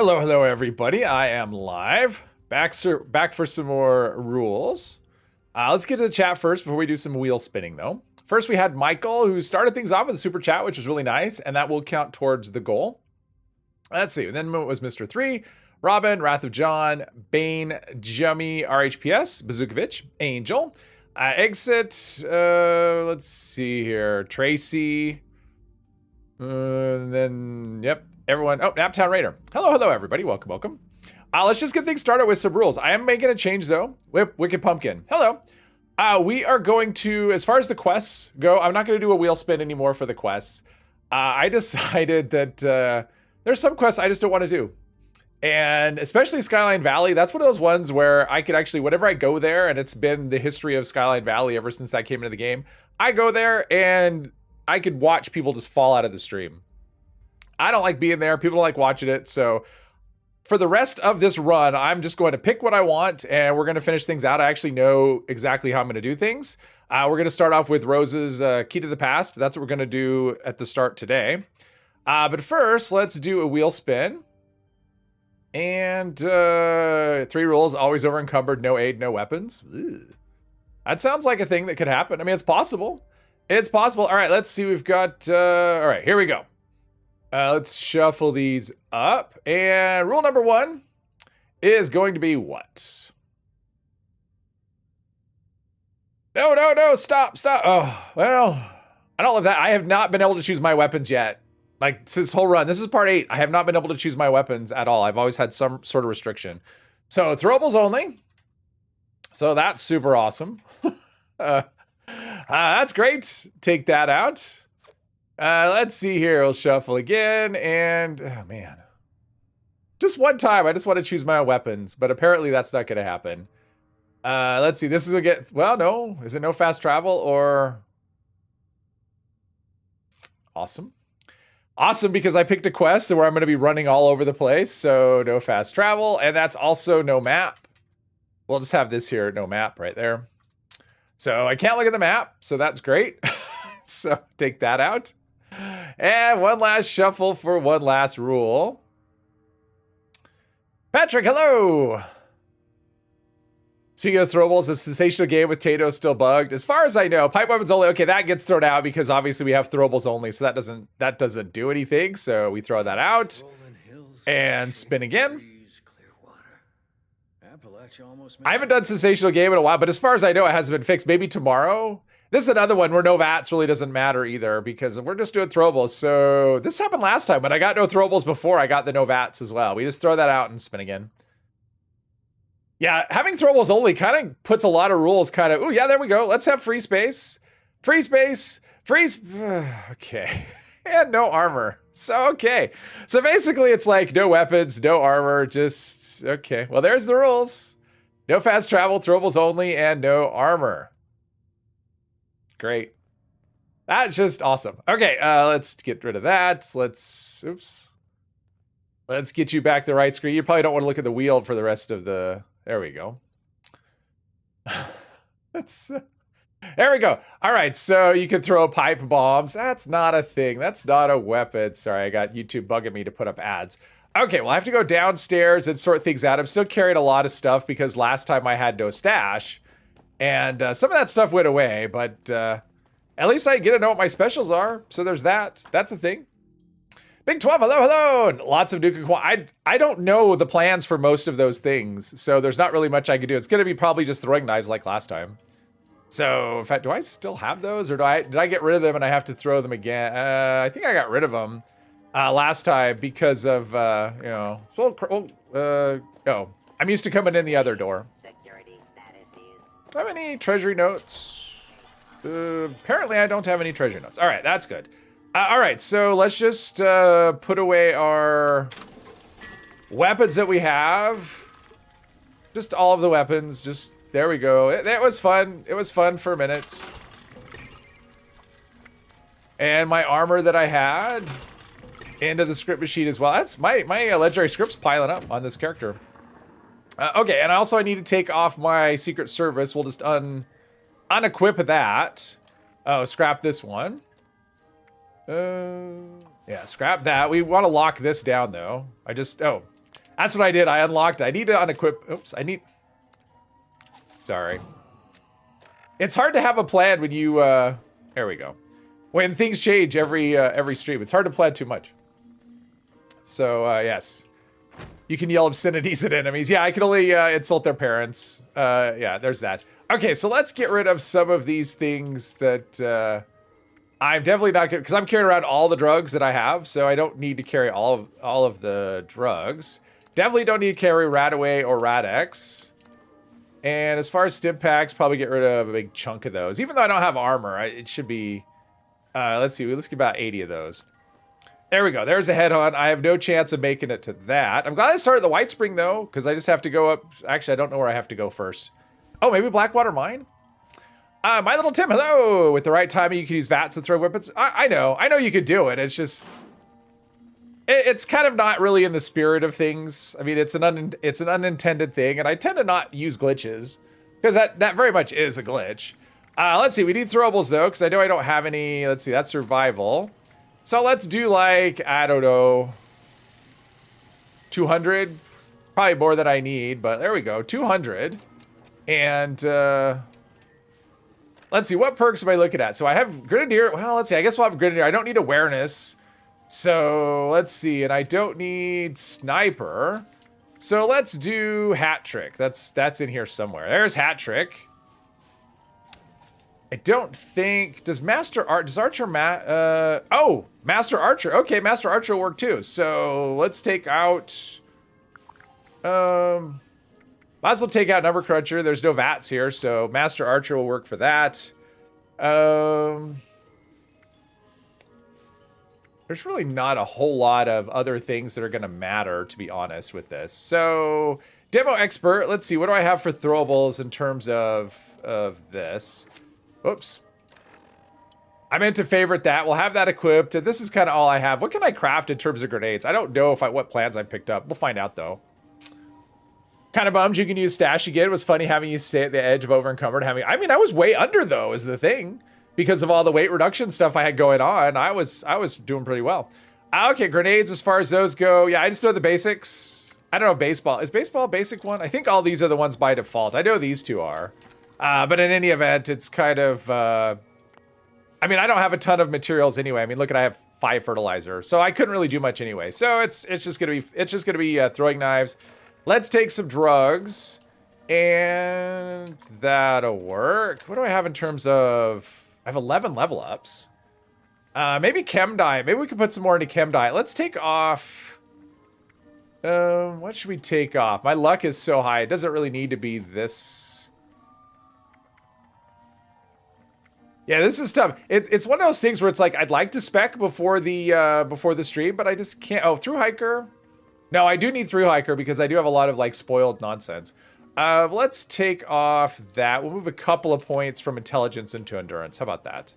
Hello, hello, everybody. I am live. Back for some more rules. Let's get to the chat first before we do some wheel spinning, though. First, we had Michael, who started things off with a super chat, which was really nice, and that will count towards the goal. Let's see. Then it was Mr. 3, Robin, Wrath of John, Bane, Jummy, RHPS, Bazookovich, Angel, Exit, let's see here, Tracy, then, yep, everyone. Oh, Naptown Raider. Hello, hello, everybody. Welcome, welcome. Let's just get things started with some rules. I am making a change, though. Wicked Pumpkin. Hello. We are going to, as far as the quests go, I'm not going to do a wheel spin anymore for the quests. I decided that there's some quests I just don't want to do. And especially Skyline Valley, that's one of those ones where I could actually, whenever I go there, and it's been the history of Skyline Valley ever since that came into the game, I go there and I could watch people just fall out of the stream. I don't like being there. People don't like watching it. So for the rest of this run, I'm just going to pick what I want and we're going to finish things out. I actually know exactly how I'm going to do things. We're going to start off with Rose's Key to the Past. That's what we're going to do at the start today. But first, let's do a wheel spin. And 3 rules, always over encumbered, no aid, no weapons. Ugh. That sounds like a thing that could happen. I mean, it's possible. It's possible. All right, let's see. We've got, all right, here we go. Let's shuffle these up. And rule number 1 is going to be what? No, no, no, stop, stop. Oh, well, I don't love that. I have not been able to choose my weapons yet. Like, this whole run, this is part 8. I have not been able to choose my weapons at all. I've always had some sort of restriction. So, throwables only. So, that's super awesome. That's great. Take that out. Let's see here. We'll shuffle again. And, oh, man. Just one time. I just want to choose my weapons. But apparently, that's not going to happen. Let's see. This is a get... Well, no. Is it no fast travel or... Awesome. Awesome, because I picked a quest where I'm going to be running all over the place. So, no fast travel. And that's also no map. We'll just have this here, no map right there. So, I can't look at the map. So, that's great. So, take that out. And one last shuffle for one last rule. Patrick, hello! Speaking of throwables, the sensational game with Tato still bugged. As far as I know, pipe weapons only. Okay, that gets thrown out because obviously we have throwables only, so that doesn't do anything. So we throw that out and spin again. I haven't done sensational game in a while, but as far as I know, it hasn't been fixed. Maybe tomorrow. This is another one where no VATS really doesn't matter either because we're just doing throwables. So this happened last time when I got no throwables before. I got the no VATS as well. We just throw that out and spin again. Yeah, having throwables only kind of puts a lot of rules kind of, oh yeah, there we go. Let's have free space. Free space. Okay. And no armor. So, okay. So basically it's like no weapons, no armor, just, okay. Well, there's the rules. No fast travel, throwables only, and no armor. Great. That's just awesome. Okay, let's get rid of that. Let's get you back to the right screen. You probably don't want to look at the wheel for the rest of the... There we go. There we go. All right, so you can throw pipe bombs. That's not a thing. That's not a weapon. Sorry, I got YouTube bugging me to put up ads. Okay, well, I have to go downstairs and sort things out. I'm still carrying a lot of stuff because last time I had no stash. And some of that stuff went away, but at least I get to know what my specials are. So there's that. That's a thing. Big 12, hello, hello. And lots of nuke. I don't know the plans for most of those things. So there's not really much I can do. It's going to be probably just throwing knives like last time. So, in fact, do I still have those? Or did I get rid of them and I have to throw them again? I think I got rid of them last time because of, you know. Oh, I'm used to coming in the other door. Do I have any treasury notes? Apparently, I don't have any treasury notes. All right, that's good. All right, so let's just put away our weapons that we have. Just all of the weapons. Just there we go. That was fun. It was fun for a minute. And my armor that I had into the script machine as well. That's my legendary script's piling up on this character. Okay, and I need to take off my Secret Service. We'll just unequip that. Oh, scrap this one. Yeah, scrap that. We want to lock this down, though. That's what I did. I unlocked. I need to unequip. Oops. Sorry. It's hard to have a plan when you. There we go. When things change every stream, it's hard to plan too much. So yes, you can yell obscenities at enemies. Yeah, I can only insult their parents. Yeah, there's that. Okay, so let's get rid of some of these things that I'm definitely not gonna, because I'm carrying around all the drugs that I have, so I don't need to carry all of the drugs. Definitely don't need to carry Radaway or Radex. And as far as stim packs, probably get rid of a big chunk of those. Even though I don't have armor, it should be. Let's see. Let's get about 80 of those. There we go. There's a head on. I have no chance of making it to that. I'm glad I started the White Spring though, because I just have to go up. Actually, I don't know where I have to go first. Oh, maybe Blackwater Mine? My little Tim, hello! With the right timing, you can use VATS and throw weapons. I know you could do it. It's just, it's kind of not really in the spirit of things. I mean, it's an unintended thing, and I tend to not use glitches because that very much is a glitch. Let's see, we need throwables though, because I know I don't have any. Let's see, that's survival. So let's do like, I don't know, 200, probably more than I need, but there we go, 200. And let's see, what perks am I looking at? So I have Grenadier. Well, let's see, I guess we'll have Grenadier. I don't need awareness. So let's see, and I don't need Sniper. So let's do Hat Trick. That's in here somewhere. There's Hat Trick. I don't think, does Archer, oh, Master Archer. Okay, Master Archer will work too. So let's take out, might as well take out Number Cruncher. There's no VATs here, so Master Archer will work for that. There's really not a whole lot of other things that are going to matter, to be honest with this. So, Demo Expert, let's see, what do I have for throwables in terms of this? Oops. I meant to favorite that. We'll have that equipped. This is kind of all I have. What can I craft in terms of grenades? I don't know what plans I picked up. We'll find out, though. Kind of bummed you can use Stash again. It was funny having you stay at the edge of over encumbered. I mean, I was way under, though, is the thing. Because of all the weight reduction stuff I had going on, I was doing pretty well. Okay, grenades, as far as those go. Yeah, I just know the basics. I don't know baseball. Is baseball a basic one? I think all these are the ones by default. I know these two are. But in any event, it's kind of, I mean, I don't have a ton of materials anyway. I mean, look at, I have 5 fertilizer, so I couldn't really do much anyway. So it's just gonna be throwing knives. Let's take some drugs, and that'll work. What do I have in terms of? I have 11 level ups. Maybe Chem Diet. Maybe we can put some more into Chem Diet. Let's take off. What should we take off? My luck is so high. It doesn't really need to be this. Yeah, this is tough. It's one of those things where it's like I'd like to spec before the stream, but I just can't. Oh, through hiker. No, I do need through hiker because I do have a lot of like spoiled nonsense. Let's take off that. We'll move a couple of points from intelligence into endurance. How about that?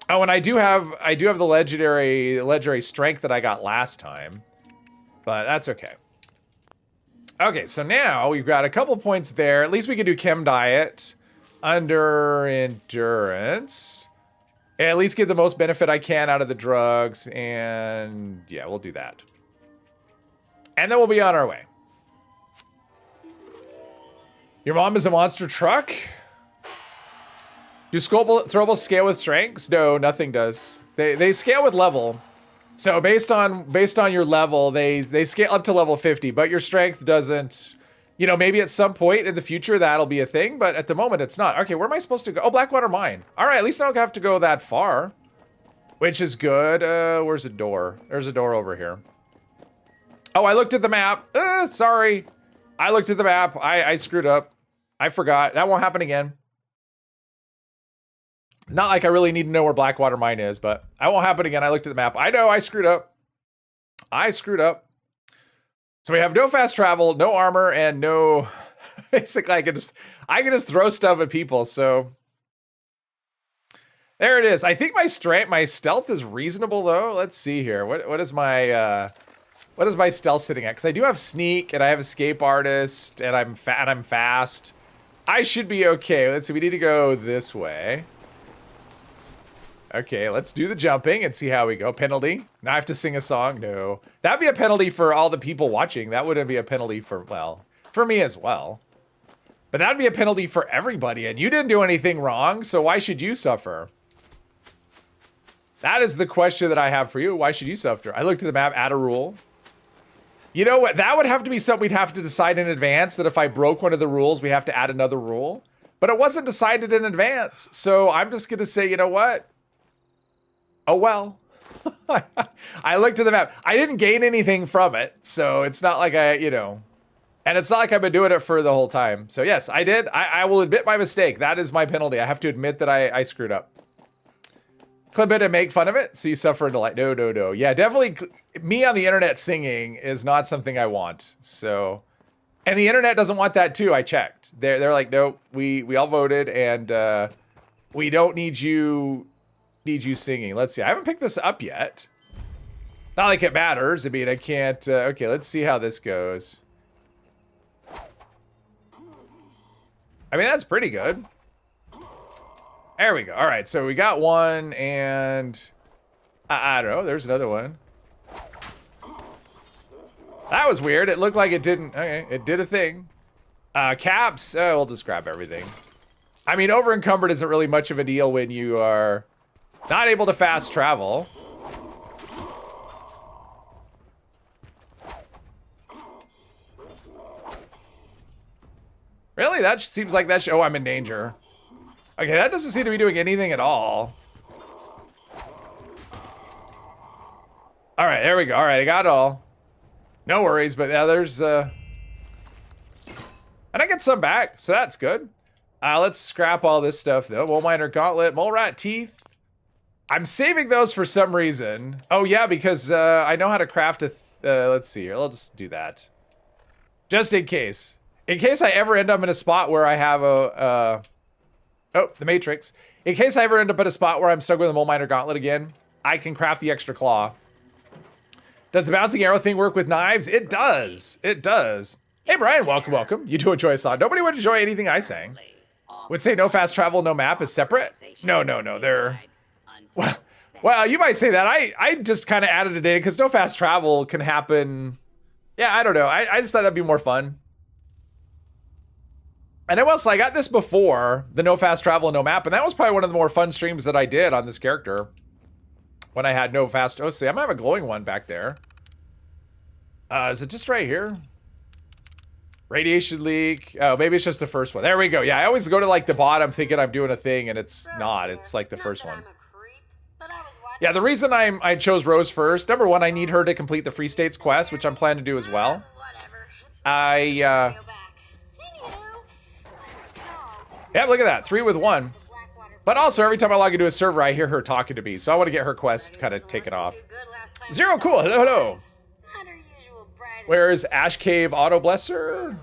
Oh, and I do have the legendary strength that I got last time, but that's okay. Okay, so now we've got a couple points there. At least we can do Chem Diet under endurance. At least get the most benefit I can out of the drugs, and yeah, we'll do that. And then we'll be on our way. Your mom is a monster truck? Do throwables scale with strengths? No, nothing does. They scale with level. So based on your level, they scale up to level 50, but your strength doesn't. You know, maybe at some point in the future that'll be a thing, but at the moment it's not. Okay, where am I supposed to go? Oh, Blackwater Mine. All right, at least I don't have to go that far, which is good. Where's the door? There's a door over here. Oh, I looked at the map. Sorry. I looked at the map. I screwed up. I forgot. That won't happen again. Not like I really need to know where Blackwater Mine is, but that won't happen again. I looked at the map. I know I screwed up. I screwed up. So we have no fast travel, no armor, and no. Basically, I can just throw stuff at people. So there it is. I think my stealth is reasonable though. Let's see here. What is my stealth sitting at? Because I do have sneak and I have escape artist and I'm fast. I should be okay. Let's see. We need to go this way. Okay, let's do the jumping and see how we go. Penalty. Now I have to sing a song? No. That'd be a penalty for all the people watching. That wouldn't be a penalty for, well, for me as well. But that'd be a penalty for everybody, and you didn't do anything wrong, so why should you suffer? That is the question that I have for you. Why should you suffer? I looked at the map, add a rule. You know what? That would have to be something we'd have to decide in advance, that if I broke one of the rules, we have to add another rule. But it wasn't decided in advance, so I'm just going to say, you know what? Oh, well. I looked at the map. I didn't gain anything from it, so it's not like I, you know... And it's not like I've been doing it for the whole time. So yes, I did. I will admit my mistake. That is my penalty. I have to admit that I screwed up. Clip it and make fun of it, so you suffer a delight. No, no, no. Yeah, definitely me on the internet singing is not something I want. So, and the internet doesn't want that too. I checked. They're like, nope, we all voted, and we don't need you singing. Let's see. I haven't picked this up yet. Not like it matters. I mean, I can't. Okay, let's see how this goes. I mean, that's pretty good. There we go. All right, so we got one, and I don't know. There's another one. That was weird. It looked like it didn't. Okay, it did a thing. Caps. We'll just grab everything. I mean, over encumbered isn't really much of a deal when you are not able to fast travel. Really? That seems like that should... Oh, I'm in danger. Okay, that doesn't seem to be doing anything at all. All right, there we go. All right, I got it all. No worries, but yeah, there's... And I get some back, so that's good. Let's scrap all this stuff, though. Mole Miner Gauntlet, Mole Rat Teeth. I'm saving those for some reason. Oh, yeah, because I know how to craft a... let's see here. Let's just do that. Just in case. In case I ever end up in a spot where I have a, oh, the Matrix. In case I ever end up at a spot where I'm stuck with a Mole Miner Gauntlet again, I can craft the extra claw. Does the bouncing arrow thing work with knives? It does. It does. Hey, Brian, welcome, welcome. You do enjoy a song. Nobody would enjoy anything I sang. Would say no fast travel, no map is separate? No, no, no, they're... Well, you might say that. I just kind of added it in because no fast travel can happen. Yeah, I don't know. I just thought that'd be more fun. And I got this before, the no fast travel, no map, and that was probably one of the more fun streams that I did on this character. When I had no fast... Oh, see, I'm gonna have a glowing one back there. Is it just right here? Radiation leak. Oh, maybe it's just the first one. There we go. Yeah, I always go to like the bottom thinking I'm doing a thing, and it's not. It's like the first one. Yeah, the reason I chose Rose first, number one, I need her to complete the Free States quest, which I'm planning to do as well. Yeah, look at that. 3 with 1. But also, every time I log into a server, I hear her talking to me. So I want to get her quest kind of taken off. Zero, cool. Hello, hello. Where's Ash Cave Auto Blesser?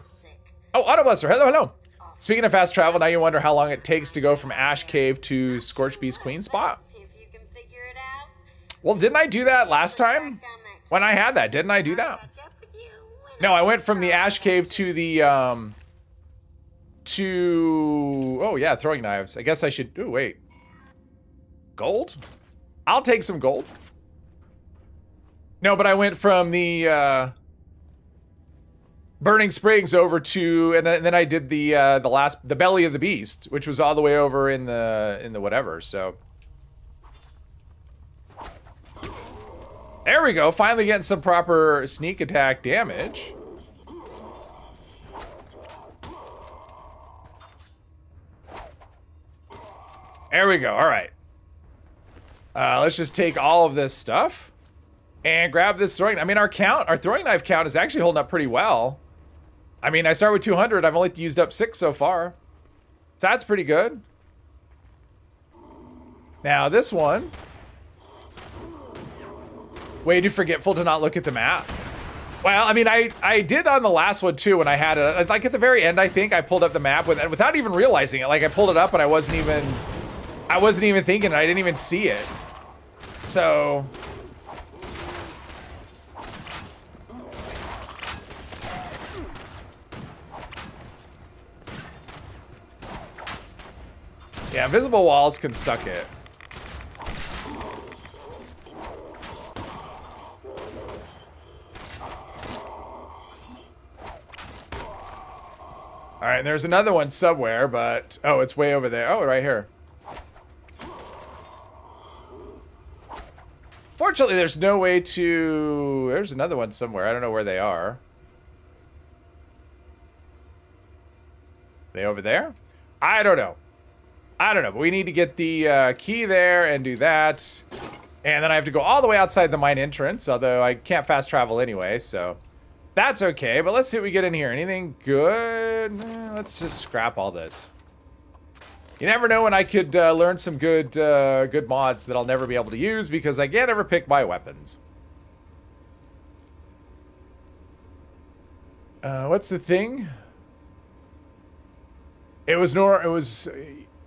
Oh, Auto Blesser. Hello, hello. Speaking of fast travel, now you wonder how long it takes to go from Ash Cave to Scorched Beast Queen Spot. Well, didn't I do that last time? When I had that, didn't I do that? No, I went from the Ash Cave to the, oh yeah, throwing knives. I guess I should, oh wait. Gold? I'll take some gold. No, but I went from the, Burning Springs over to, and then I did the Belly of the Beast, which was all the way over in the whatever, so. There we go, finally getting some proper sneak attack damage. There we go, all right. Let's just take all of this stuff and grab this throwing. I mean, our throwing knife count is actually holding up pretty well. I mean, I start with 200. I've only used up 6 so far. So that's pretty good. Now this one. Way too forgetful to not look at the map. Well, I mean, I did on the last one too when I had it. Like at the very end, I think I pulled up the map without even realizing it. Like I pulled it up and I wasn't even thinking. I didn't even see it. So. Yeah, invisible walls can suck it. All right, and there's another one somewhere, but... Oh, it's way over there. Oh, right here. Fortunately, there's no way to... There's another one somewhere. I don't know where they are. They over there? I don't know. I don't know, but we need to get the key there and do that. And then I have to go all the way outside the mine entrance, although I can't fast travel anyway, so... That's okay, but let's see what we get in here. Anything good? Let's just scrap all this. You never know when I could learn some good good mods that I'll never be able to use because I can't ever pick my weapons. What's the thing? It was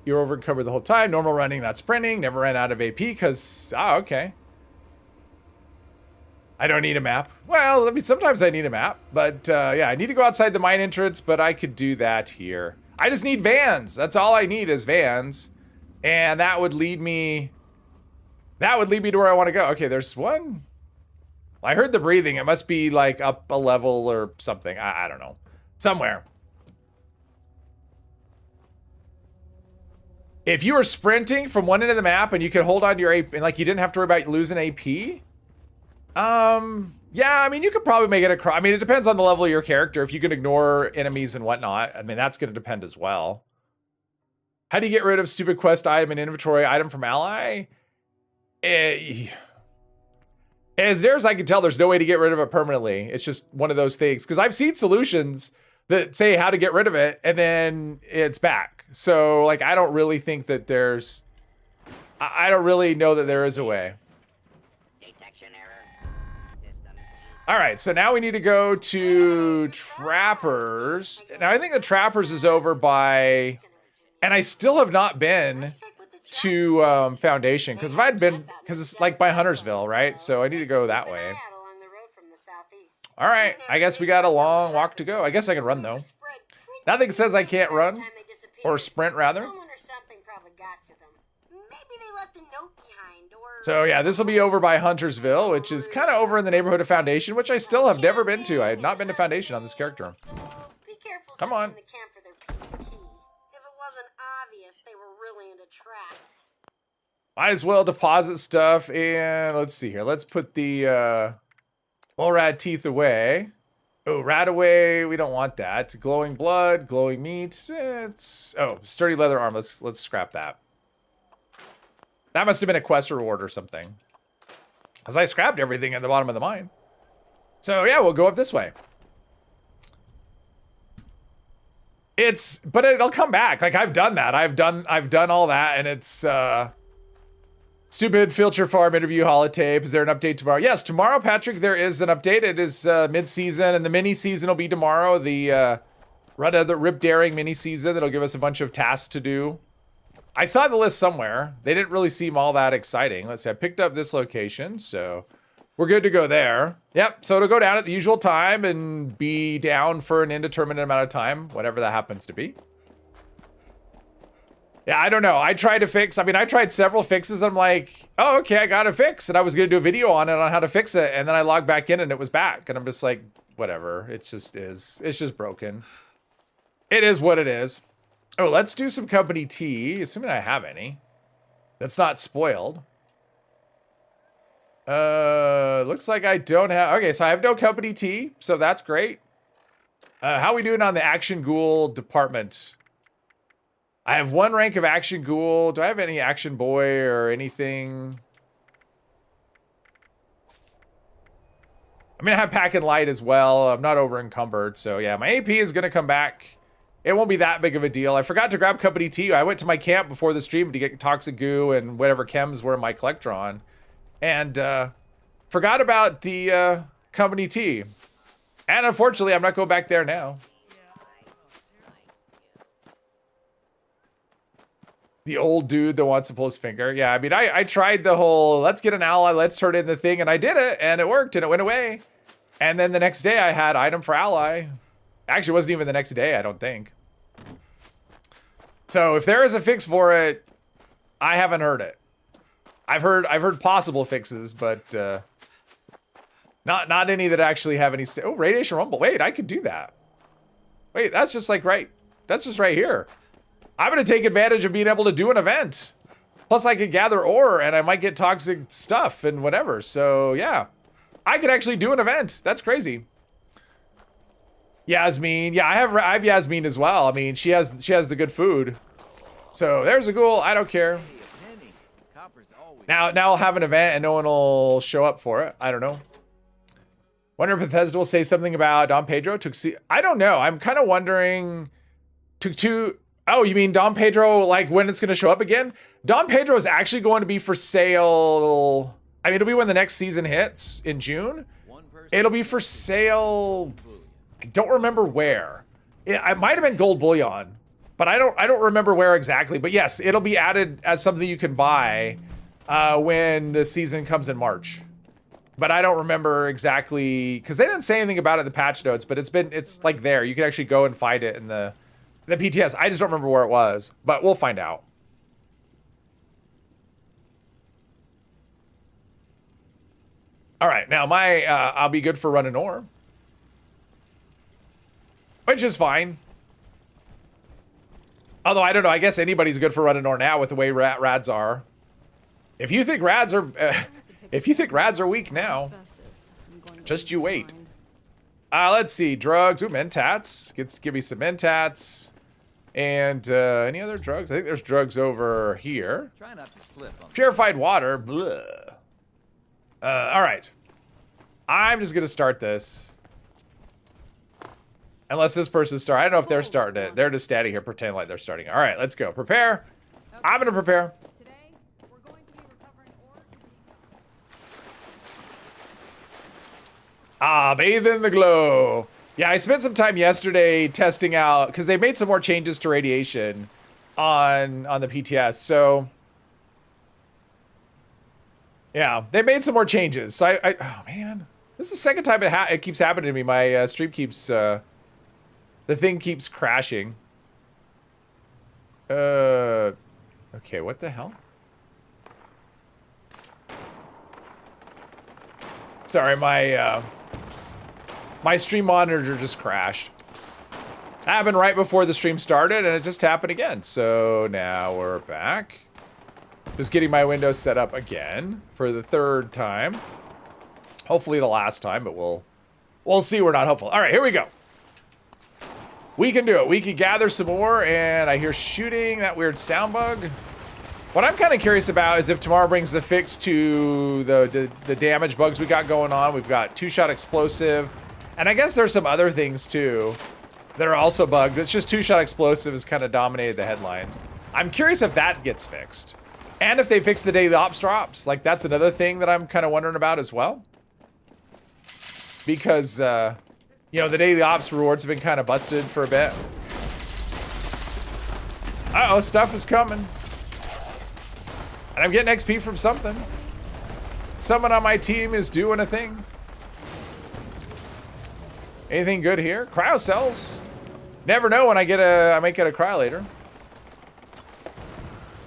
you're over encumbered the whole time. Normal running, not sprinting. Never ran out of AP because okay. I don't need a map. Well, I mean, sometimes I need a map, but yeah, I need to go outside the mine entrance, but I could do that here. I just need vans. That's all I need is vans, and that would lead me. That would lead me to where I want to go. Okay, there's one. I heard the breathing. It must be like up a level or something. I don't know. Somewhere. If you were sprinting from one end of the map and you could hold on to your AP, and like you didn't have to worry about losing AP. Yeah, I mean, you could probably make it across. I mean, it depends on the level of your character. If you can ignore enemies and whatnot, I mean, that's going to depend as well. How do you get rid of stupid quest item and inventory item from ally? As near as I can tell, there's no way to get rid of it permanently. It's just one of those things. Because I've seen solutions that say how to get rid of it, and then it's back. So, like, I don't really think that there's... I don't really know that there is a way. All right, so now we need to go to Trappers. Now, I think the Trappers is over by... And I still have not been to Foundation, because if I'd been... Because it's like by Huntersville, right? So I need to go that way. All right, I guess we got a long walk to go. I guess I can run, though. Nothing says I can't run. Or sprint, rather. So yeah, this will be over by Huntersville, which is kind of over in the neighborhood of Foundation, which I still have never been to. I have not been to Foundation on this character. Come on. If it wasn't obvious, they were really into traps. Might as well deposit stuff, and let's see here. Let's put the mole rat teeth away. Oh, rat away. We don't want that. Glowing blood, glowing meat. It's sturdy leather arm. Let's scrap that. That must have been a quest reward or something. Because I scrapped everything at the bottom of the mine. So yeah, we'll go up this way. But it'll come back. Like I've done that. I've done all that, and it's stupid filter farm interview holotape. Is there an update tomorrow? Yes, tomorrow, Patrick, there is an update. It is mid-season, and the mini-season will be tomorrow. The Rip Daring mini-season that'll give us a bunch of tasks to do. I saw the list somewhere. They didn't really seem all that exciting. Let's see, I picked up this location, so we're good to go there. Yep, so it'll go down at the usual time and be down for an indeterminate amount of time, whatever that happens to be. Yeah, I don't know. I tried to fix, I tried several fixes. I'm like, oh, okay, I got a fix. And I was going to do a video on it on how to fix it. And then I logged back in and it was back. And I'm just like, whatever. It just is. It's just broken. It is what it is. Oh, let's do some company tea, assuming I have any. That's not spoiled. Looks like I don't have... Okay, so I have no company tea, so that's great. How are we doing on the Action Ghoul department? I have one rank of Action Ghoul. Do I have any Action Boy or anything? I'm going to have Pack and Light as well. I'm not over encumbered, so yeah, my AP is going to come back. It won't be that big of a deal. I forgot to grab company tea. I went to my camp before the stream to get toxic goo and whatever chems were in my collectron. And forgot about the company tea. And unfortunately, I'm not going back there now. The old dude that wants to pull his finger. Yeah, I mean, I tried the whole, let's get an ally, let's turn in the thing. And I did it, and it worked, and it went away. And then the next day, I had item for ally. Actually, it wasn't even the next day, I don't think. So if there is a fix for it, I haven't heard it. I've heard possible fixes, but not any that actually have any. Oh, Radiation Rumble. Wait, I could do that. Wait, that's just like right. That's just right here. I'm going to take advantage of being able to do an event. Plus, I could gather ore, and I might get toxic stuff and whatever. So, yeah. I could actually do an event. That's crazy. Yasmin. Yeah, I have Yasmin as well. I mean, she has the good food. So, there's a ghoul. I don't care. Now I'll have an event, and no one will show up for it. I don't know. Wonder if Bethesda will say something about Don Pedro. I don't know. I'm kind of wondering... Oh, you mean Don Pedro, like when it's going to show up again? Don Pedro is actually going to be for sale. I mean, it'll be when the next season hits in June. It'll be for sale. I don't remember where. It might have been gold bullion, but I don't remember where exactly. But yes, it'll be added as something you can buy when the season comes in March. But I don't remember exactly because they didn't say anything about it in the patch notes. But it's like there. You can actually go and find it in the PTS. I just don't remember where it was, but we'll find out. All right, now I'll be good for running ore, which is fine. Although I don't know, I guess anybody's good for running ore now with the way rads are. If you think rads are weak now, just you wait. Let's see, drugs. Ooh, mentats. Give me some mentats. And any other drugs? I think there's drugs over here. Try not to slip on Purified water. Bleh. All right. I'm just going to start this. Unless this person's starting. I don't know if they're starting it. They're just standing here pretending like they're starting it. All right, let's go. Prepare. Okay. I'm going to prepare. Today, we're going to be recovering ore to Bathe in the glow. Yeah, I spent some time yesterday testing out because they made some more changes to radiation on the PTS. So yeah, they made some more changes. So oh man, this is the second time it keeps happening to me. My stream keeps the thing keeps crashing. Okay, what the hell? Sorry, my stream monitor just crashed. Happened right before the stream started, and it just happened again. So now we're back. Just getting my Windows set up again for the third time. Hopefully the last time, but we'll see. We're not hopeful. All right, here we go. We can do it. We can gather some more, and I hear shooting, that weird sound bug. What I'm kind of curious about is if tomorrow brings the fix to the damage bugs we got going on. We've got two-shot explosive. And I guess there's some other things too that are also bugged. It's just two-shot explosive has kind of dominated the headlines. I'm curious if that gets fixed. And if they fix the daily ops drops. Like, that's another thing that I'm kind of wondering about as well. Because, you know, the daily ops rewards have been kind of busted for a bit. Uh-oh, stuff is coming. And I'm getting XP from something. Someone on my team is doing a thing. Anything good here? Cryo cells. Never know when I might get a cryo later.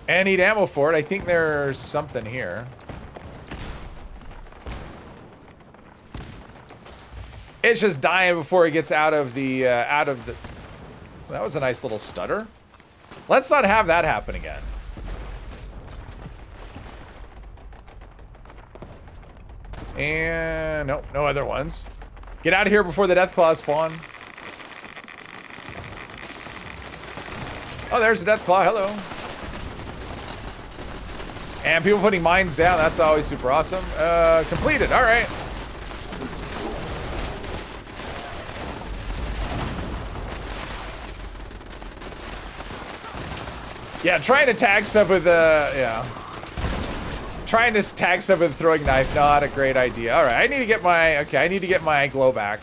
And need ammo for it. I think there's something here. It's just dying before it gets out of the, that was a nice little stutter. Let's not have that happen again. And nope, no other ones. Get out of here before the Deathclaw spawn. Oh, there's the Deathclaw. Hello. And people putting mines down. That's always super awesome. Completed. All right. Yeah, trying to tag stuff with yeah. Trying to tag stuff with a throwing knife, not a great idea. All right, I need to get my glow back.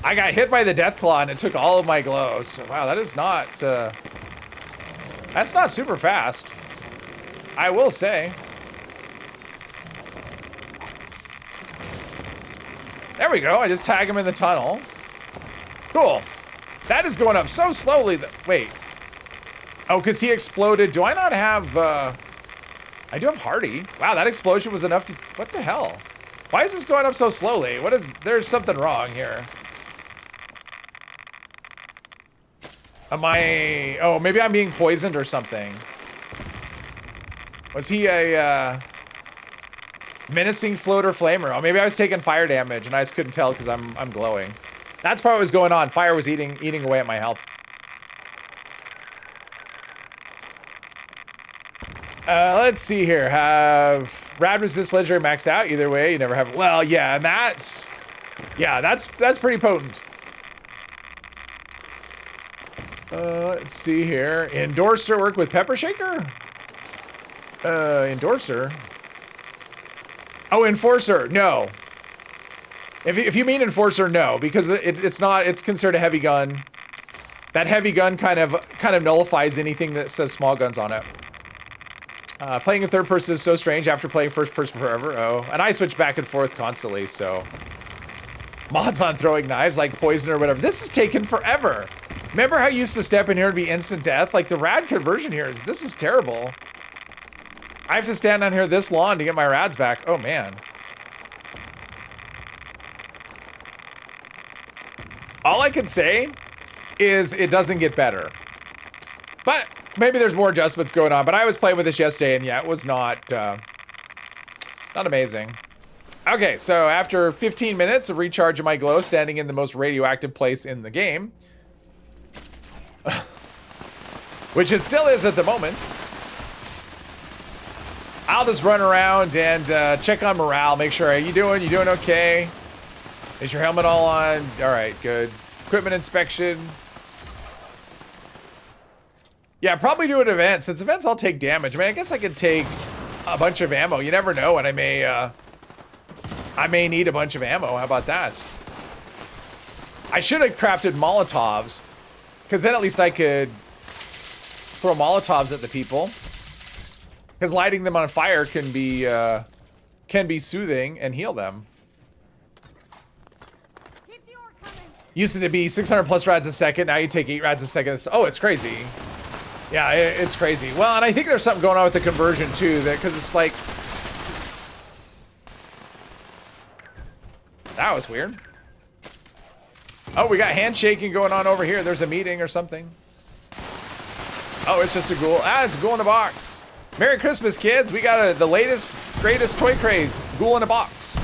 I got hit by the Deathclaw and it took all of my glow. So, wow, that is not, that's not super fast. I will say. There we go, I just tag him in the tunnel. Cool. That is going up so slowly that, wait. Oh, because he exploded. Do I not have, I do have Hardy. Wow, that explosion was enough to... What the hell? Why is this going up so slowly? There's something wrong here. Am I... Oh, maybe I'm being poisoned or something. Was he a menacing floater flamer? Oh, maybe I was taking fire damage and I just couldn't tell because I'm glowing. That's probably what was going on. Fire was eating away at my health. Let's see here. Have rad resist legendary maxed out? Either way, you never have. Well, yeah, and that's pretty potent. Let's see here. Endorser work with Pepper Shaker? Endorser? Oh, Enforcer. No. If you mean Enforcer, no, because it's not. It's considered a heavy gun. That heavy gun kind of nullifies anything that says small guns on it. Playing in third person is so strange after playing first person forever. Oh, and I switch back and forth constantly, so. Mods on throwing knives like poison or whatever. This is taking forever. Remember how you used to step in here and be instant death? Like the rad conversion here this is terrible. I have to stand on here this long to get my rads back. Oh man. All I can say is it doesn't get better. But maybe there's more adjustments going on, but I was playing with this yesterday and yeah, it was not amazing. Okay, so after 15 minutes of recharging my glow, standing in the most radioactive place in the game, which it still is at the moment, I'll just run around and check on morale, make sure, you doing okay? Is your helmet all on? All right, good. Equipment inspection. Yeah, probably do an event. Since events I'll take damage. I mean, I guess I could take a bunch of ammo. You never know, and I may need a bunch of ammo. How about that? I should have crafted Molotovs, because then at least I could throw Molotovs at the people. Because lighting them on fire can be soothing and heal them. Keep the ore coming. Used to be 600 plus rads a second. Now you take 8 rads a second. Oh, it's crazy. Yeah, it's crazy. Well, and I think there's something going on with the conversion too, because it's like, that was weird. Oh, we got handshaking going on over here. There's a meeting or something. Oh, it's just a ghoul. Ah, it's a ghoul in a box. Merry Christmas, kids. We got the latest, greatest toy craze. Ghoul in a box.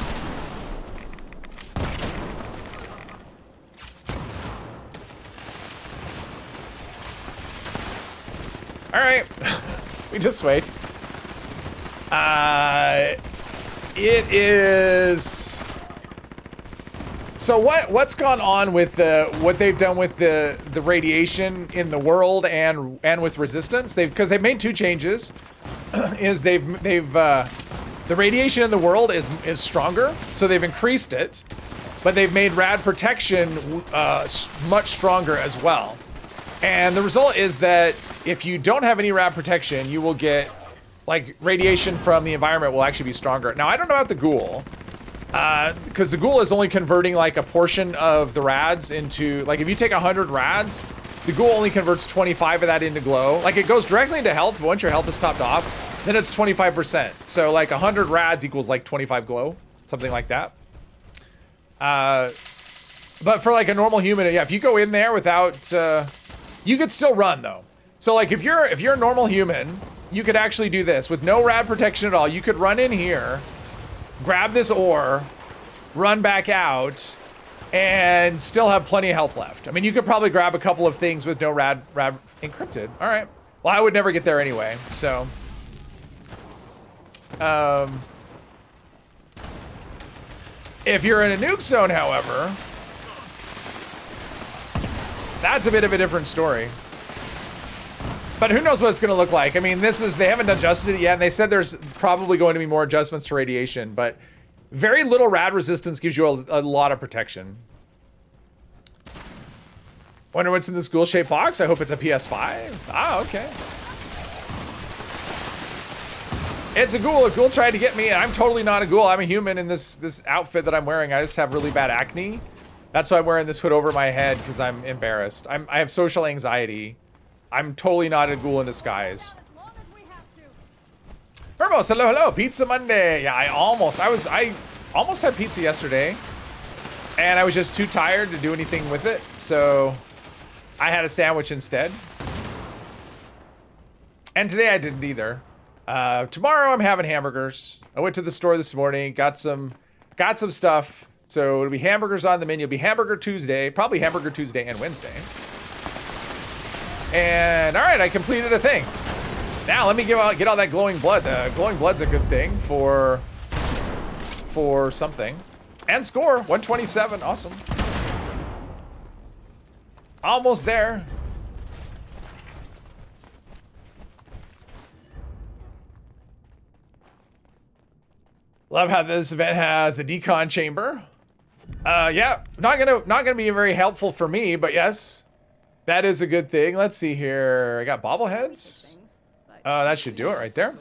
All right, we just wait. It is. So what's gone on with what they've done with the radiation in the world and with resistance? Because they've made 2 changes. Is the radiation in the world is stronger, so they've increased it, but they've made rad protection much stronger as well. And the result is that if you don't have any rad protection, you will get, like, radiation from the environment will actually be stronger. Now, I don't know about the ghoul, because the ghoul is only converting, like, a portion of the rads into, like, if you take 100 rads, the ghoul only converts 25 of that into glow. Like, it goes directly into health, but once your health is topped off, then it's 25%. So, like, 100 rads equals, like, 25 glow, something like that. But for, like, a normal human, yeah, if you go in there without, you could still run though. So like if you're a normal human, you could actually do this with no rad protection at all. You could run in here, grab this ore, run back out, and still have plenty of health left. I mean, you could probably grab a couple of things with no rad encrypted. All right. Well, I would never get there anyway. So, if you're in a nuke zone, however, that's a bit of a different story. But who knows what it's going to look like. I mean, they haven't adjusted it yet, and they said there's probably going to be more adjustments to radiation, but very little rad resistance gives you a lot of protection. Wonder what's in this ghoul-shaped box? I hope it's a PS5. Ah, okay. It's a ghoul. A ghoul tried to get me, and I'm totally not a ghoul. I'm a human in this outfit that I'm wearing. I just have really bad acne. That's why I'm wearing this hood over my head, because I'm embarrassed. I have social anxiety. I'm totally not a ghoul in disguise. As long as we have to. Hermos, hello. Pizza Monday. Yeah, I almost had pizza yesterday, and I was just too tired to do anything with it. So I had a sandwich instead. And today I didn't either. Tomorrow I'm having hamburgers. I went to the store this morning, got some stuff. So it'll be hamburgers on the menu. It'll be Hamburger Tuesday, probably Hamburger Tuesday and Wednesday. And all right, I completed a thing. Now let me get all that glowing blood. Glowing blood's a good thing for something. And score 127, awesome. Almost there. Love how this event has a decon chamber. Yeah, not gonna be very helpful for me, but yes, that is a good thing. Let's see here. I got bobbleheads. That should do it right there.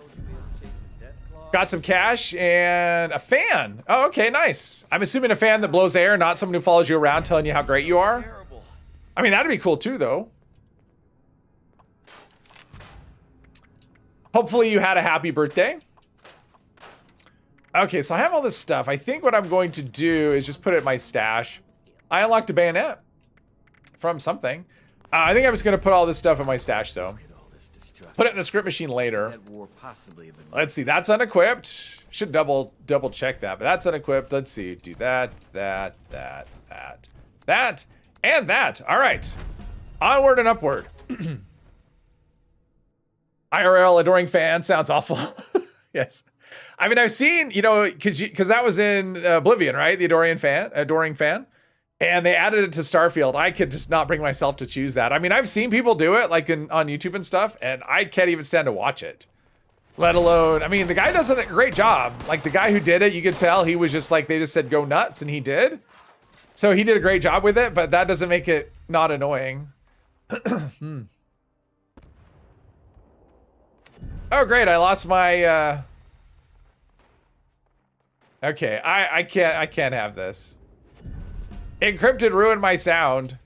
Got some cash and a fan. Oh, okay, nice. I'm assuming a fan that blows air, not someone who follows you around telling you how great you are. I mean, that'd be cool too, though. Hopefully you had a happy birthday. Okay, so I have all this stuff. I think what I'm going to do is just put it in my stash. I unlocked a bayonet from something. I think I'm just going to put all this stuff in my stash, though. Put it in the script machine later. Let's see, that's unequipped. Should double check that, but that's unequipped. Let's see, do that, and that. All right, onward and upward. IRL adoring fan sounds awful. Yes. I mean, I've seen, you know, because that was in Oblivion, right? The adoring fan. And they added it to Starfield. I could just not bring myself to choose that. I mean, I've seen people do it, like on YouTube and stuff, and I can't even stand to watch it. Let alone, I mean, the guy does a great job. Like, the guy who did it, you could tell he was just like, they just said go nuts, and he did. So he did a great job with it, but that doesn't make it not annoying. Oh, great, I lost my... Okay, I can't have this. Encrypted ruined my sound.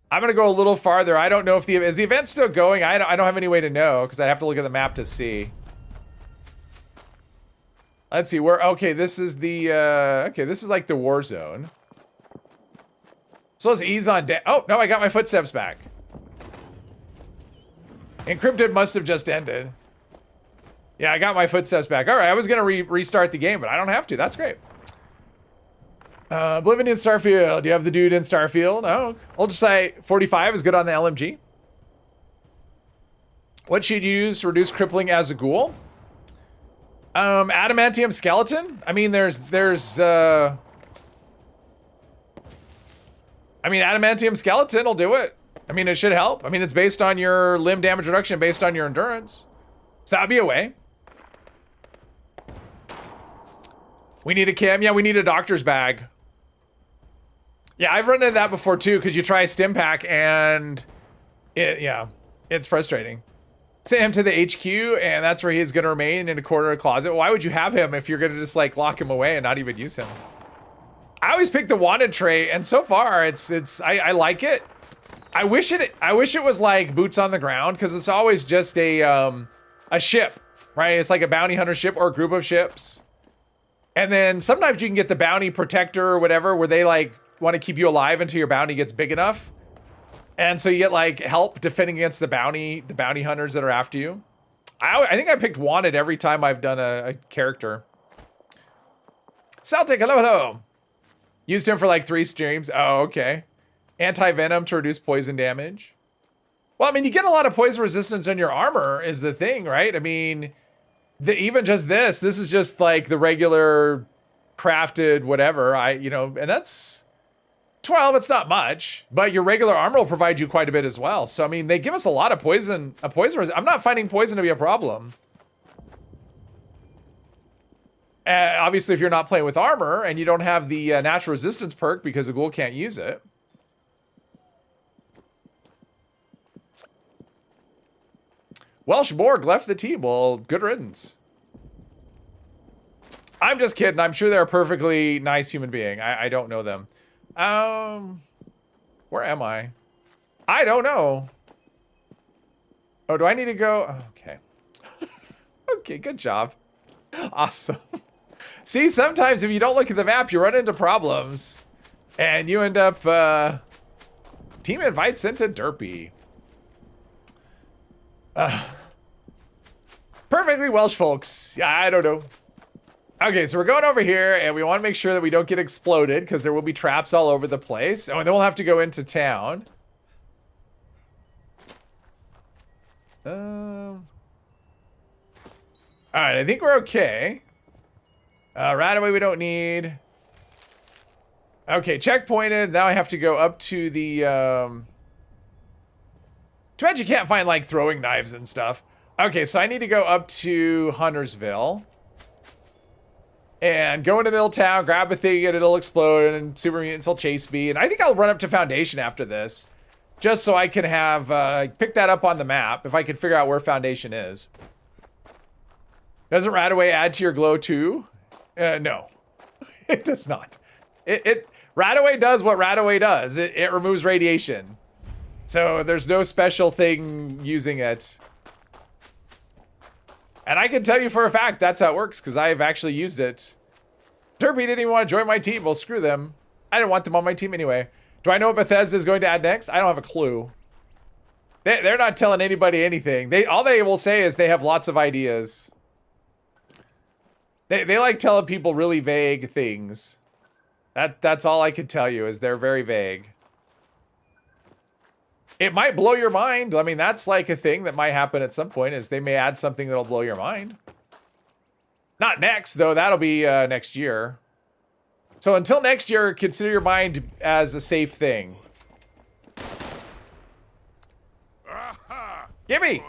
I'm gonna go a little farther. I don't know if is the event still going? I don't have any way to know because I have to look at the map to see. Let's see where. Okay, this is the. Okay, this is like the war zone. So let's ease on down. Oh no, I got my footsteps back. Encrypted must have just ended. Yeah, I got my footsteps back. All right, I was gonna restart the game, but I don't have to. That's great. Oblivion in Starfield. Do you have the dude in Starfield? Oh, I'll just say 45 is good on the LMG. What should you use to reduce crippling as a ghoul? Adamantium skeleton. I mean, there's I mean, adamantium skeleton will do it. I mean, it should help. I mean, it's based on your limb damage reduction, based on your endurance. So that'd be a way. We need a cam. Yeah, we need a doctor's bag. Yeah, I've run into that before too, because you try a stim pack and it's frustrating. Send him to the HQ and that's where he's gonna remain in a corner of a closet. Why would you have him if you're gonna just like lock him away and not even use him? I always pick the wanted trait, and so far I like it. I wish it was like boots on the ground, because it's always just a ship, right? It's like a bounty hunter ship or a group of ships. And then sometimes you can get the bounty protector or whatever, where they like want to keep you alive until your bounty gets big enough. And so you get like help defending against the bounty hunters that are after you. I think I picked wanted every time I've done a character. Celtic, hello. Used him for like 3 streams. Oh, okay. Anti-venom to reduce poison damage. Well, I mean, you get a lot of poison resistance on your armor is the thing, right? I mean, even just this is just like the regular crafted whatever. And that's 12. It's not much, but your regular armor will provide you quite a bit as well. So, I mean, they give us a lot of poison. I'm not finding poison to be a problem. Obviously, if you're not playing with armor and you don't have the natural resistance perk because a ghoul can't use it. Welsh Borg left the team. Well, good riddance. I'm just kidding. I'm sure they're a perfectly nice human being. I don't know them. Where am I? I don't know. Oh, do I need to go? Okay. Okay, good job. Awesome. See, sometimes if you don't look at the map, you run into problems. And you end up, team invite sent to Derpy. Perfectly Welsh folks. Yeah, I don't know. Okay, so we're going over here, and we want to make sure that we don't get exploded, because there will be traps all over the place. Oh, and then we'll have to go into town. Alright, I think we're okay. Right away we don't need. Okay, checkpointed. Now I have to go up to the, Too bad you can't find, like, throwing knives and stuff. Okay, so I need to go up to Huntersville. And go into Mill Town, grab a thing, and it'll explode, and Super Mutants will chase me. And I think I'll run up to Foundation after this. Just so I can have, pick that up on the map, if I can figure out where Foundation is. Doesn't Radaway add to your glow too? No. It does not. Radaway does what Radaway does. It removes radiation. So there's no special thing using it. And I can tell you for a fact that's how it works, because I've actually used it. Derpy didn't even want to join my team. Well, screw them. I didn't want them on my team anyway. Do I know what Bethesda is going to add next? I don't have a clue. They're not telling anybody anything. All they will say is they have lots of ideas. They like telling people really vague things. That's all I can tell you, is they're very vague. It might blow your mind. I mean, that's like a thing that might happen at some point, is they may add something that'll blow your mind. Not next, though. That'll be next year. So until next year, consider your mind as a safe thing. Gimme!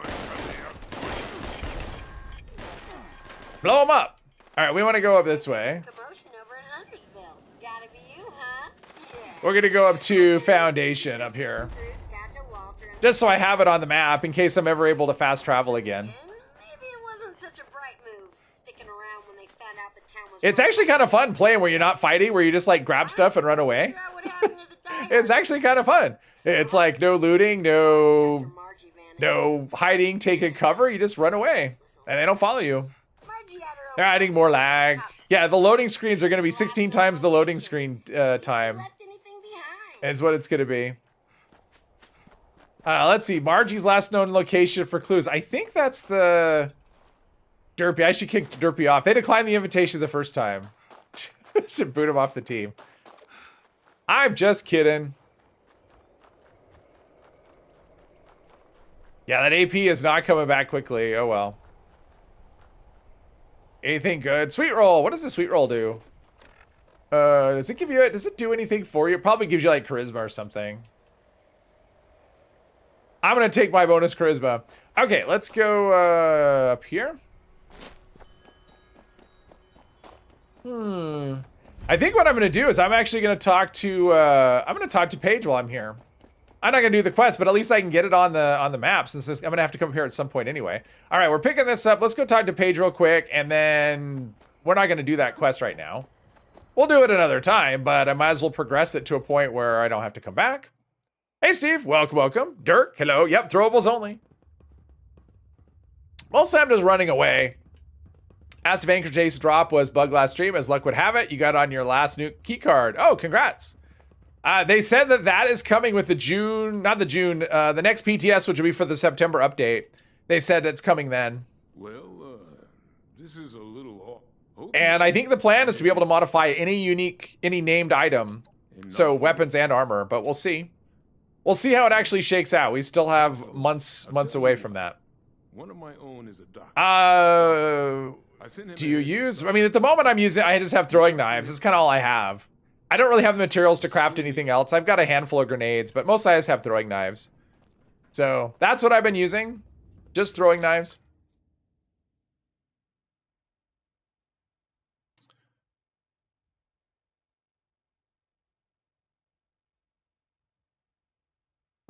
Blow them up! Alright, we want to go up this way. Commotion over in Huntersville. Gotta be you, huh? Yeah. We're gonna go up to Foundation up here. Just so I have it on the map in case I'm ever able to fast travel again. Maybe it wasn't such a bright move sticking around when they found out the town was. It's actually kind of fun playing where you're not fighting, where you just like grab stuff and run away. It's actually kind of fun. It's like no looting, no hiding, taking cover. You just run away and they don't follow you. They're adding more lag. Yeah, the loading screens are going to be 16 times the loading screen time. Is what it's going to be. Let's see. Margie's last known location for clues. I think that's the Derpy. I should kick Derpy off. They declined the invitation the first time. Should boot him off the team. I'm just kidding. Yeah, that AP is not coming back quickly. Oh well. Anything good? Sweet roll. What does the sweet roll do? Does it give you? Does it do anything for you? It probably gives you like charisma or something. I'm gonna take my bonus charisma. Okay, let's go up here. I think what I'm gonna do is I'm actually gonna talk to Paige while I'm here. I'm not gonna do the quest, but at least I can get it on the map since I'm gonna have to come here at some point anyway. All right, we're picking this up. Let's go talk to Paige real quick, and then we're not gonna do that quest right now. We'll do it another time, but I might as well progress it to a point where I don't have to come back. Hey, Steve. Welcome. Dirk. Hello. Yep. Throwables only. Well, Sam is running away. Asked if Anchor Chase drop was bug last stream. As luck would have it, you got on your last new key card. Oh, congrats. They said that is coming with the the next PTS, which will be for the September update. They said it's coming then. Well, this is a little... And I think the plan is to be able to modify any named item. So weapons and armor, but we'll see. We'll see how it actually shakes out. We still have months away from that. One of my own is a doctor. Do you use? I mean, at the moment I just have throwing knives. It's kind of all I have. I don't really have the materials to craft anything else. I've got a handful of grenades, but mostly I just have throwing knives. So that's what I've been using. Just throwing knives.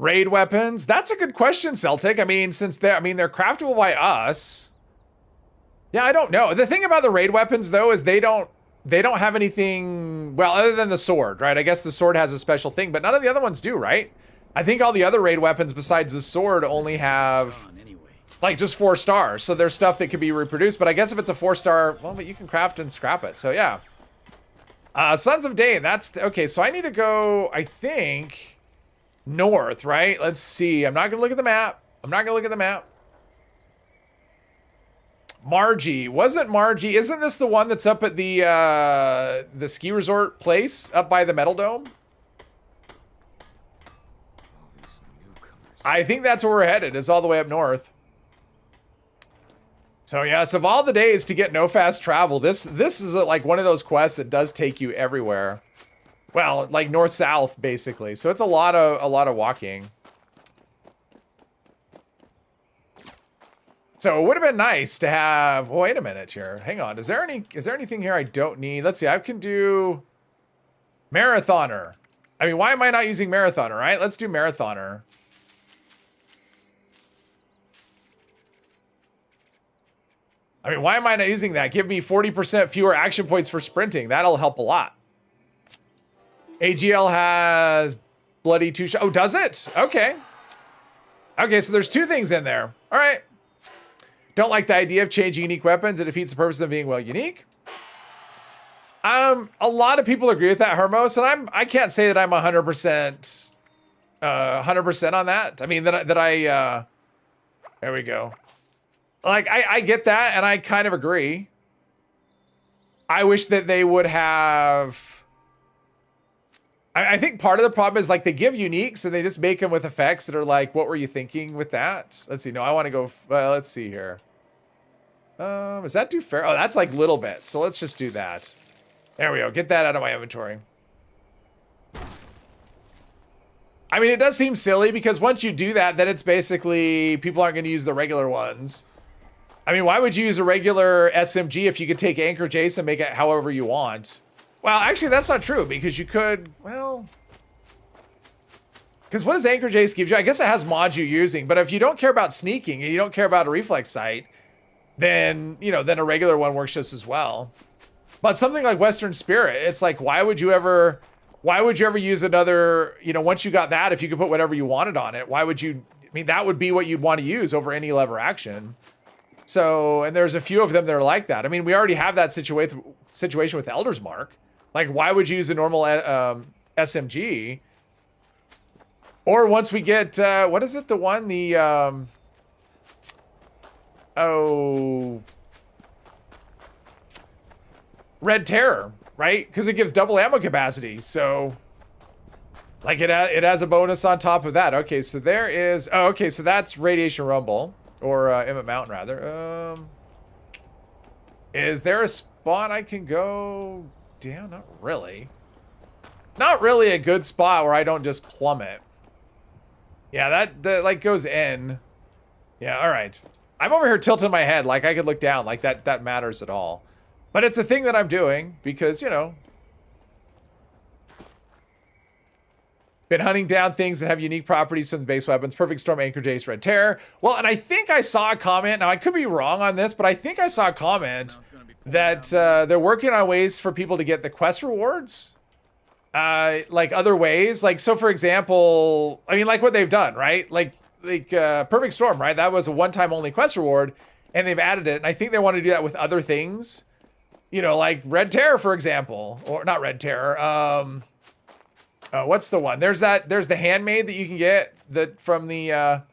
Raid weapons? That's a good question, Celtic. I mean, they're craftable by us. Yeah, I don't know. The thing about the raid weapons though is they don't have anything, well, other than the sword, right? I guess the sword has a special thing, but none of the other ones do, right? I think all the other raid weapons besides the sword only have like just 4 stars. So there's stuff that could be reproduced, but I guess if it's a 4-star, well, but you can craft and scrap it. So yeah. Sons of Dane, that's, okay, so I need to go, I think, north, right? Let's see, I'm not gonna look at the map. I'm not gonna look at the map. Margie, wasn't Margie, isn't this the one that's up at the ski resort place up by the Metal Dome? I think that's where we're headed, is all the way up north. So yes, of all the days to get no fast travel, this is like one of those quests that does take you everywhere. Well, like north-south, basically. So it's a lot of walking. So it would have been nice to have, well, wait a minute here. Hang on. Is there anything here I don't need? Let's see. I can do Marathoner. I mean, why am I not using Marathoner, right? Let's do Marathoner. I mean, why am I not using that? Give me 40% fewer action points for sprinting. That'll help a lot. AGL has bloody two shot. Oh, does it? Okay. Okay, so there's two things in there. All right. Don't like the idea of changing unique weapons. It defeats the purpose of them being, well, unique. A lot of people agree with that, Hermos, and I can't say that I'm 100% on that. I mean, there we go. Like, I get that, and I kind of agree. I wish that they would have... I think part of the problem is, like, they give uniques, and they just make them with effects that are like, what were you thinking with that? Let's see. No, I want to go... let's see here. Is that too fair? Oh, that's like little bits, so let's just do that. There we go. Get that out of my inventory. I mean, it does seem silly, because once you do that, then it's basically... people aren't going to use the regular ones. I mean, why would you use a regular SMG if you could take Anchor Jace and make it however you want? Well, actually, that's not true, because you could, well... because what does Anchor Jace give you? I guess it has mods you're using, but if you don't care about sneaking and you don't care about a reflex sight, then, you know, then a regular one works just as well. But something like Western Spirit, it's like, why would you ever use another, you know, once you got that, if you could put whatever you wanted on it, why would you, I mean, that would be what you'd want to use over any lever action. So, and there's a few of them that are like that. I mean, we already have that situation with Elder's Mark. Like, why would you use a normal SMG? Or once we get, what is it? The one, the, Red Terror, right? Because it gives double ammo capacity. So, like, it has a bonus on top of that. Okay, so there is, oh, okay, so that's Radiation Rumble. Or Emmett Mountain, rather. Is there a spot I can go down? Not really. Not really a good spot where I don't just plummet. Yeah, that like goes in. Yeah, all right. I'm over here tilting my head like I could look down, like that matters at all. But it's a thing that I'm doing because, you know, been hunting down things that have unique properties from the base weapons. Perfect Storm, Anchor Jace, Red Terror. Well, and I think I saw a comment. Now, I could be wrong on this, but I think I saw a comment that they're working on ways for people to get the quest rewards. Like other ways. Like, so for example, I mean, like what they've done, right? Like Perfect Storm, right? That was a one-time only quest reward, and they've added it. And I think they want to do that with other things. You know, like Red Terror, for example. Or not Red Terror. What's the one? There's the handmade that you can get that from the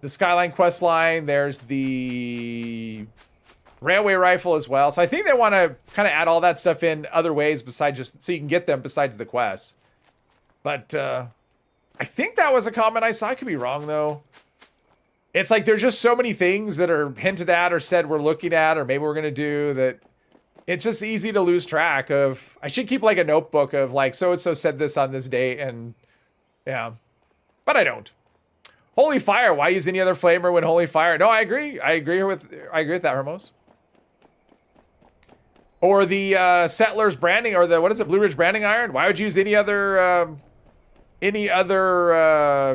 Skyline quest line. There's the railway rifle as well. So I think they want to kind of add all that stuff in other ways besides just so you can get them besides the quest. But I think that was a comment I saw. I could be wrong though. It's like there's just so many things that are hinted at or said we're looking at or maybe we're gonna do that. It's just easy to lose track of. I should keep like a notebook of like so-and-so said this on this date and yeah, but I don't. Holy Fire, why use any other flamer when Holy Fire? No, I agree. I agree with that, Hermos. Or the Settlers branding or the, what is it, Blue Ridge branding iron? Why would you use any other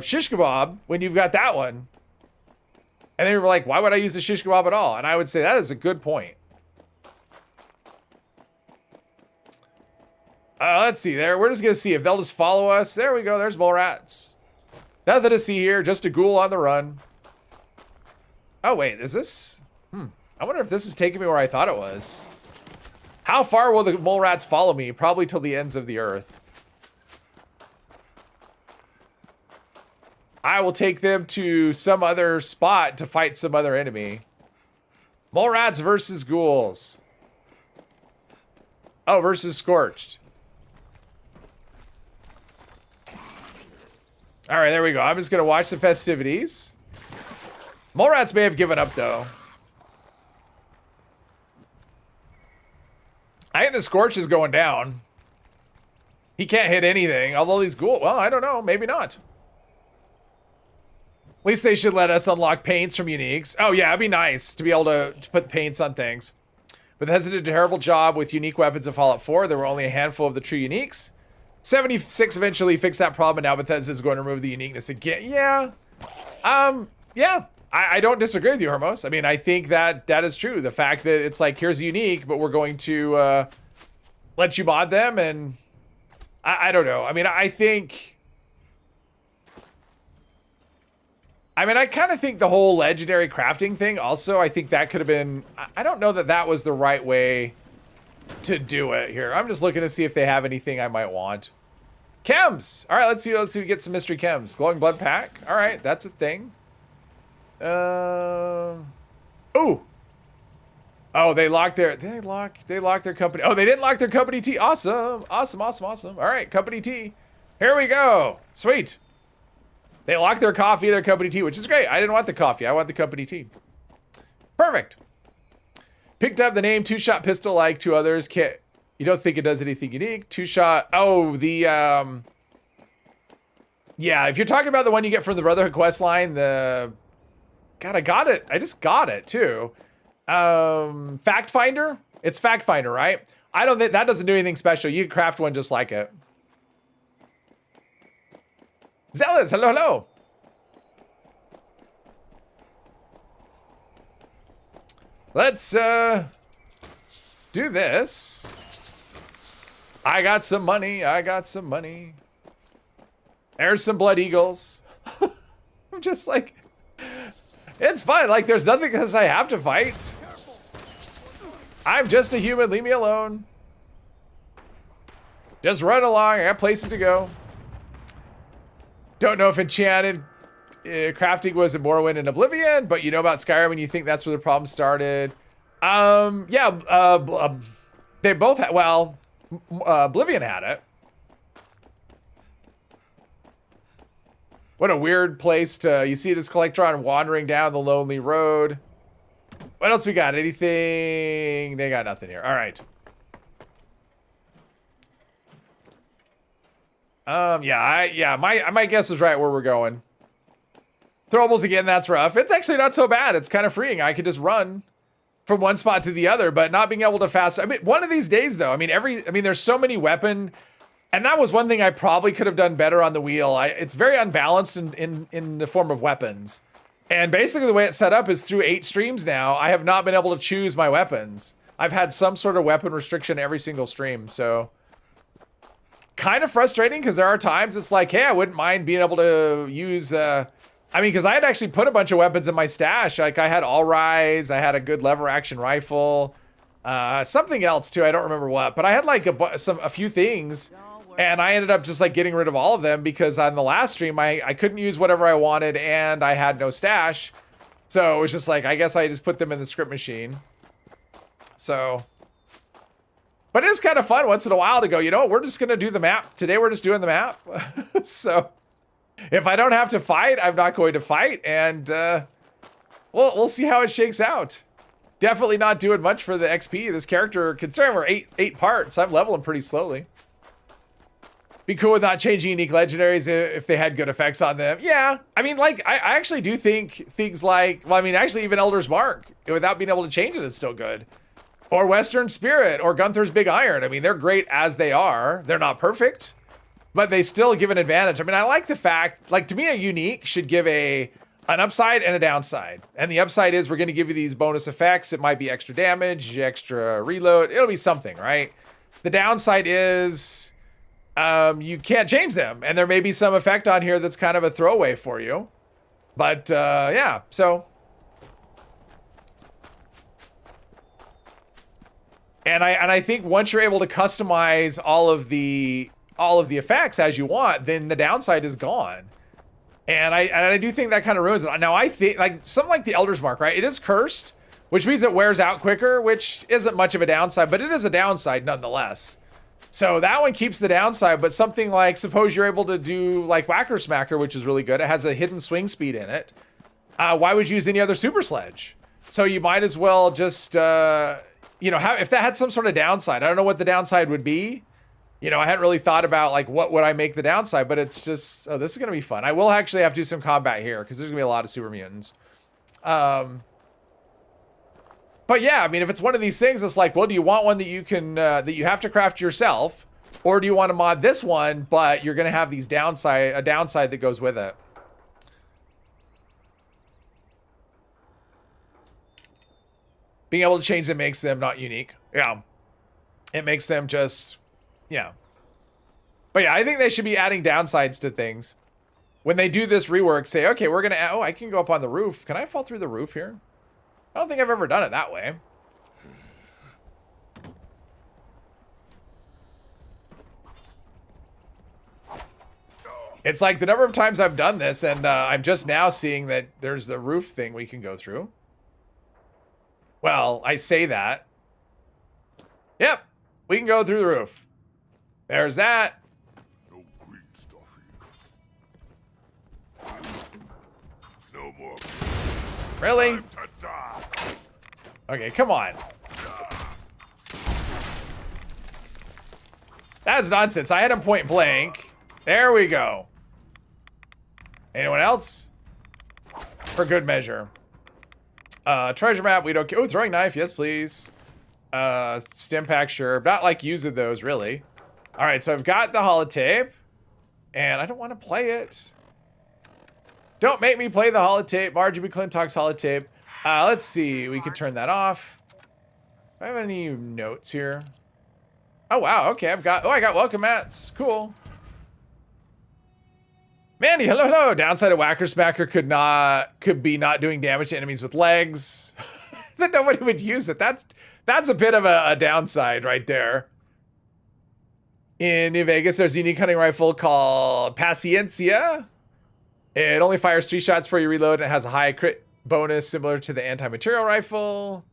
shish kebab when you've got that one? And they were like, why would I use the shish kebab at all? And I would say that is a good point. Let's see there. We're just going to see if they'll just follow us. There we go. There's mole rats. Nothing to see here. Just a ghoul on the run. Oh, wait. Is this? I wonder if this is taking me where I thought it was. How far will the mole rats follow me? Probably till the ends of the earth. I will take them to some other spot to fight some other enemy. Mole rats versus ghouls. Oh, versus scorched. All right, there we go. I'm just going to watch the festivities. Mole rats may have given up, though. I think the Scorch is going down. He can't hit anything, although these ghouls... Well, I don't know. Maybe not. At least they should let us unlock paints from uniques. Oh, yeah, it'd be nice to be able to put paints on things. Bethesda did a terrible job with unique weapons in Fallout 4. There were only a handful of the true uniques. 76 eventually fixed that problem, and now Bethesda is going to remove the uniqueness again. Yeah. Yeah. I don't disagree with you, Hermos. I mean, I think that is true. The fact that it's like, here's a unique, but we're going to let you mod them, and I don't know. I mean, I kind of think the whole legendary crafting thing also, I think that could have been... I don't know that was the right way to do it here. I'm just looking to see if they have anything I might want. Chems! All right, let's see if we get some mystery chems. Glowing blood pack. All right, that's a thing. Ooh. Oh, they locked their company. Oh, they didn't lock their company tea. Awesome. Awesome. All right, company tea. Here we go. Sweet. They locked their coffee, their company tea, which is great. I didn't want the coffee. I want the company tea. Perfect. Picked up the name two-shot pistol like two others. You don't think it does anything unique? Two-shot. Oh, the yeah, if you're talking about the one you get from the Brotherhood quest line, God, I got it. I just got it too. Fact Finder. It's Fact Finder, right? I don't think that doesn't do anything special. You can craft one just like it. Zealous, hello. Let's do this. I got some money. There's some blood eagles. I'm just like, it's fine. Like, there's nothing because I have to fight. I'm just a human. Leave me alone. Just run along. I got places to go. Don't know if enchanted crafting was in Morrowind and Oblivion, but you know about Skyrim and you think that's where the problem started. Yeah, they both had, well, Oblivion had it. What a weird place to, you see this Collectron wandering down the lonely road. What else we got? Anything? They got nothing here. All right. Yeah, my guess is right where we're going. Throwables again, that's rough. It's actually not so bad. It's kind of freeing. I could just run from one spot to the other, but not being able to fast. I mean, one of these days though, I mean, there's so many weapon, and that was one thing I probably could have done better on the wheel. It's very unbalanced in the form of weapons. And basically the way it's set up is through 8 streams now, I have not been able to choose my weapons. I've had some sort of weapon restriction every single stream, so kind of frustrating because there are times it's like, hey, I wouldn't mind being able to use, I mean, because I had actually put a bunch of weapons in my stash. Like I had All Rise, I had a good lever action rifle, something else too, I don't remember what, but I had like a few things, and I ended up just like getting rid of all of them because on the last stream I couldn't use whatever I wanted and I had no stash. So it was just like, I guess I just put them in the script machine. So, but it is kind of fun once in a while to go, you know what, we're just going to do the map. Today we're just doing the map. So if I don't have to fight, I'm not going to fight. And we'll see how it shakes out. Definitely not doing much for the XP. This character, considering we're eight parts, I'm leveling pretty slowly. Be cool with not changing unique legendaries if they had good effects on them. Yeah, I mean, like, I actually do think things like, well, I mean, actually even Elder's Mark, without being able to change it, is still good. Or Western Spirit, or Gunther's Big Iron. I mean, they're great as they are. They're not perfect, but they still give an advantage. I mean, I like the fact, like, to me, a unique should give an upside and a downside. And the upside is we're going to give you these bonus effects. It might be extra damage, extra reload. It'll be something, right? The downside is you can't change them. And there may be some effect on here that's kind of a throwaway for you. But yeah, so. And I think once you're able to customize all of the effects as you want, then the downside is gone. And I do think that kind of ruins it. Now I think like something like the Elder's Mark, right? It is cursed, which means it wears out quicker, which isn't much of a downside, but it is a downside nonetheless. So that one keeps the downside, but something like, suppose you're able to do like Whacker Smacker, which is really good. It has a hidden swing speed in it. Why would you use any other Super Sledge? So you might as well just, you know, if that had some sort of downside. I don't know what the downside would be. You know, I hadn't really thought about like what would I make the downside, but it's just, oh, this is gonna be fun. I will actually have to do some combat here because there's gonna be a lot of super mutants. But yeah, I mean, if it's one of these things, it's like, well, do you want one that you can that you have to craft yourself, or do you want to mod this one, but you're gonna have these a downside that goes with it? Being able to change them makes them not unique. Yeah, it makes them just. Yeah. But yeah, I think they should be adding downsides to things. When they do this rework, say, okay, we're going to... Oh, I can go up on the roof. Can I fall through the roof here? I don't think I've ever done it that way. It's like the number of times I've done this, and I'm just now seeing that there's the roof thing we can go through. Well, I say that. Yep, we can go through the roof. There's that. No green stuff here. No more. Really? Time to die. Okay, come on. That's nonsense. I had him point blank. There we go. Anyone else? For good measure. Treasure map, we don't... Oh, throwing knife, yes, please. Stim pack, sure. Not like using those, really. All right, so I've got the holotape, and I don't want to play it. Don't make me play the holotape. Margie McClintock's holotape. Let's see. We could turn that off. Do I have any notes here? Oh, wow. Okay, I got welcome mats. Cool. Mandy, hello, hello. Downside of Whacker Smacker could be not doing damage to enemies with legs. That nobody would use it. That's a bit of a downside right there. In New Vegas, there's a unique hunting rifle called Paciencia. It only fires 3 shots before you reload, and it has a high crit bonus similar to the anti-material rifle.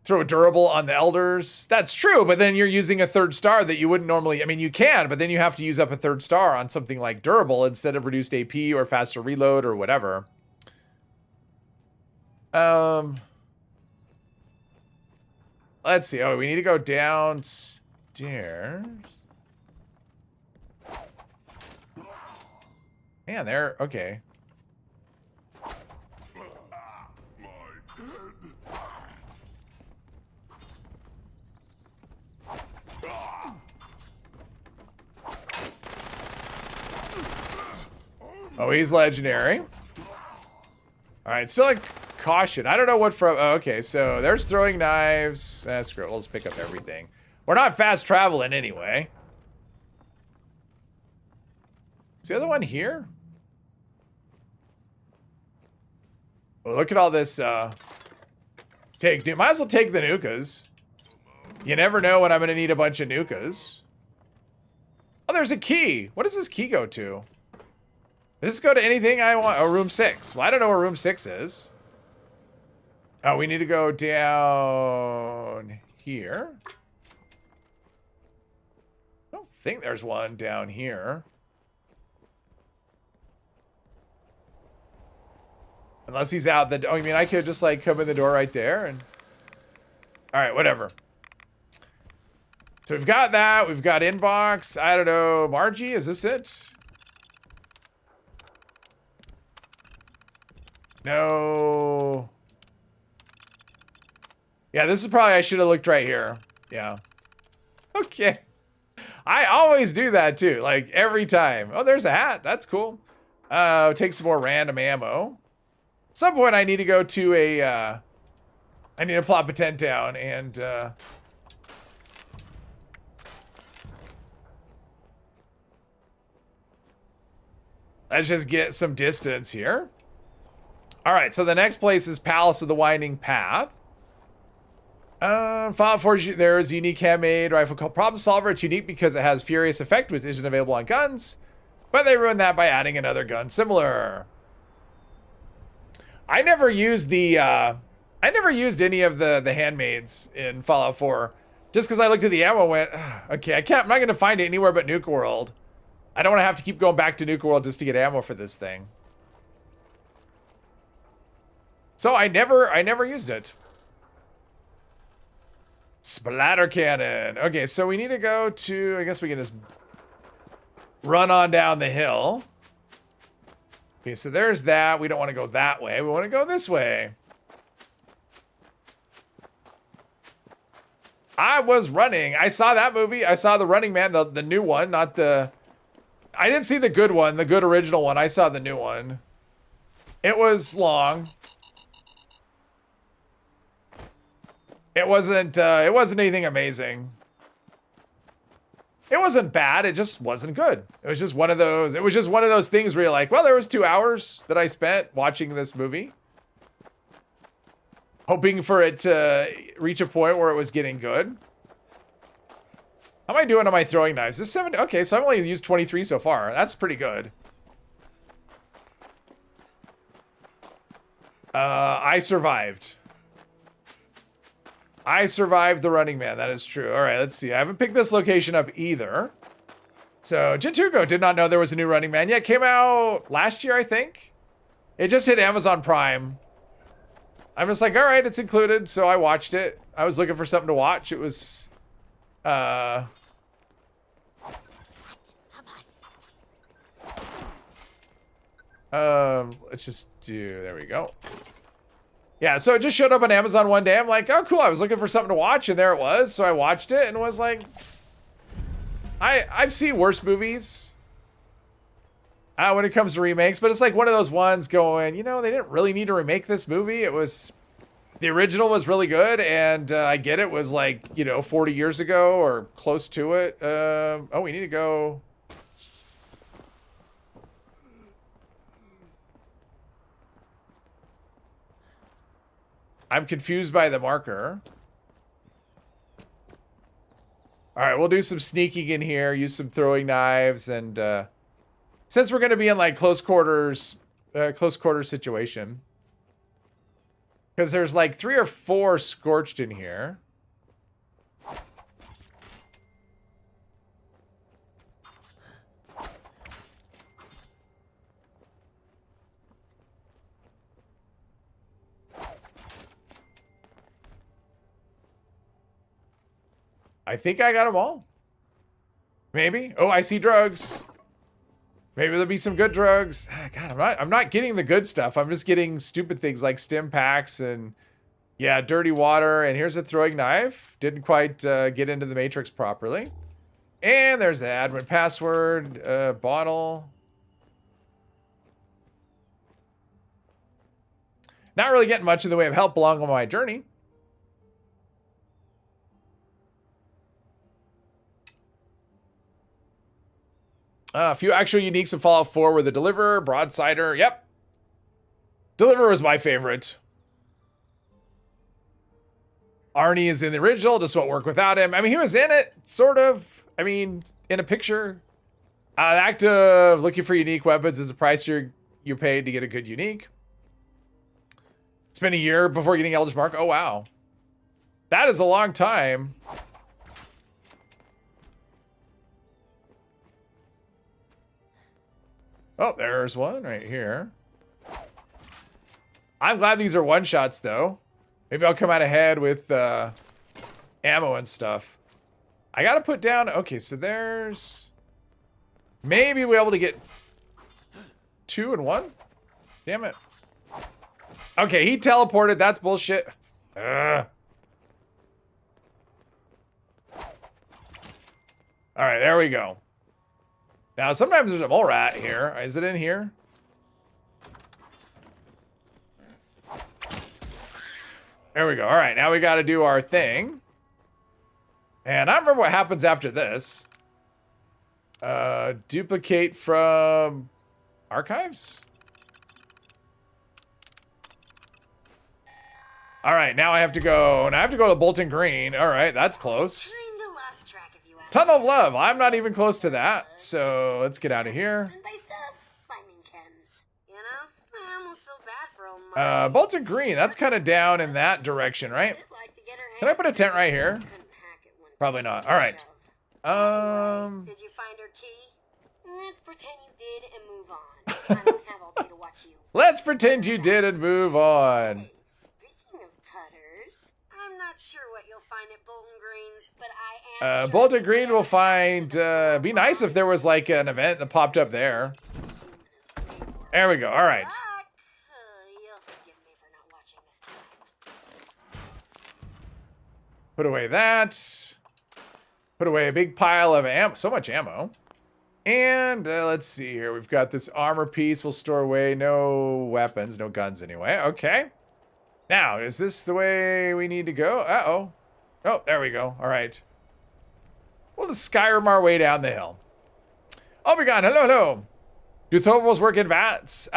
Throw durable on the elders. That's true, but then you're using a 3rd star that you wouldn't normally... I mean, you can, but then you have to use up a 3rd star on something like durable instead of reduced AP or faster reload or whatever. Let's see. Oh, we need to go downstairs. Man, there. Okay. Oh, he's legendary. All right, still like caution. I don't know what from. Oh, okay, so there's throwing knives. That's great. We'll just pick up everything. We're not fast traveling anyway. Is the other one here? Well, look at all this. Dude, might as well take the nukas. You never know when I'm gonna need a bunch of nukas. Oh, there's a key. What does this key go to? Does this go to anything I want? Oh, room 6. Well, I don't know where room 6 is. Oh, we need to go down here. I don't think there's one down here. Unless he's out the... Oh, you mean I could just, like, come in the door right there and... Alright, whatever. So we've got that. We've got inbox. I don't know. Margie, is this it? No. Yeah, this is probably... I should have looked right here. Yeah. Okay. I always do that, too. Like, every time. Oh, there's a hat. That's cool. Take some more random ammo. At some point, I need to go to a... I need to plop a tent down and... let's just get some distance here. All right, so the next place is Palace of the Winding Path. Fallout 4, there is a unique handmade rifle called Problem Solver. It's unique because it has Furious Effect, which isn't available on guns. But they ruined that by adding another gun similar. I never used any of the handmaids in Fallout 4. Just because I looked at the ammo and went, okay, I'm not going to find it anywhere but Nuke World. I don't want to have to keep going back to Nuke World just to get ammo for this thing. So I never used it. Splatter cannon. Okay, so we need to go to, I guess we can just run on down the hill. Okay, so there's that. We don't want to go that way. We want to go this way. I was running. I saw that movie. I saw The Running Man, the new one, not the... I didn't see the good one, the good original one. I saw the new one. It was long. It wasn't anything amazing. It wasn't bad. It just wasn't good. It was just one of those things where you're like, well, there was 2 hours that I spent watching this movie, hoping for it to reach a point where it was getting good. How am I doing on my throwing knives? There's 7. Okay, so I've only used 23 so far. That's pretty good. I survived. I survived the Running Man. That is true. All right, let's see. I haven't picked this location up either. So, Jintugo did not know there was a new Running Man. Yeah, it came out last year, I think. It just hit Amazon Prime. I'm just like, all right, it's included. So I watched it. I was looking for something to watch. It was, let's just do, there we go. Yeah, so it just showed up on Amazon one day. I'm like, oh, cool. I was looking for something to watch, and there it was. So I watched it and was like, I've seen worse movies when it comes to remakes, but it's like one of those ones going, you know, they didn't really need to remake this movie. It was, the original was really good, and I get it was like, you know, 40 years ago or close to it. Oh, we need to go. I'm confused by the marker. All right, we'll do some sneaking in here, use some throwing knives, and since we're going to be in like close quarters situation, because there's like 3 or 4 scorched in here. I think I got them all. Maybe. Oh, I see drugs. Maybe there'll be some good drugs. God, I'm not getting the good stuff. I'm just getting stupid things like stim packs and, yeah, dirty water. And here's a throwing knife. Didn't quite get into the matrix properly. And there's the admin password, bottle. Not really getting much in the way of help along on my journey. A few actual uniques in Fallout 4 were the Deliverer, Broadsider. Yep. Deliverer was my favorite. Arnie is in the original, just won't work without him. I mean, he was in it, sort of. I mean, in a picture. The act of looking for unique weapons is the price you paid to get a good unique. It's been a year before getting Eldritch Mark. Oh, wow. That is a long time. Oh, there's one right here. I'm glad these are one-shots, though. Maybe I'll come out ahead with ammo and stuff. I gotta put down... Okay, so there's... Maybe we'll be able to get 2 in 1? Damn it. Okay, he teleported. That's bullshit. Ugh. All right, there we go. Now, sometimes there's a mole rat here. Is it in here? There we go. All right, now we got to do our thing. And I don't remember what happens after this. Duplicate from archives? All right, now I have to go. Now I have to go to Bolton Green. All right, that's close. Kinda lost track of you after Tunnel of Love. I'm not even close to that. So let's get out of here. And by stuff, I mean Ken's. You know? I almost feel bad for old Margie. Bolton Green. That's kind of down in that direction, right? I'd like to get her Can I put a tent right here? couldn't hack it one Probably not. All right. Did you find her key? Let's pretend you did and move on. I don't have all day to watch you. Let's pretend you did and move on. Hey, speaking of putters, I'm not sure what you'll find at Bolton Greens, but I am sure Bolton that Green will whatever find. happens, Be nice if there was like an event that popped up there. There we go. All right. You'll forgive me for not watching this time. Put away that. Put away a big pile of ammo. So much ammo. And let's see here. We've got this armor piece. We'll store away. No weapons. No guns anyway. Okay. Now, is this the way we need to go? Uh-oh. Oh, there we go. All right. We'll just Skyrim our way down the hill. Oh my god. Hello, hello. Do throwables work in VATS?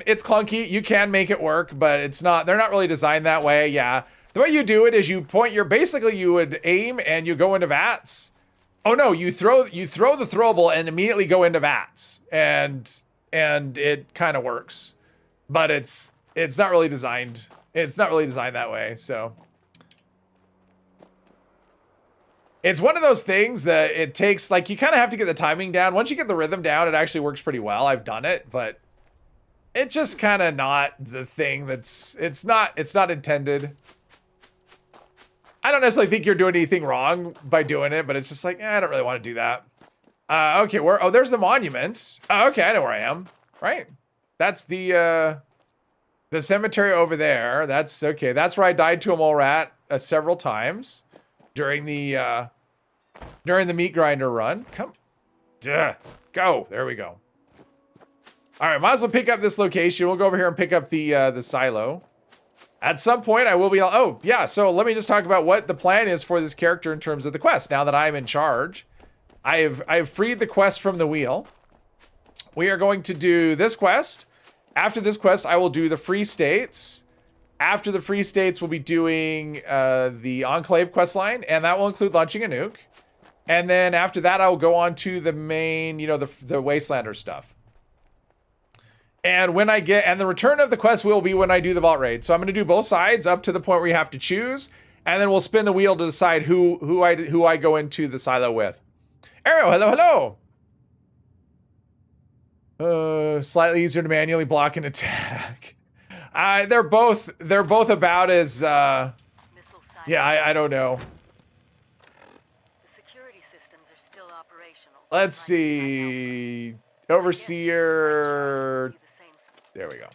It's clunky. You can make it work, but it's not. They're not really designed that way. Yeah. The way you do it is you point your. Basically, you would aim and you go into VATS. Oh no, you throw the throwable and immediately go into VATS, and it kind of works, but it's not really designed. It's not really designed that way. So it's one of those things that it takes, like, you kind of have to get the timing down. Once you get the rhythm down, it actually works pretty well. I've done it, but it's just kind of not the thing that's. It's not intended. I don't necessarily think you're doing anything wrong by doing it, but it's just like, I don't really want to do that. Okay, there's the monument. Okay, I know where I am. Right. That's the cemetery over there. That's okay. That's where I died to a mole rat several times during the meat grinder run. Come, go. There we go. All right, might as well pick up this location. We'll go over here and pick up the silo. At some point, I will be. Oh, yeah. So let me just talk about what the plan is for this character in terms of the quest. Now that I'm in charge, I have freed the quest from the wheel. We are going to do this quest. After this quest, I will do the free states. After the free states, we'll be doing the Enclave quest line, and that will include launching a nuke. And then after that, I will go on to the main, the Wastelander stuff. And the return of the quest will be when I do the vault raid. So I'm going to do both sides up to the point where you have to choose, and then we'll spin the wheel to decide who I go into the silo with. Arrow, hello, hello. Slightly easier to manually block an attack. They're both about as yeah, I don't know. The security systems are still operational. Let's see. Overseer. There we go.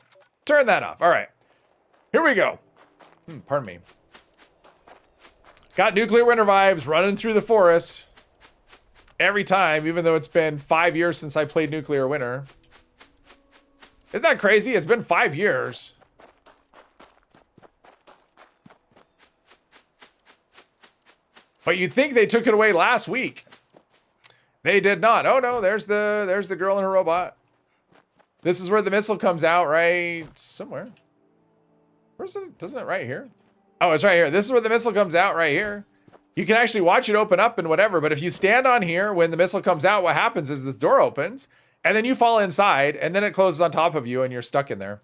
Turn that off. All right. Here we go. Pardon me. Got nuclear winter vibes running through the forest every time, even though it's been 5 years since I played nuclear winter. Isn't that crazy? It's been 5 years. But you'd think they took it away last week. They did not. Oh no, there's the girl and her robot. This is where the missile comes out, right? Somewhere. Where's it? Doesn't it right here? Oh, it's right here. This is where the missile comes out, right here. You can actually watch it open up and whatever, but if you stand on here when the missile comes out, what happens is this door opens, and then you fall inside, and then it closes on top of you, and you're stuck in there.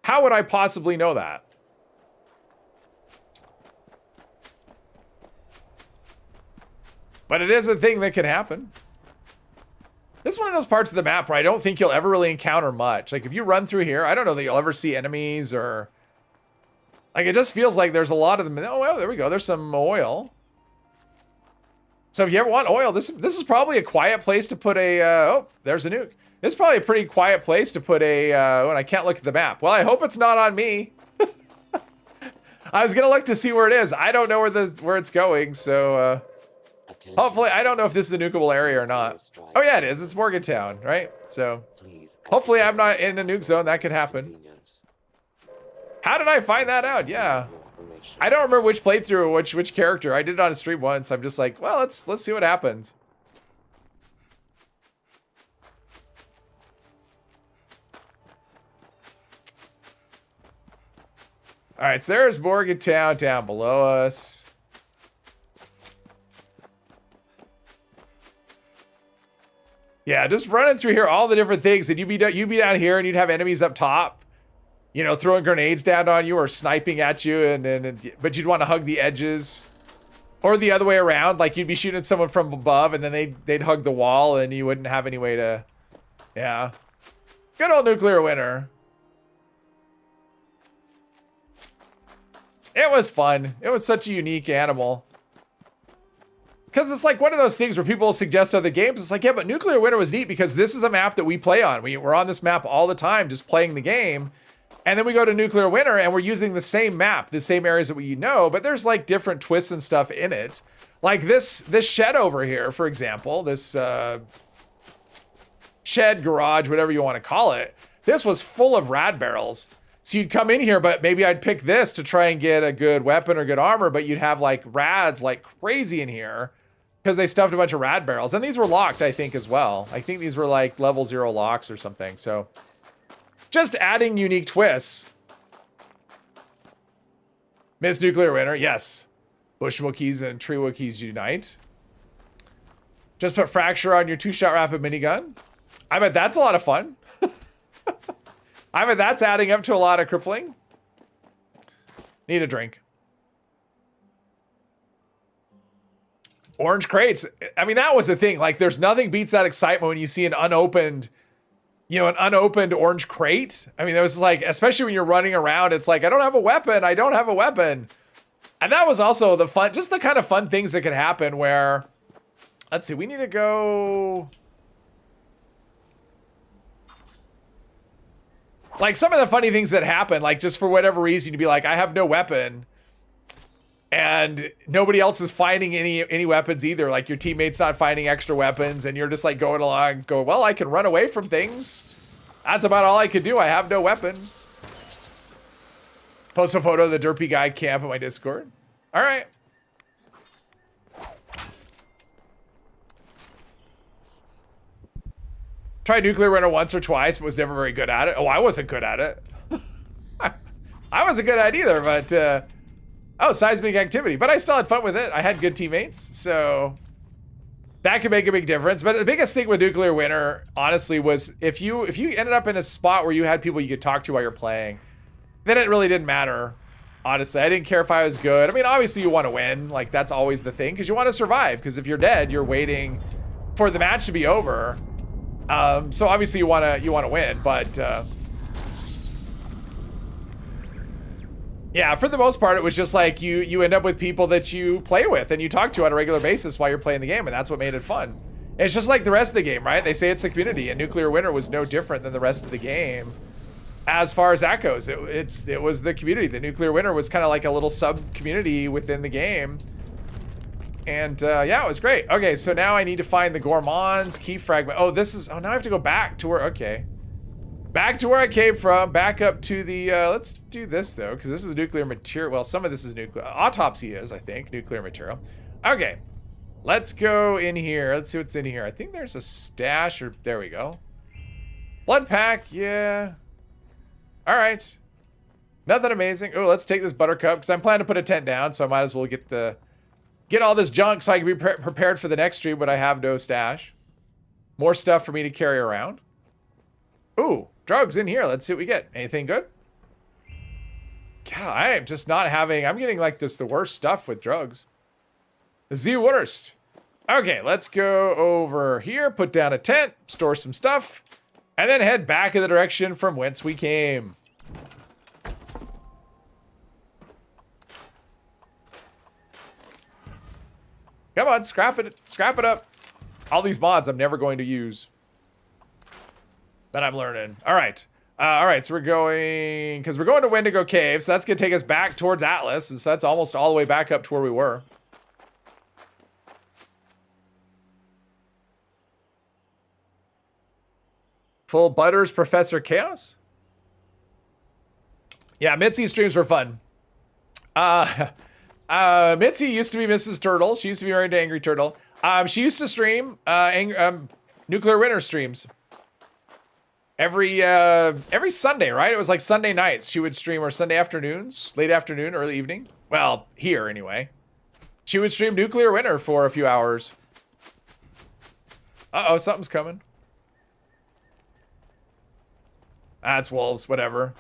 How would I possibly know that? But it is a thing that can happen. This is one of those parts of the map where I don't think you'll ever really encounter much. Like, if you run through here, I don't know that you'll ever see enemies or... Like, it just feels like there's a lot of them. Oh, well, there we go. There's some oil. So if you ever want oil, this is probably a quiet place to put a... oh, there's a nuke. This is probably a pretty quiet place to put a... when I can't look at the map. Well, I hope it's not on me. I was going to look to see where it is. I don't know where it's going, so... hopefully, I don't know if this is a nukeable area or not. Oh yeah, it is. It's Morgantown, right? So, hopefully I'm not in a nuke zone. That could happen. How did I find that out? Yeah. I don't remember which playthrough or which character. I did it on a stream once. I'm just like, well, let's see what happens. All right, so there's Morgantown down below us. Yeah, just running through here, all the different things, and you'd be down here, and you'd have enemies up top, you know, throwing grenades down on you or sniping at you, but you'd want to hug the edges, or the other way around, like you'd be shooting at someone from above, and then they'd hug the wall, and you wouldn't have any way to, yeah, good old nuclear winter. It was fun. It was such a unique animal. Because it's like one of those things where people suggest other games. It's like, yeah, but Nuclear Winter was neat because this is a map that we play on. We're on this map all the time, just playing the game. And then we go to Nuclear Winter and we're using the same map, the same areas that we know, but there's like different twists and stuff in it. Like this shed over here, for example, this shed, garage, whatever you want to call it. This was full of rad barrels. So you'd come in here, but maybe I'd pick this to try and get a good weapon or good armor, but you'd have like rads like crazy in here. Because they stuffed a bunch of rad barrels. And these were locked, I think, as well. I think these were like level 0 locks or something. So just adding unique twists. Miss Nuclear Winter, yes. Bush Wookiees and Tree Wookiees unite. Just put Fracture on your 2-shot rapid minigun. I bet that's a lot of fun. I bet that's adding up to a lot of crippling. Need a drink. Orange crates. I mean, that was the thing. Like, there's nothing beats that excitement when you see an unopened orange crate. I mean, it was like, especially when you're running around, it's like, I don't have a weapon. I don't have a weapon. And that was also the fun, just the kind of fun things that could happen where, let's see, we need to go. Like some of the funny things that happen, like just for whatever reason, you'd be like, I have no weapon. And nobody else is finding any weapons either. Like your teammate's not finding extra weapons and you're just like going along, going, well, I can run away from things. That's about all I could do. I have no weapon. Post a photo of the derpy guy camp on my Discord. All right. Tried Nuclear Winter once or twice, but was never very good at it. Oh, I wasn't good at it. I wasn't good at it either, but oh, seismic activity. But I still had fun with it. I had good teammates, so that could make a big difference. But the biggest thing with Nuclear Winter, honestly, was if you ended up in a spot where you had people you could talk to while you're playing, then it really didn't matter. Honestly, I didn't care if I was good. I mean, obviously you want to win. Like, that's always the thing, because you want to survive. Because if you're dead, you're waiting for the match to be over. So obviously you want to win, but yeah, for the most part, it was just like you end up with people that you play with and you talk to on a regular basis while you're playing the game, and that's what made it fun. It's just like the rest of the game, right? They say it's a community, and Nuclear Winter was no different than the rest of the game. As far as that goes, it was the community. The Nuclear Winter was kind of like a little sub-community within the game. And yeah, it was great. Okay, so now I need to find the Gourmands key fragment. Oh, now I have to go back to where, okay. Back to where I came from, back up to the, let's do this though, because this is nuclear material. Well, some of this is nuclear, autopsy is, I think, nuclear material. Okay, let's go in here. Let's see what's in here. I think there's a stash, or there we go. Blood pack, yeah. All right. Nothing amazing. Oh, let's take this buttercup, because I'm planning to put a tent down, so I might as well get all this junk so I can be prepared for the next stream, but I have no stash. More stuff for me to carry around. Ooh, drugs in here. Let's see what we get. Anything good? God, I am just not having, I'm getting like this the worst stuff with drugs. The worst. Okay, let's go over here, put down a tent, store some stuff, and then head back in the direction from whence we came. Come on, scrap it up. All these mods I'm never going to use. That I'm learning. All right. So we're going to Wendigo Cave, so that's gonna take us back towards Atlas, and so that's almost all the way back up to where we were. Full Butters Professor Chaos? Yeah, Mitzi's streams were fun. Mitzi used to be Mrs. Turtle. She used to be married to Angry Turtle. She used to stream Nuclear Winter streams. Every Sunday, right? It was like Sunday nights she would stream, or Sunday afternoons, late afternoon, early evening. Well, here anyway. She would stream Nuclear Winter for a few hours. Uh-oh, something's coming. That's wolves, whatever.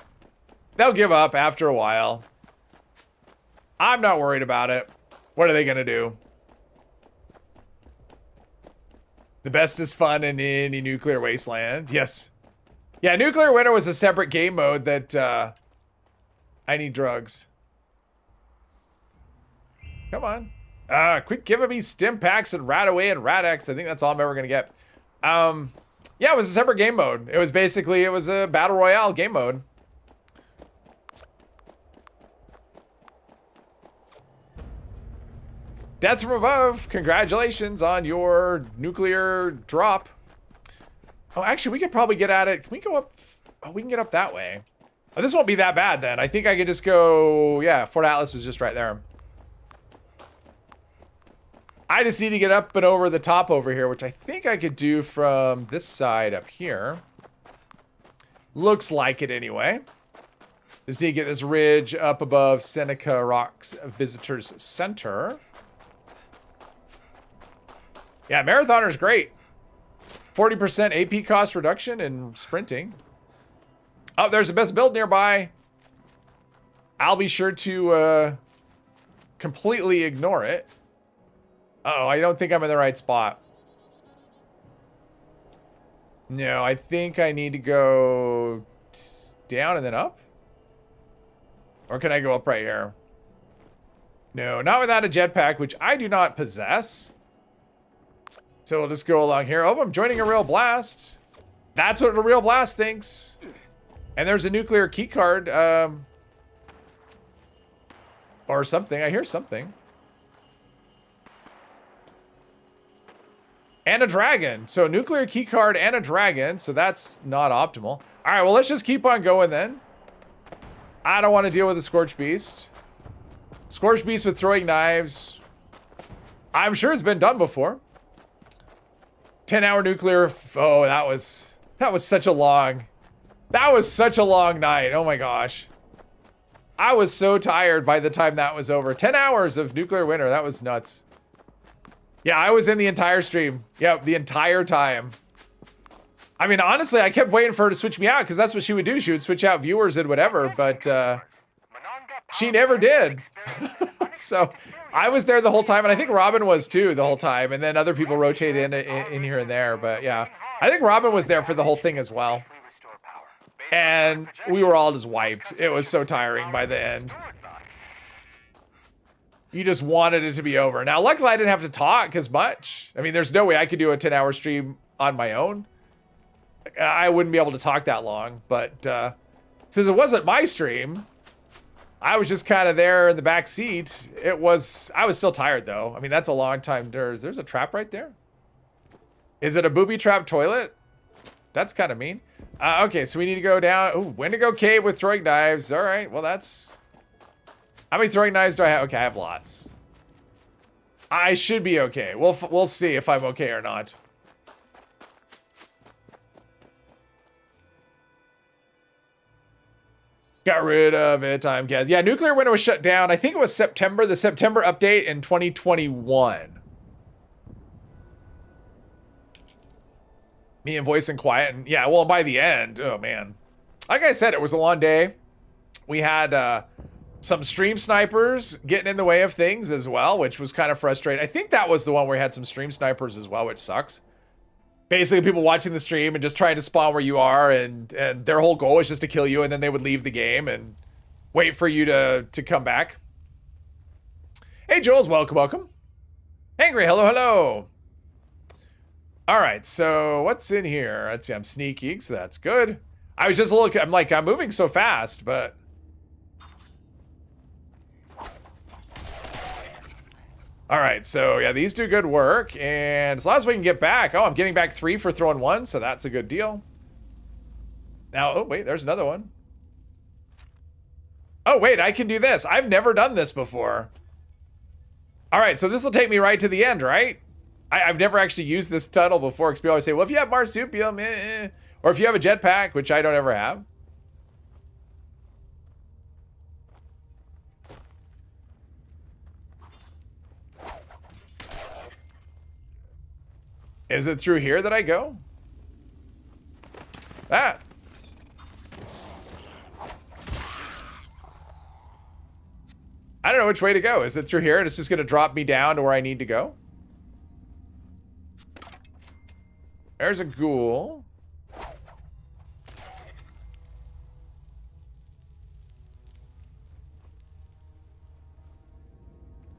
They'll give up after a while. I'm not worried about it. What are they gonna do? The best is fun in any nuclear wasteland. Yes. Yeah, Nuclear Winter was a separate game mode that, I need drugs. Come on. Quit giving me stim packs and Radaway and Radex. I think that's all I'm ever gonna get. Yeah, it was a separate game mode. It was basically, it was a battle royale game mode. Death from above. Congratulations on your nuclear drop. Oh, actually, we could probably get at it. Can we go up? Oh, we can get up that way. Oh, this won't be that bad then. I think I could just go, yeah, Fort Atlas is just right there. I just need to get up and over the top over here, which I think I could do from this side up here. Looks like it anyway. Just need to get this ridge up above Seneca Rocks Visitors Center. Yeah, Marathoner's great. 40% AP cost reduction in sprinting. Oh, there's the best build nearby. I'll be sure to completely ignore it. Uh-oh, I don't think I'm in the right spot. No, I think I need to go down and then up. Or can I go up right here? No, not without a jetpack, which I do not possess. So we'll just go along here. Oh, I'm joining a real blast. That's what a real blast thinks. And there's a nuclear key card. Or something. I hear something. And a dragon. So nuclear key card and a dragon. So that's not optimal. All right, well, let's just keep on going then. I don't want to deal with a Scorched Beast. Scorched Beast with throwing knives. I'm sure it's been done before. 10-hour nuclear. Oh, that was such a long. That was such a long night. Oh my gosh. I was so tired by the time that was over. 10 hours of Nuclear Winter. That was nuts. Yeah, I was in the entire stream. Yeah, the entire time. I mean, honestly, I kept waiting for her to switch me out because that's what she would do. She would switch out viewers and whatever, but she never did. So I was there the whole time, and I think Robin was too the whole time, and then other people rotated in here and there, but yeah. I think Robin was there for the whole thing as well. And we were all just wiped. It was so tiring by the end. You just wanted it to be over. Now, luckily, I didn't have to talk as much. I mean, there's no way I could do a 10-hour stream on my own. I wouldn't be able to talk that long. But since it wasn't my stream, I was just kind of there in the back seat. I was still tired, though. I mean, that's a long time. There's a trap right there. Is it a booby trap toilet? That's kind of mean. Okay, so we need to go down. Ooh, Wendigo Cave with throwing knives. All right, well, that's... How many throwing knives do I have? Okay, I have lots. I should be okay. We'll see if I'm okay or not. Got rid of it. I'm guessing. Yeah, Nuclear Winter was shut down. I think it was September. The September update in 2021. Me and Voice and Quiet. And yeah, well, by the end, oh man. Like I said, it was a long day. We had some stream snipers getting in the way of things as well, which was kind of frustrating. I think that was the one where we had some stream snipers as well, which sucks. Basically, people watching the stream and just trying to spawn where you are, and their whole goal is just to kill you, and then they would leave the game and wait for you to come back. Hey, Jules, welcome. Angry, hello. All right, so what's in here? Let's see, I'm sneaky, so that's good. I was just looking, I'm moving so fast, but... All right, so yeah, these do good work, and as long as we can get back, oh, I'm getting back 3 for throwing 1, so that's a good deal. Now, oh wait, there's another one. Oh wait, I can do this. I've never done this before. All right, so this will take me right to the end, right? I've never actually used this tunnel before, because people always say, well, if you have marsupial, or Or if you have a jetpack, which I don't ever have. Is it through here that I go? Ah. I don't know which way to go. Is it through here and it's just going to drop me down to where I need to go? There's a ghoul.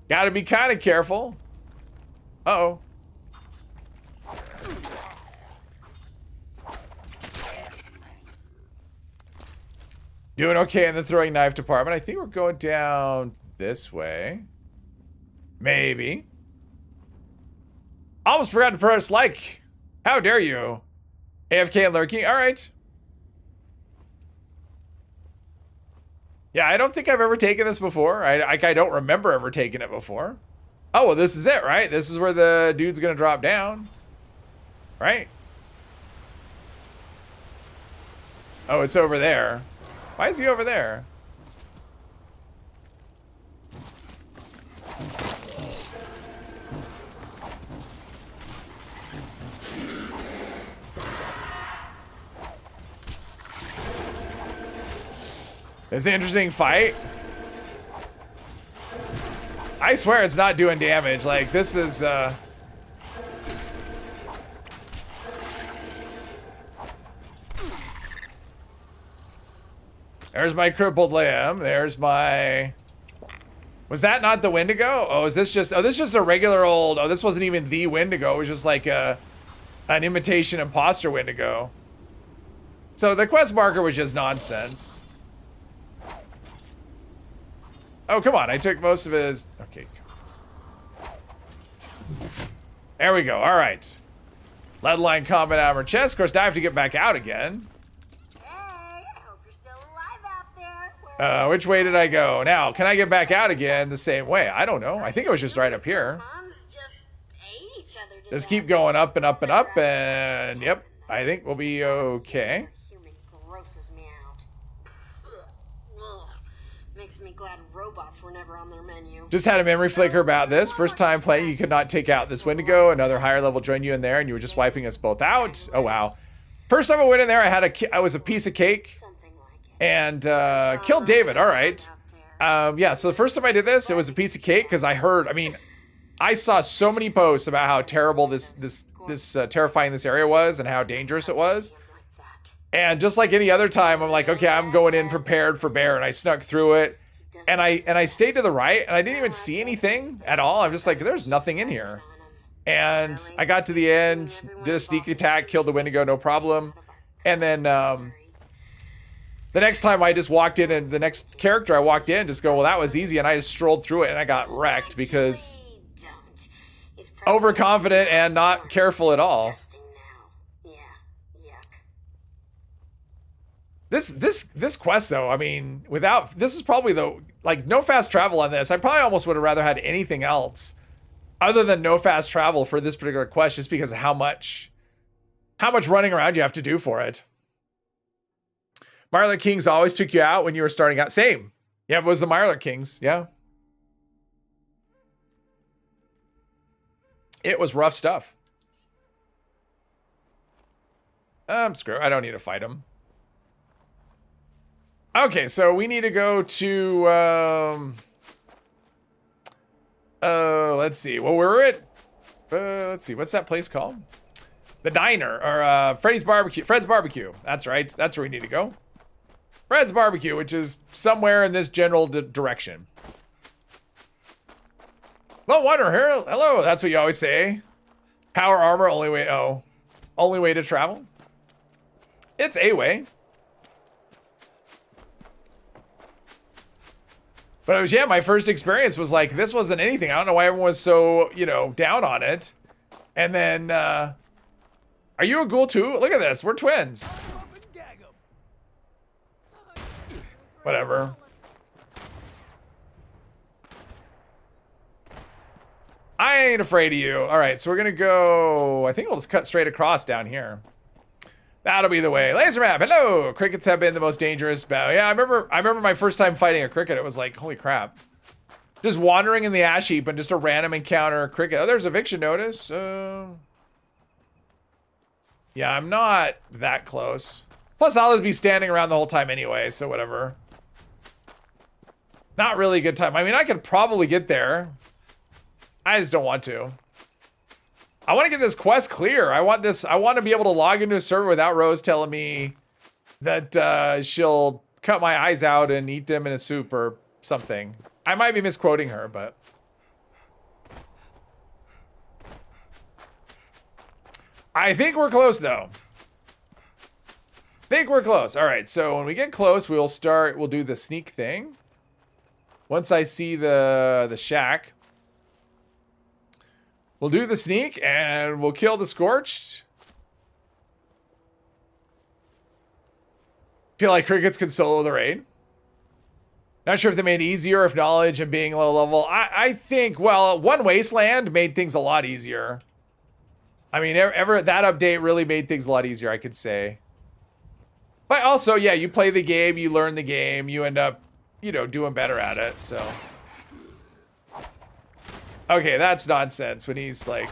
Gotta be kind of careful. Uh-oh. Doing okay in the throwing knife department. I think we're going down this way. Maybe. Almost forgot to press like. How dare you? AFK and lurking. All right. Yeah, I don't think I've ever taken this before. I don't remember ever taking it before. Oh, well, this is it, right? This is where the dude's gonna drop down. Right? Oh, it's over there. Why is he over there? It's an interesting fight. I swear it's not doing damage. Like, this is, There's my crippled limb. There's my... Was that not the Wendigo? Oh, is this just... Oh, this is just a regular old... Oh, this wasn't even the Wendigo. It was just like an imitation imposter Wendigo. So the quest marker was just nonsense. Oh, come on. I took most of his... Okay. There we go. All right. Lead line combat armor chest. Of course, now I have to get back out again. Which way did I go? Now, can I get back out again the same way? I don't know. I think it was just right up here. Just keep going up and up and up, and yep, I think we'll be okay. Makes me glad robots were never on their menu. Just had a memory flicker about this. First time playing, you could not take out this Wendigo. Another higher level joined you in there, and you were just wiping us both out. Oh wow! First time I went in there, I was a piece of cake. And killed David. All right. Yeah, so the first time I did this, it was a piece of cake because I saw so many posts about how terrible this terrifying this area was and how dangerous it was. And just like any other time, I'm like, okay, I'm going in prepared for bear, and I snuck through it, and I stayed to the right, and I didn't even see anything at all. I'm just like, there's nothing in here. And I got to the end, did a sneak attack, killed the Wendigo, no problem, and then the next time I just walked in, and the next character I walked in just go, well, that was easy, and I just strolled through it, and I got wrecked because overconfident and not careful at all. This quest though, I mean, this is probably no fast travel on this. I probably almost would have rather had anything else other than no fast travel for this particular quest, just because of how much running around you have to do for it. Marler Kings always took you out when you were starting out. Same. Yeah, it was the Marler Kings. Yeah. It was rough stuff. Screw. I don't need to fight him. Okay, so we need to go to, let's see. Well, we're at, let's see. What's that place called? The Diner, or Fred's Barbecue. That's right. That's where we need to go. Fred's Barbecue, which is somewhere in this general direction. Lone Wanderer here. Hello. That's what you always say. Power armor, only way. Oh, only way to travel. It's a way. But it was, yeah, my first experience was like, this wasn't anything. I don't know why everyone was so, down on it. And then, are you a ghoul too? Look at this. We're twins. Whatever. I ain't afraid of you. All right, so we're going to go, I think we'll just cut straight across down here. That'll be the way. Laser map, hello! Crickets have been the most dangerous battle. Yeah, I remember my first time fighting a cricket. It was like, holy crap. Just wandering in the ash heap and just a random encounter cricket. Oh, there's eviction notice. Yeah, I'm not that close. Plus, I'll just be standing around the whole time anyway, so whatever. Not really a good time. I mean, I could probably get there. I just don't want to. I want to get this quest clear. I want to be able to log into a server without Rose telling me that she'll cut my eyes out and eat them in a soup or something. I might be misquoting her, but... I think we're close, though. Think we're close. All right, so when we get close, we'll do the sneak thing. Once I see the shack, we'll do the sneak and we'll kill the Scorched. Feel like crickets can solo the raid. Not sure if they made it easier, if knowledge and being low level. I think, well, One Wasteland made things a lot easier. I mean, that update really made things a lot easier, I could say. But also, yeah, you play the game, you learn the game, you end up, you know, doing better at it, so. Okay, that's nonsense when he's like...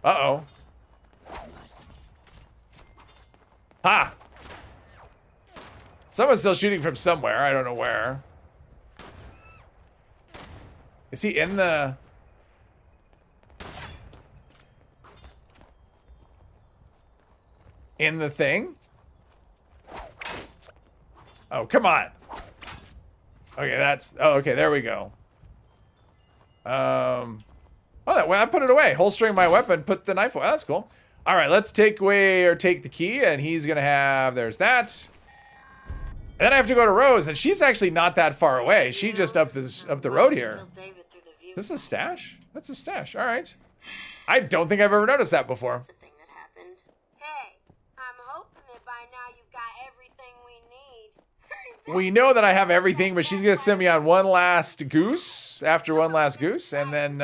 Uh-oh. Ha! Someone's still shooting from somewhere. I don't know where. Is he in the... in the thing? Oh, come on. Okay, that's... oh, okay, there we go. Oh, that way I put it away. Holstering my weapon, put the knife away. Oh, that's cool. All right, let's take the key, and he's gonna have... there's that. And then I have to go to Rose, and she's actually not that far away. She just up the road here. This is a stash? That's a stash. All right. I don't think I've ever noticed that before. That's a thing that happened. Hey, I'm hoping that by now you've got everything we need. We know that I have everything, but she's gonna send me on one last goose. After one last goose, and then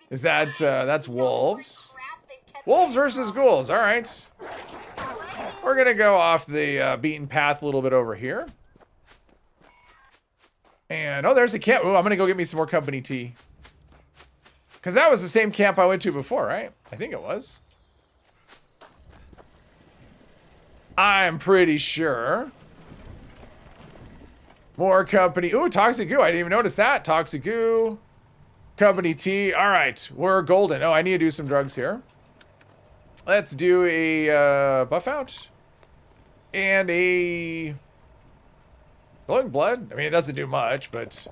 is that that's wolves? Wolves versus ghouls. All right. We're gonna go off the beaten path a little bit over here. And oh, there's a camp. Oh, I'm gonna go get me some more company tea. Cause that was the same camp I went to before, right? I think it was. I'm pretty sure. More company. Ooh, toxic goo. I didn't even notice that. Toxic goo. Company tea. All right, we're golden. Oh, I need to do some drugs here. Let's do a buff out. And a glowing blood. I mean, it doesn't do much, but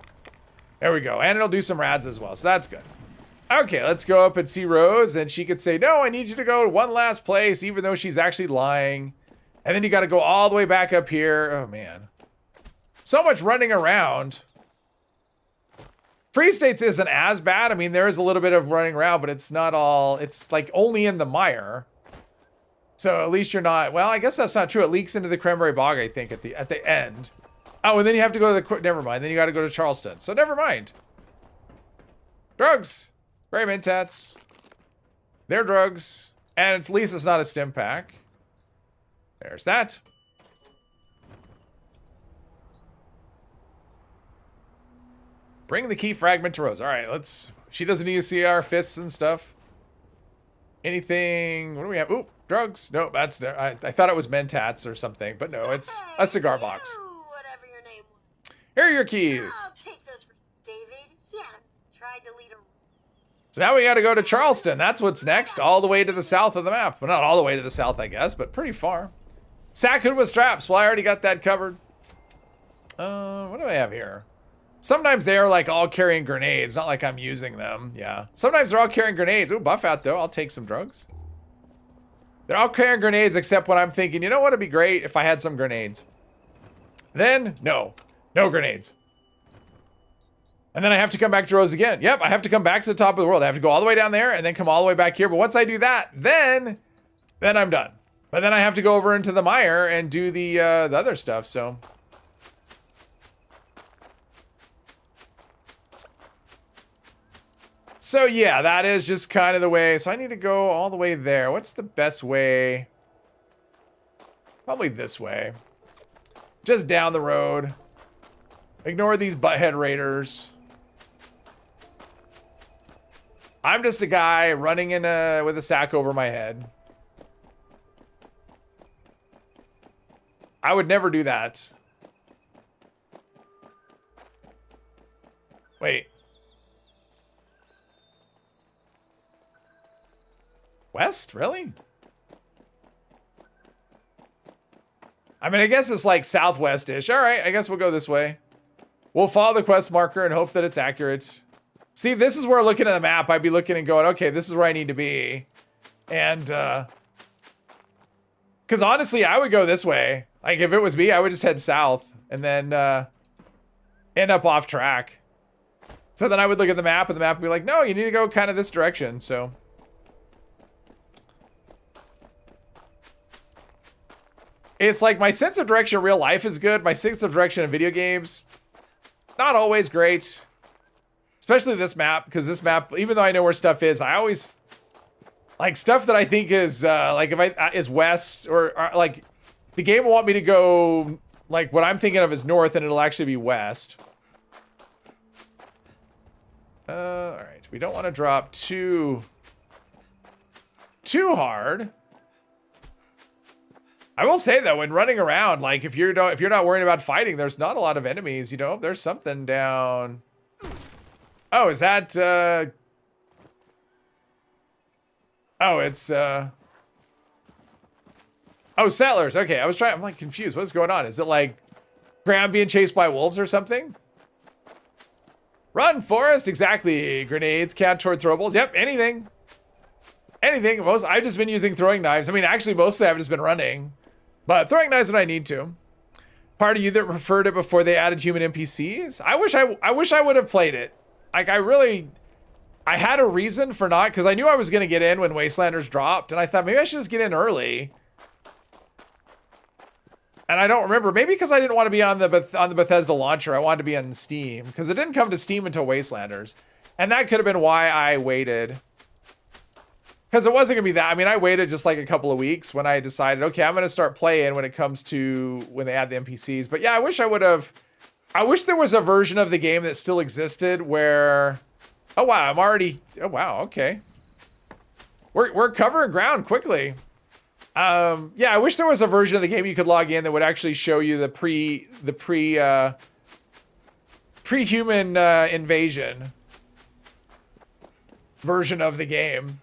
there we go. And it'll do some rads as well, so that's good. Okay, let's go up and see Rose, and she could say, no, I need you to go to one last place, even though she's actually lying. And then you got to go all the way back up here. Oh, man. So much running around. Free States isn't as bad. I mean, there is a little bit of running around, but it's not all... it's like only in the mire. So at least you're not... well, I guess that's not true. It leaks into the Cranberry Bog, I think, at the end. Oh, and then you have to go to the... never mind. Then you got to go to Charleston. So never mind. Drugs. Gray Mentats. They're drugs. And at least it's not a stim pack. There's that. Bring the key fragment to Rose. All right, let's... she doesn't need to see our fists and stuff. Anything... what do we have? Ooh, drugs. No, that's... I thought it was Mentats or something, but no, it's a cigar box. Whatever your name was. Here are your keys. I'll take those for David. He had tried to lead a... So now we got to go to Charleston. That's what's next. All the way to the south of the map. Well, not all the way to the south, I guess, but pretty far. Sack hood with straps. Well, I already got that covered. What do I have here? Sometimes they're like all carrying grenades. Not like I'm using them. Yeah. Sometimes they're all carrying grenades. Ooh, buff out though. I'll take some drugs. They're all carrying grenades except when I'm thinking, you know what would be great if I had some grenades. Then, no. No grenades. And then I have to come back to Rose again. Yep, I have to come back to the top of the world. I have to go all the way down there and then come all the way back here. But once I do that, then I'm done. But then I have to go over into the mire and do the other stuff, so. So yeah, that is just kind of the way. So I need to go all the way there. What's the best way? Probably this way. Just down the road. Ignore these butthead raiders. I'm just a guy running in with a sack over my head. I would never do that. Wait. West? Really? I mean, I guess it's like southwest-ish. All right, I guess we'll go this way. We'll follow the quest marker and hope that it's accurate. See, this is where looking at the map, I'd be looking and going, okay, this is where I need to be. And, because honestly, I would go this way. Like, if it was me, I would just head south and then end up off track. So then I would look at the map and the map would be like, no, you need to go kind of this direction, so. It's like my sense of direction in real life is good. My sense of direction in video games, not always great. Especially this map, because this map, even though I know where stuff is, I always like stuff that I think is like if I is west or like the game will want me to go like what I'm thinking of as north, and it'll actually be west. All right, we don't want to drop too hard. I will say though, when running around, like if you're not worrying about fighting, there's not a lot of enemies. You know, there's something down. Oh, is that? Oh, it's. Oh, settlers. Okay, I'm like confused. What's going on? Is it like Graham being chased by wolves or something? Run, Forest. Exactly. Grenades, cat toward throwables. Yep. Anything. Anything. I've just been using throwing knives. I mean, actually, mostly I've just been running. But throwing knives when I need to. Part of you that preferred it before they added human NPCs? I wish I would have played it. Like, I had a reason for not, because I knew I was going to get in when Wastelanders dropped, and I thought maybe I should just get in early. And I don't remember. Maybe because I didn't want to be on the Bethesda launcher. I wanted to be on Steam, because it didn't come to Steam until Wastelanders. And that could have been why I waited. Because it wasn't going to be that. I mean, I waited just like a couple of weeks when I decided, okay, I'm going to start playing when it comes to when they add the NPCs. But yeah, I wish there was a version of the game that still existed where, oh wow, oh wow, okay. We're covering ground quickly. Yeah, I wish there was a version of the game you could log in that would actually show you the pre-human invasion version of the game.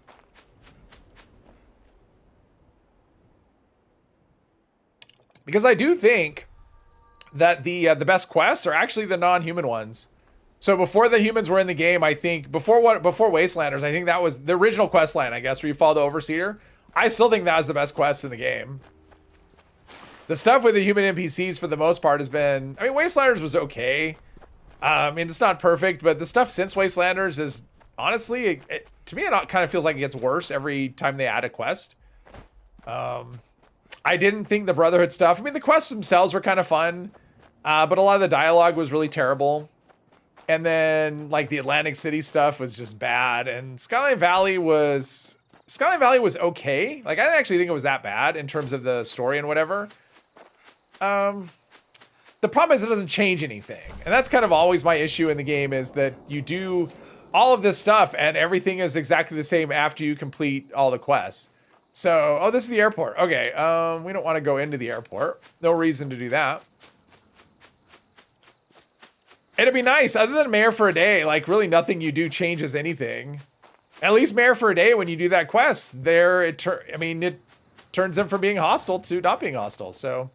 Because I do think that the best quests are actually the non-human ones. So before the humans were in the game, I think before Wastelanders, I think that was the original quest line, I guess, where you follow the Overseer. I still think that was the best quest in the game. The stuff with the human NPCs for the most part has been, I mean, Wastelanders was okay. I mean, it's not perfect, but the stuff since Wastelanders is honestly, to me, it kind of feels like it gets worse every time they add a quest. I didn't think the Brotherhood stuff, I mean, the quests themselves were kind of fun, but a lot of the dialogue was really terrible. And then, like, the Atlantic City stuff was just bad, and Skyline Valley was okay. Like, I didn't actually think it was that bad in terms of the story and whatever. The problem is it doesn't change anything, and that's kind of always my issue in the game, is that you do all of this stuff and everything is exactly the same after you complete all the quests. So, oh, this is the airport. Okay, we don't want to go into the airport. No reason to do that. It'd be nice, other than Mayor for a Day, like, really nothing you do changes anything. At least Mayor for a Day, when you do that quest, it turns them from being hostile to not being hostile, so.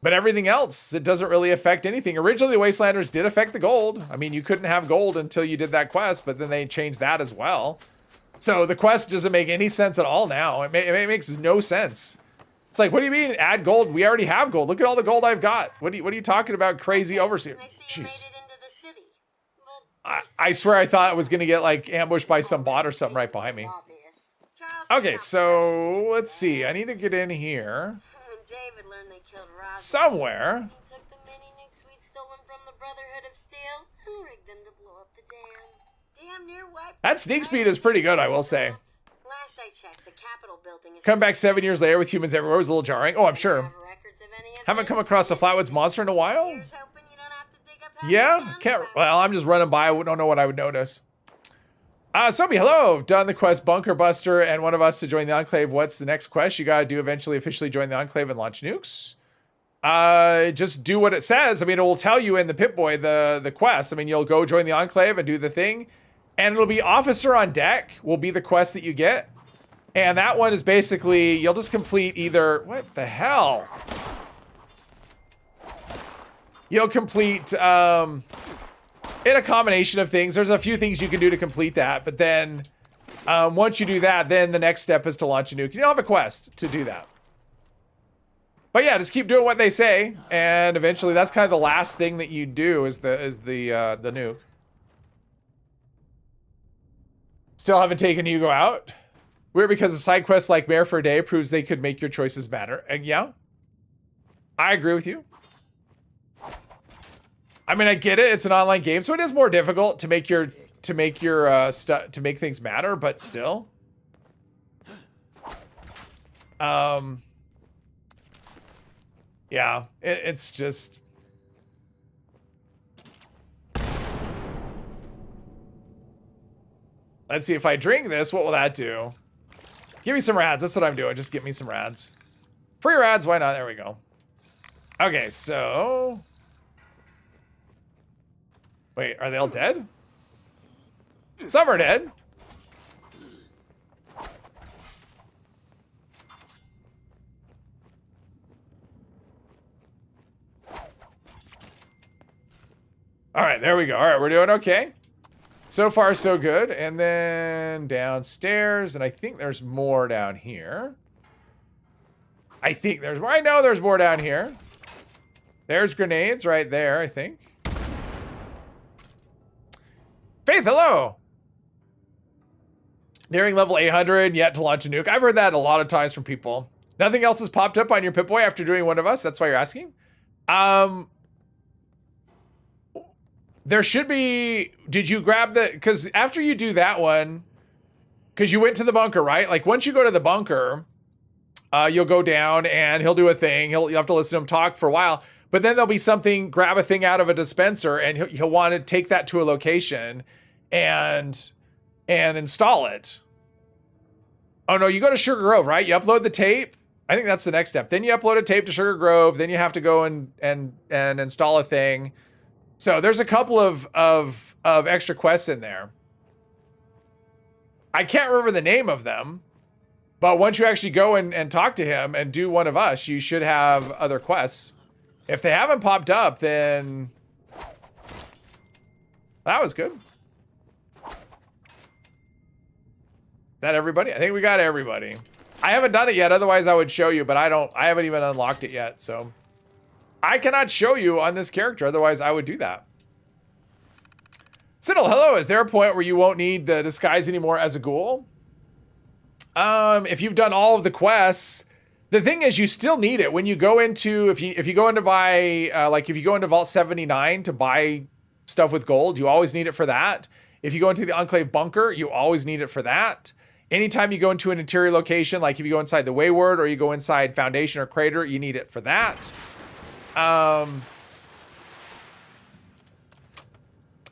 But everything else, it doesn't really affect anything. Originally, the Wastelanders did affect the gold. I mean, you couldn't have gold until you did that quest, but then they changed that as well. So the quest doesn't make any sense at all now. It makes no sense. It's like, what do you mean add gold? We already have gold. Look at all the gold I've got. What are you talking about, crazy Overseer? Jeez. I swear I thought I was going to get, like, ambushed by some bot or something right behind me. Okay, so let's see. I need to get in here. Somewhere. He took the mini nukes we'd stolen from the Brotherhood of Steel and rigged them to blow up the dam. Damn near wiped That the sneak speed entire is pretty good, I city will with say. map. Last I checked, the Capitol building is Come back 7 years later with humans everywhere was a little jarring. Oh, I'm sure. Have records of any of Haven't this? come across a Flatwoods monster in a while. Here's hoping you don't have to dig up half Yeah, the town can't. to find Well, I'm just running by. I don't know what I would notice. Sobi, hello. Done the quest Bunker Buster and one of us to join the Enclave. What's the next quest you gotta do? Eventually, officially join the Enclave and launch nukes. Just do what it says. I mean, it will tell you in the Pip-Boy the quest. I mean, you'll go join the Enclave and do the thing, and it'll be Officer on Deck will be the quest that you get, and that one is basically you'll just complete either what the hell. You'll complete in a combination of things. There's a few things you can do to complete that, but then once you do that, then the next step is to launch a nuke. You don't have a quest to do that. But yeah, just keep doing what they say, and eventually that's kind of the last thing that you do is the nuke. Still haven't taken Hugo out. Weird because a side quest like Mayor for a Day proves they could make your choices matter. And yeah, I agree with you. I mean, I get it. It's an online game, so it is more difficult to make your to make things matter. But still, yeah, it's just. Let's see if I drink this. What will that do? Give me some rads. That's what I'm doing. Just give me some rads. Free rads. Why not? There we go. Okay, so. Wait, are they all dead? Some are dead. All right, there we go. All right, we're doing okay. So far, so good. And then downstairs, and I think there's more down here. I think there's more. I know there's more down here. There's grenades right there, I think. Faith, hello. Nearing level 800, yet to launch a nuke. I've heard that a lot of times from people. Nothing else has popped up on your Pip-Boy after doing one of us. That's why you're asking. There should be. Did you grab the? Because after you do that one, because you went to the bunker, right? Like once you go to the bunker, you'll go down and he'll do a thing. You'll have to listen to him talk for a while. But then there'll be something. Grab a thing out of a dispenser, and he'll want to take that to a location, and install it. Oh no, you go to Sugar Grove, right? You upload the tape. I think that's the next step. Then you upload a tape to Sugar Grove. Then you have to go and install a thing. So there's a couple of extra quests in there. I can't remember the name of them, but once you actually go and talk to him and do one of us, you should have other quests. If they haven't popped up, then that was good. That everybody? I think we got everybody. I haven't done it yet, otherwise I would show you, but I haven't even unlocked it yet, so I cannot show you on this character, otherwise I would do that. Siddle, hello. Is there a point where you won't need the disguise anymore as a ghoul? If you've done all of the quests, the thing is you still need it when you go into, if you go into buy, like if you go into Vault 79 to buy stuff with gold, you always need it for that. If you go into the Enclave bunker, you always need it for that. Anytime you go into an interior location, like if you go inside the Wayward or you go inside Foundation or Crater, you need it for that. Oh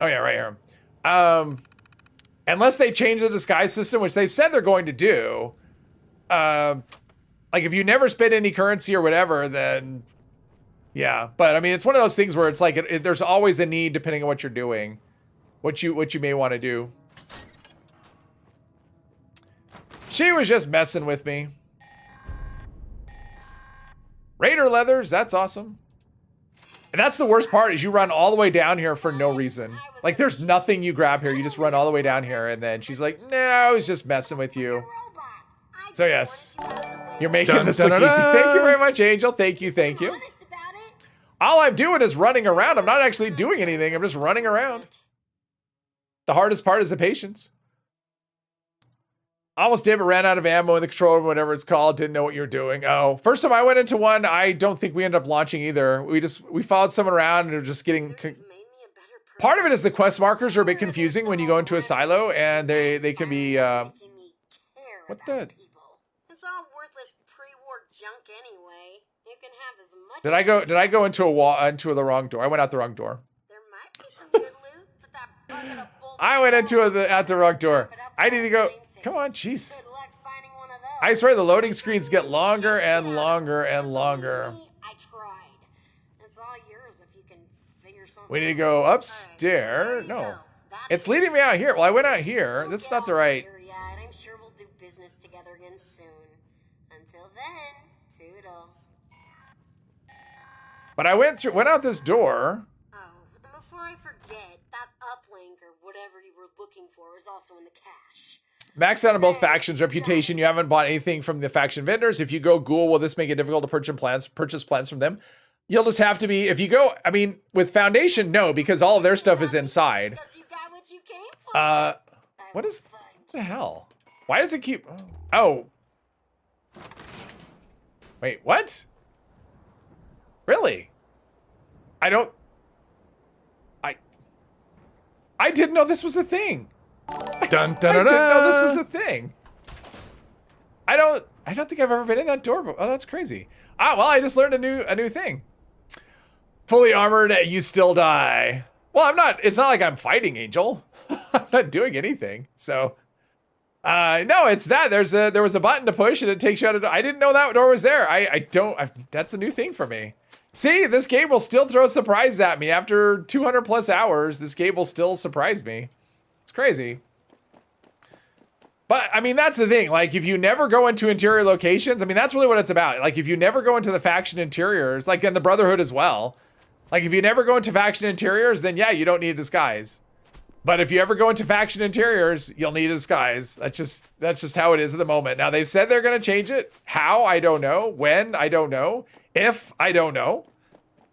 yeah, right here. Unless they change the disguise system, which they've said they're going to do. Like if you never spend any currency or whatever, then yeah. But I mean, it's one of those things where it's like there's always a need depending on what you're doing, what you may want to do. She was just messing with me. Raider leathers, that's awesome. And that's the worst part is you run all the way down here for no reason. Like there's nothing you grab here. You just run all the way down here and then she's like, no, I was just messing with you. So yes, you're making this look easy. Thank you very much, Angel. Thank you, thank you. All I'm doing is running around. I'm not actually doing anything. I'm just running around. The hardest part is the patience. Almost did, but ran out of ammo in the control room, whatever it's called. Didn't know what you're doing. Oh, first time I went into one, I don't think we ended up launching either. We followed someone around and were just getting. Part of it is the quest markers are a bit confusing when you go into a silo, and they can be, Making me care what about the- people. It's all worthless pre-war junk anyway. You can have as much. did I go into a wall, into the wrong door? I went out the wrong door. There might be some good loot, but that bucket of bull. I went into out the wrong door. I need to go. Come on, jeez. Good luck finding one of those. I swear the loading screens get longer and longer and longer. I tried. It's all yours if you can figure something. We need to go upstairs. No. It's leading me out here. Well, I went out here. That's not the right. And I'm sure we'll do business together again soon. Until then, toodles. But I went out this door. Oh, and before I forget, that uplink or whatever you were looking for is also in the cache. Max out on both factions. Reputation. You haven't bought anything from the faction vendors. If you go ghoul, will this make it difficult to purchase plans from them? You'll just have to be, if you go, I mean, with Foundation, no, because all of their stuff is inside. Because you got what you came for. What the hell? Why does it keep, oh. Wait, what? Really? I didn't know this was a thing. I didn't know this was a thing. I don't think I've ever been in that door before. Oh, that's crazy. Ah, well, I just learned a new thing. Fully armored, you still die. Well, I'm not, it's not like I'm fighting Angel. I'm not doing anything. So, no, it's that. There was a button to push and it takes you out of the door. I didn't know that door was there. That's a new thing for me. See, this game will still throw surprises at me. After 200 plus hours, this game will still surprise me. It's crazy. But, I mean, that's the thing. Like, if you never go into interior locations, I mean, that's really what it's about. Like, if you never go into the faction interiors, like in the Brotherhood as well. Like, if you never go into faction interiors, then yeah, you don't need a disguise. But if you ever go into faction interiors, you'll need a disguise. That's just how it is at the moment. Now, they've said they're going to change it. How? I don't know. When? I don't know. If? I don't know.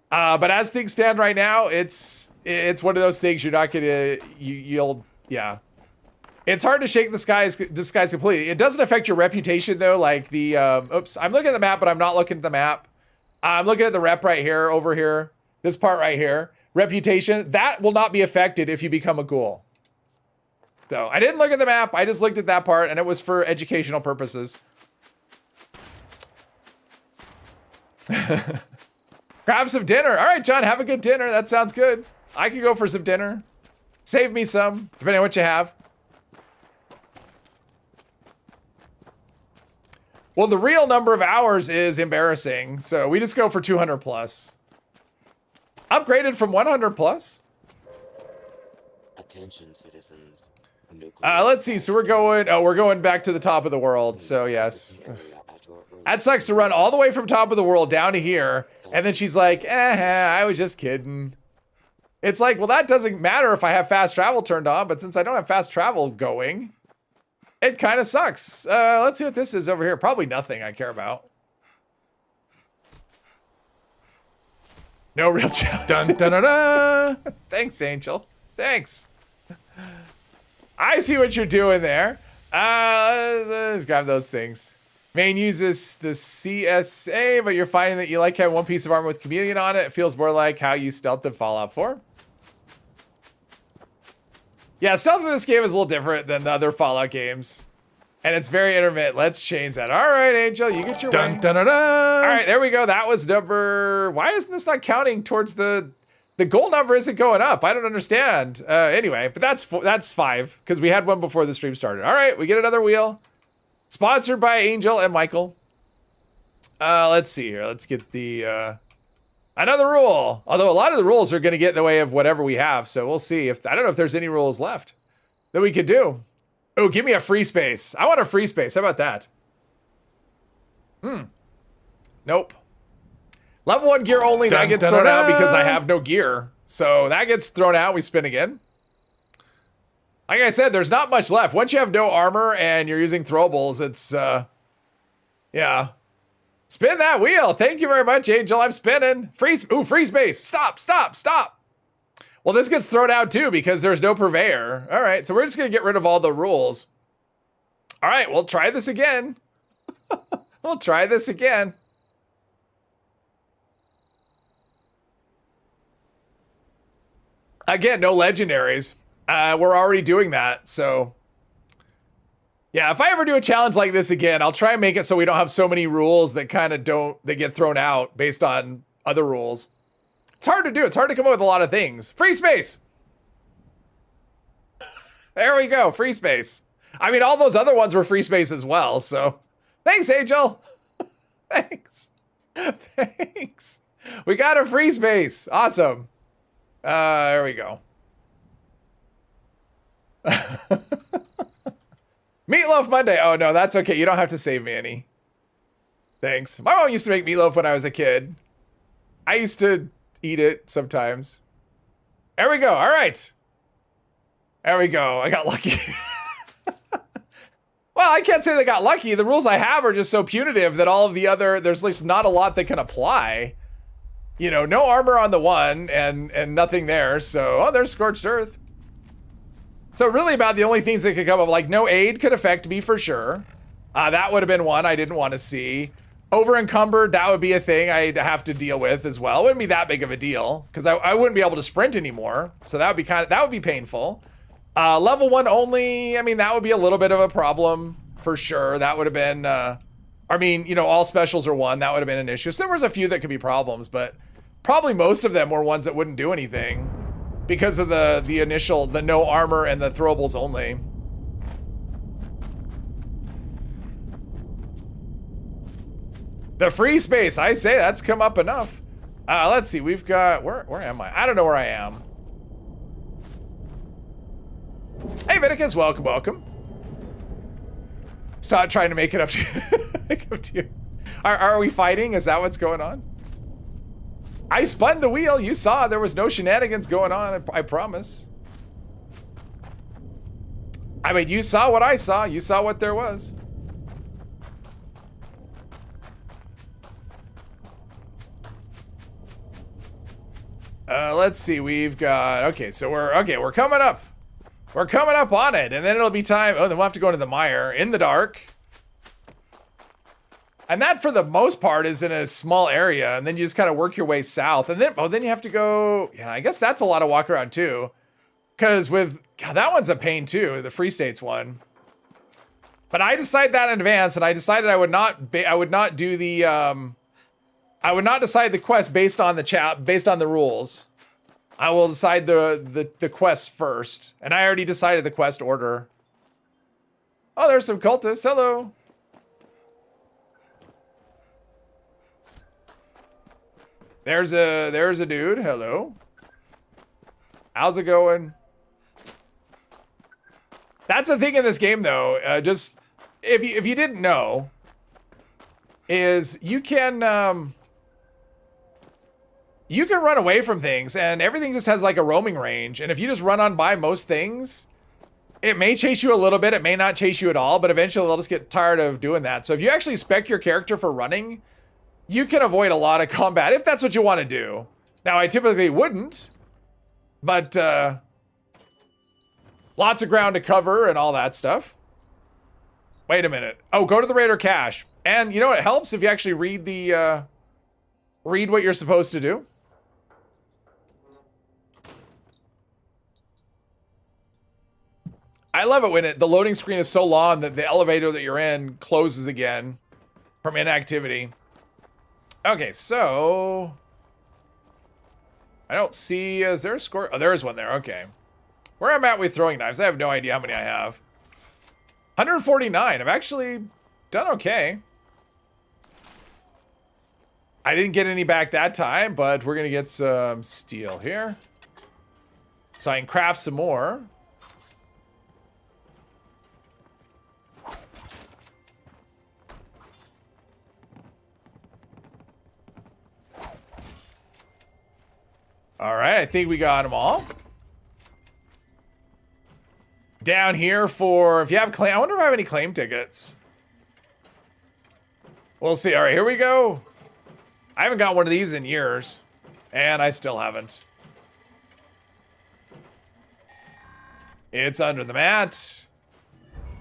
But as things stand right now, it's one of those things you're not going to, yeah. It's hard to shake the disguise completely. It doesn't affect your reputation though. Like the, oops, I'm looking at the map, but I'm not looking at the map. I'm looking at the rep right here, over here. This part right here. Reputation, that will not be affected if you become a ghoul. So I didn't look at the map. I just looked at that part and it was for educational purposes. Grab some dinner. All right, John, have a good dinner. That sounds good. I could go for some dinner. Save me some, depending on what you have. Well, the real number of hours is embarrassing, so we just go for 200 plus. Upgraded from 100 plus. Attention, citizens. Let's see. So we're going back to the top of the world. So yes. That sucks to run all the way from top of the world down to here. And then she's like, I was just kidding. It's like, well, that doesn't matter if I have fast travel turned on, but since I don't have fast travel going, it kind of sucks. Let's see what this is over here. Probably nothing I care about. No real challenge. Dun, dun, dun, dun. Thanks, Angel. Thanks. I see what you're doing there. Let's grab those things. Main uses the CSA, but you're finding that you like having one piece of armor with Chameleon on it. It feels more like how you stealth in Fallout 4. Yeah, stealth in this game is a little different than the other Fallout games. And it's very intermittent. Let's change that. All right, Angel, you get your way. Dun, dun. All right, there we go. That was number... Why isn't this not counting towards the... The goal number isn't going up. I don't understand. Anyway, but that's 5, because we had one before the stream started. All right, we get another wheel. Sponsored by Angel and Michael. Let's see here. Let's get the... Another rule. Although a lot of the rules are going to get in the way of whatever we have. So we'll see. I don't know if there's any rules left that we could do. Oh, give me a free space. I want a free space. How about that? Nope. Level 1 gear only. That gets thrown out because I have no gear. So that gets thrown out. We spin again. Like I said, there's not much left. Once you have no armor and you're using throwables, it's, yeah. Spin that wheel. Thank you very much, Angel. I'm spinning. Free space. Stop. Well, this gets thrown out too because there's no purveyor. All right, so we're just going to get rid of all the rules. All right, we'll try this again. We'll try this again. Again, no legendaries. We're already doing that, so... Yeah, if I ever do a challenge like this again, I'll try and make it so we don't have so many rules that kind of they get thrown out based on other rules. It's hard to do. It's hard to come up with a lot of things. Free space! There we go, free space. I mean, all those other ones were free space as well, so... Thanks, Angel! Thanks. Thanks. We got a free space. Awesome. There we go. Meatloaf Monday. Oh, no, that's okay. You don't have to save me any. Thanks. My mom used to make meatloaf when I was a kid. I used to eat it sometimes. There we go. All right. There we go. I got lucky. Well, I can't say they got lucky. The rules I have are just so punitive that all of the other, there's at least not a lot that can apply. You know, no armor on the one and nothing there. So, oh, there's Scorched Earth. So really about the only things that could come up, like no aid could affect me for sure. That would have been one I didn't want to see. Over encumbered, that would be a thing I'd have to deal with as well. It wouldn't be that big of a deal because I wouldn't be able to sprint anymore. So that would be painful. Level 1 only, I mean, that would be a little bit of a problem for sure. That would have been, I mean, you know, all specials are 1. That would have been an issue. So there was a few that could be problems, but probably most of them were ones that wouldn't do anything because of the initial, the no armor and the throwables only. The free space, I say that's come up enough. Let's see, we've got, where am I? I don't know where I am. Hey, Vinicus, welcome, welcome. Stop trying to make it up to you. Make up to you. Are we fighting? Is that what's going on? I spun the wheel. You saw there was no shenanigans going on, I promise. I mean, you saw what I saw. You saw what there was. Let's see. We've got, okay, so we're coming up. We're coming up on it, and then it'll be time. Oh, then we'll have to go into the mire in the dark. And that, for the most part, is in a small area, and then you just kind of work your way south. And then, oh, then you have to go, yeah, I guess that's a lot of walk around too. Because with, God, that one's a pain too, the Free States one. But I decided that in advance, and I decided I would not do the, I would not decide the quest based on the rules. I will decide the quests first. And I already decided the quest order. Oh, there's some cultists. Hello. There's a dude. Hello. How's it going? That's the thing in this game though. Just if you didn't know, is you can run away from things, and everything just has like a roaming range. And if you just run on by most things, it may chase you a little bit, it may not chase you at all, but eventually they'll just get tired of doing that. So if you actually spec your character for running, you can avoid a lot of combat if that's what you want to do. Now, I typically wouldn't, but lots of ground to cover and all that stuff. Wait a minute. Oh, go to the Raider cache. And you know what helps if you actually read the read what you're supposed to do. I love it when the loading screen is so long that the elevator that you're in closes again from inactivity. Okay, so I don't see, is there a score? Oh, there is one there, okay. Where I'm at with throwing knives, I have no idea how many I have. 149, I've actually done okay. I didn't get any back that time, but we're gonna get some steel here. So I can craft some more. All right, I think we got them all. Down here for, if you have claim, I wonder if I have any claim tickets. We'll see. All right, here we go. I haven't got one of these in years, and I still haven't. It's under the mat.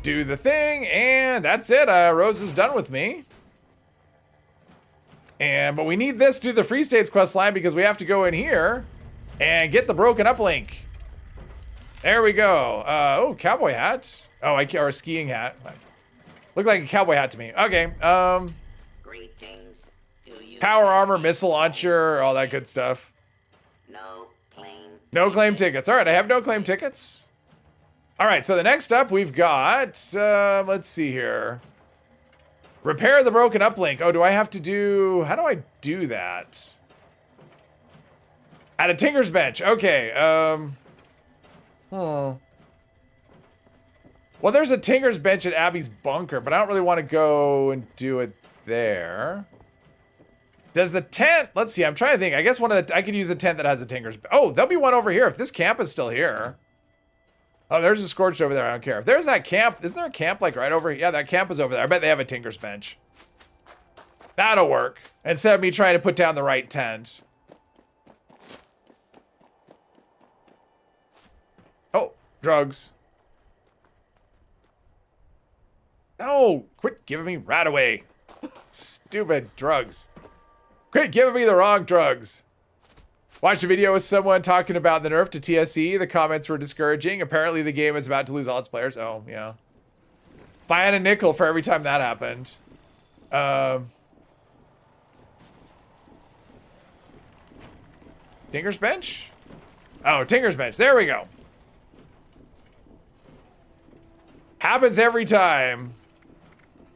Do the thing, and that's it. Rose is done with me. But we need this to do the Free States quest line because we have to go in here And get the broken up link. There we go. Oh, cowboy hat. Oh, or a skiing hat. Looked like a cowboy hat to me. Okay. Greetings. Do you Power armor, missile launcher, all that good stuff. no claim? No claim tickets. All right, I have no claim tickets. All right, so the next up we've got, let's see here. Repair the broken uplink. Oh, do I have to do, how do I do that? At a Tinker's Bench. Okay, Well, there's a Tinker's Bench at Abby's bunker, but I don't really want to go and do it there. Does the tent, let's see, I'm trying to think. I guess I could use a tent that has a Tinker's Bench. Oh, there'll be one over here if this camp is still here. Oh, there's a Scorched over there. I don't care. If there's that camp, isn't there a camp like right over here? Yeah, that camp is over there. I bet they have a Tinker's Bench. That'll work. Instead of me trying to put down the right tent. Oh, drugs. No, quit giving me rat away. Stupid drugs. Quit giving me the wrong drugs. Watched a video with someone talking about the nerf to TSE. The comments were discouraging. Apparently the game is about to lose all its players. Oh, yeah. If I had a nickel for every time that happened. Tinker's Bench? Oh, Tinker's Bench. There we go. Happens every time.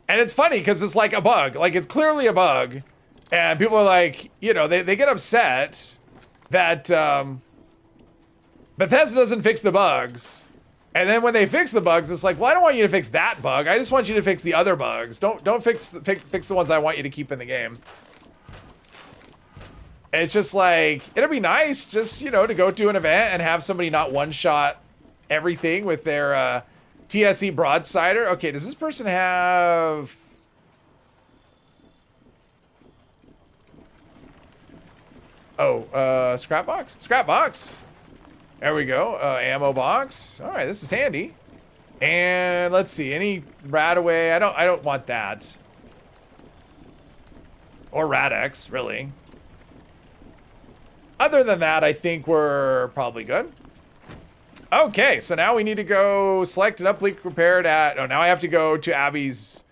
And it's funny because it's like a bug. Like, it's clearly a bug. And people are like, you know, they get upset that Bethesda doesn't fix the bugs. And then when they fix the bugs, it's like, well, I don't want you to fix that bug. I just want you to fix the other bugs. Don't fix the ones I want you to keep in the game. And it's just like, it'd be nice just, you know, to go to an event and have somebody not one-shot everything with their TSE broadsider. Okay, does this person have... Oh, scrap box? Scrap box. There we go. Ammo box. All right, this is handy. And let's see, any Radaway? I don't want that. Or Radex, really. Other than that, I think we're probably good. Okay, so now we need to go select an uplink repaired at... Oh, now I have to go to Abby's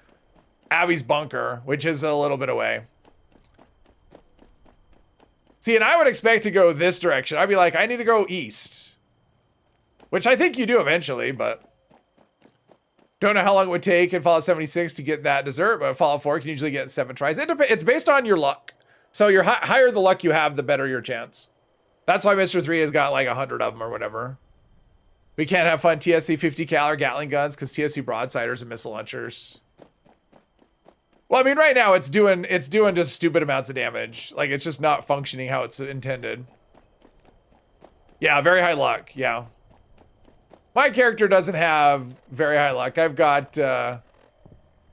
bunker, which is a little bit away. See, and I would expect to go this direction. I'd be like, I need to go east. Which I think you do eventually, but... Don't know how long it would take in Fallout 76 to get that dessert, but Fallout 4 can usually get in 7 tries. It's based on your luck. So your higher the luck you have, the better your chance. That's why Mr. 3 has got like 100 of them or whatever. We can't have fun TSC 50 cal or Gatling guns because TSC broadsiders and missile launchers. Well, I mean, right now it's doing just stupid amounts of damage. Like, it's just not functioning how it's intended. Yeah, very high luck. Yeah. My character doesn't have very high luck. I've got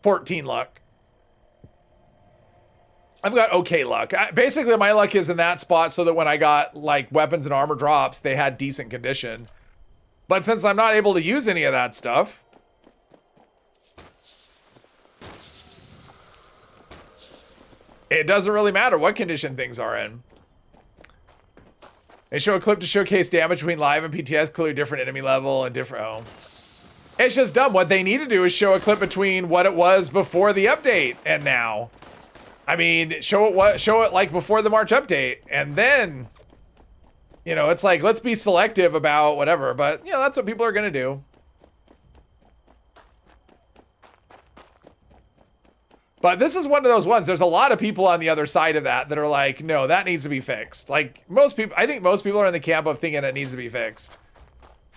14 luck. I've got okay luck. Basically, my luck is in that spot so that when I got, like, weapons and armor drops, they had decent condition. But since I'm not able to use any of that stuff... It doesn't really matter what condition things are in. They show a clip to showcase damage between live and PTS, clearly different enemy level and different... Oh. It's just dumb. What they need to do is show a clip between what it was before the update and now. I mean, show it like before the March update, and then, you know, it's like, let's be selective about whatever, but, you know, that's what people are gonna do. But this is one of those ones, there's a lot of people on the other side of that are like, no, that needs to be fixed. Like, most people, I think most people are in the camp of thinking it needs to be fixed.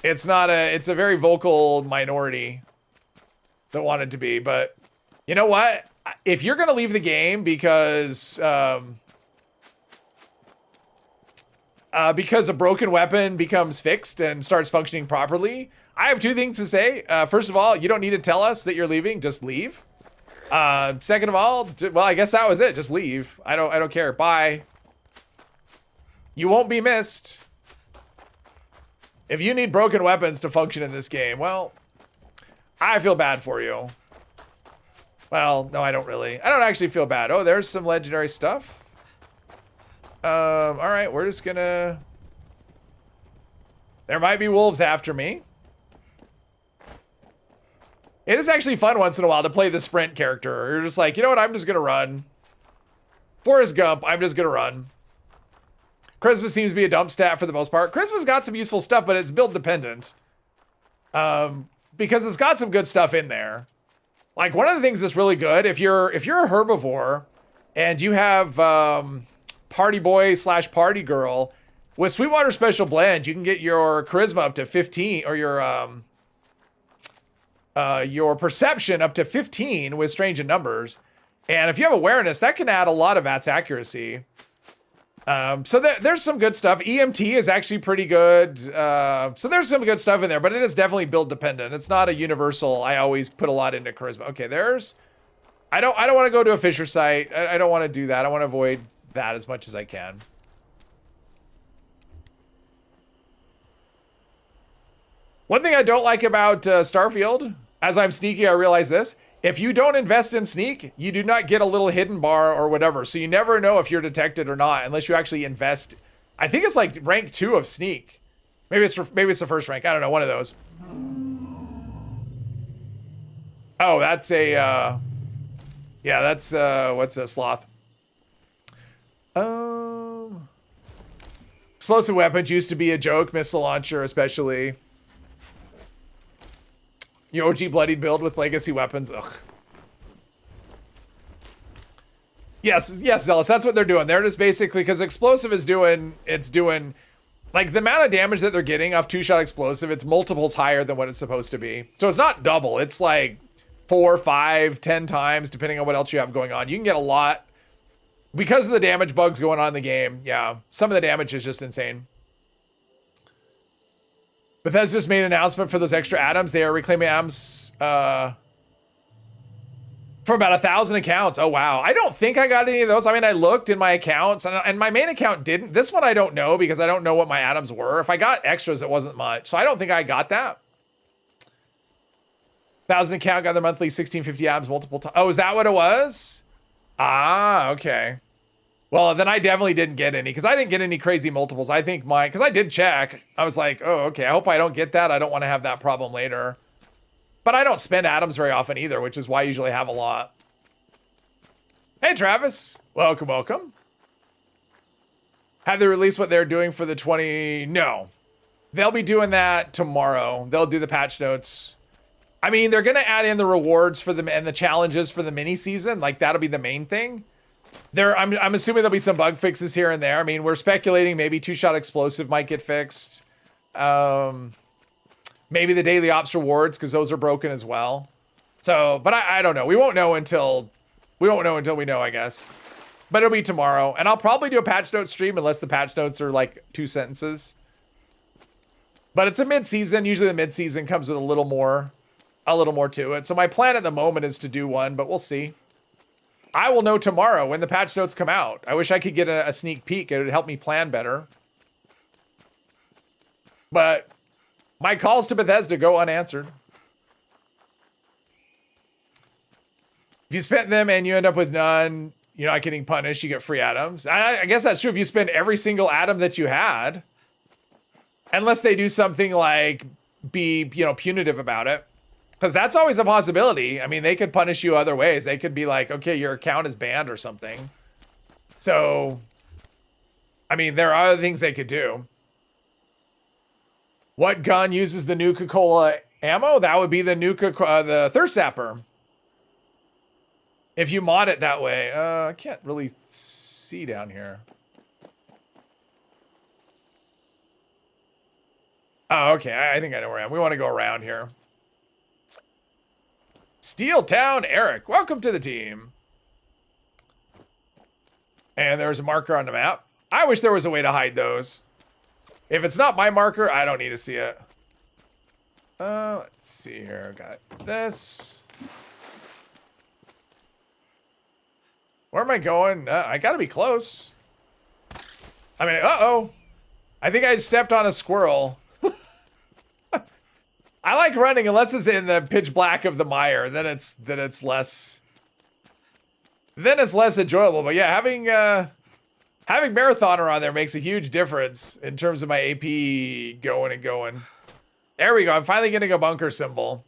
It's a very vocal minority that want it to be, but you know what? If you're gonna leave the game because a broken weapon becomes fixed and starts functioning properly, I have 2 things to say. First of all, you don't need to tell us that you're leaving, just leave. Second of all, well, I guess that was it. Just leave. I don't care. Bye. You won't be missed. If you need broken weapons to function in this game, well, I feel bad for you. Well, no, I don't really. I don't actually feel bad. Oh, there's some legendary stuff. All right, we're just gonna There might be wolves after me. It is actually fun once in a while to play the sprint character. You're just like, you know what? I'm just going to run. Forrest Gump, I'm just going to run. Charisma seems to be a dump stat for the most part. Charisma's got some useful stuff, but it's build dependent. Because it's got some good stuff in there. Like one of the things that's really good, if you're a herbivore and you have party boy / party girl, with Sweetwater Special Blend, you can get your charisma up to 15, or your perception up to 15 with strange in numbers. And if you have awareness, that can add a lot of VATS accuracy. So there's some good stuff. EMT is actually pretty good. So there's some good stuff in there, but it is definitely build dependent. It's not a universal, I always put a lot into charisma. Okay, I don't want to go to a Fisher site. I don't want to do that. I want to avoid that as much as I can. One thing I don't like about Starfield, as I'm sneaky, I realize this. If you don't invest in sneak, you do not get a little hidden bar or whatever. So you never know if you're detected or not unless you actually invest. I think it's like rank 2 of sneak. Maybe it's the first rank. I don't know, one of those. Oh, that's a yeah, that's what's a sloth? Explosive weapons used to be a joke, missile launcher especially. Your OG bloodied build with legacy weapons. Ugh. Yes, Zealous, that's what they're doing. They're just basically, because explosive is doing, like the amount of damage that they're getting off 2-shot explosive, it's multiples higher than what it's supposed to be. So it's not double, it's like 4, 5, 10 times, depending on what else you have going on. You can get a lot. Because of the damage bugs going on in the game, yeah, some of the damage is just insane. Bethesda just made an announcement for those extra atoms. They are reclaiming atoms for about 1,000 accounts. Oh, wow. I don't think I got any of those. I mean, I looked in my accounts and my main account didn't. This one I don't know because I don't know what my atoms were. If I got extras, it wasn't much. So I don't think I got that. 1,000 account got their monthly 1650 atoms multiple times. Oh, is that what it was? Ah, okay. Well, then I definitely didn't get any because I didn't get any crazy multiples. I think because I did check. I was like, oh, okay, I hope I don't get that. I don't want to have that problem later. But I don't spend atoms very often either, which is why I usually have a lot. Hey, Travis. Welcome, welcome. Have they released what they're doing for the 20? No. They'll be doing that tomorrow. They'll do the patch notes. I mean, they're going to add in the rewards for them and the challenges for the mini season. Like, that'll be the main thing. I'm assuming there'll be some bug fixes here and there. I mean, we're speculating maybe 2-shot explosive might get fixed. Maybe the daily ops rewards, because those are broken as well. So, but I don't know. We won't know until we know, I guess. But it'll be tomorrow. And I'll probably do a patch note stream unless the patch notes are like 2 sentences. But it's a mid-season. Usually the mid-season comes with a little more to it. So my plan at the moment is to do one, but we'll see. I will know tomorrow when the patch notes come out. I wish I could get a sneak peek. It would help me plan better. But my calls to Bethesda go unanswered. If you spent them and you end up with none, you're not getting punished, you get free atoms. I guess that's true if you spend every single atom that you had. Unless they do something like be, punitive about it. Because that's always a possibility. I mean, they could punish you other ways. They could be like, okay, your account is banned or something. So, I mean, there are other things they could do. What gun uses the Nuka-Cola ammo? That would be the the Thirst Sapper. If you mod it that way. I can't really see down here. Oh, okay. I think I know where I am. We want to go around here. Steel Town Eric, welcome to the team. And there's a marker on the map. I wish there was a way to hide those. If it's not my marker, I don't need to see it. Let's see here. Got this. Where am I going? I gotta be close. I mean, uh-oh. I think I stepped on a squirrel. I like running unless it's in the pitch black of the mire. Then it's less enjoyable. But yeah, Having Marathoner on there makes a huge difference in terms of my AP going and going. There we go. I'm finally getting a bunker symbol.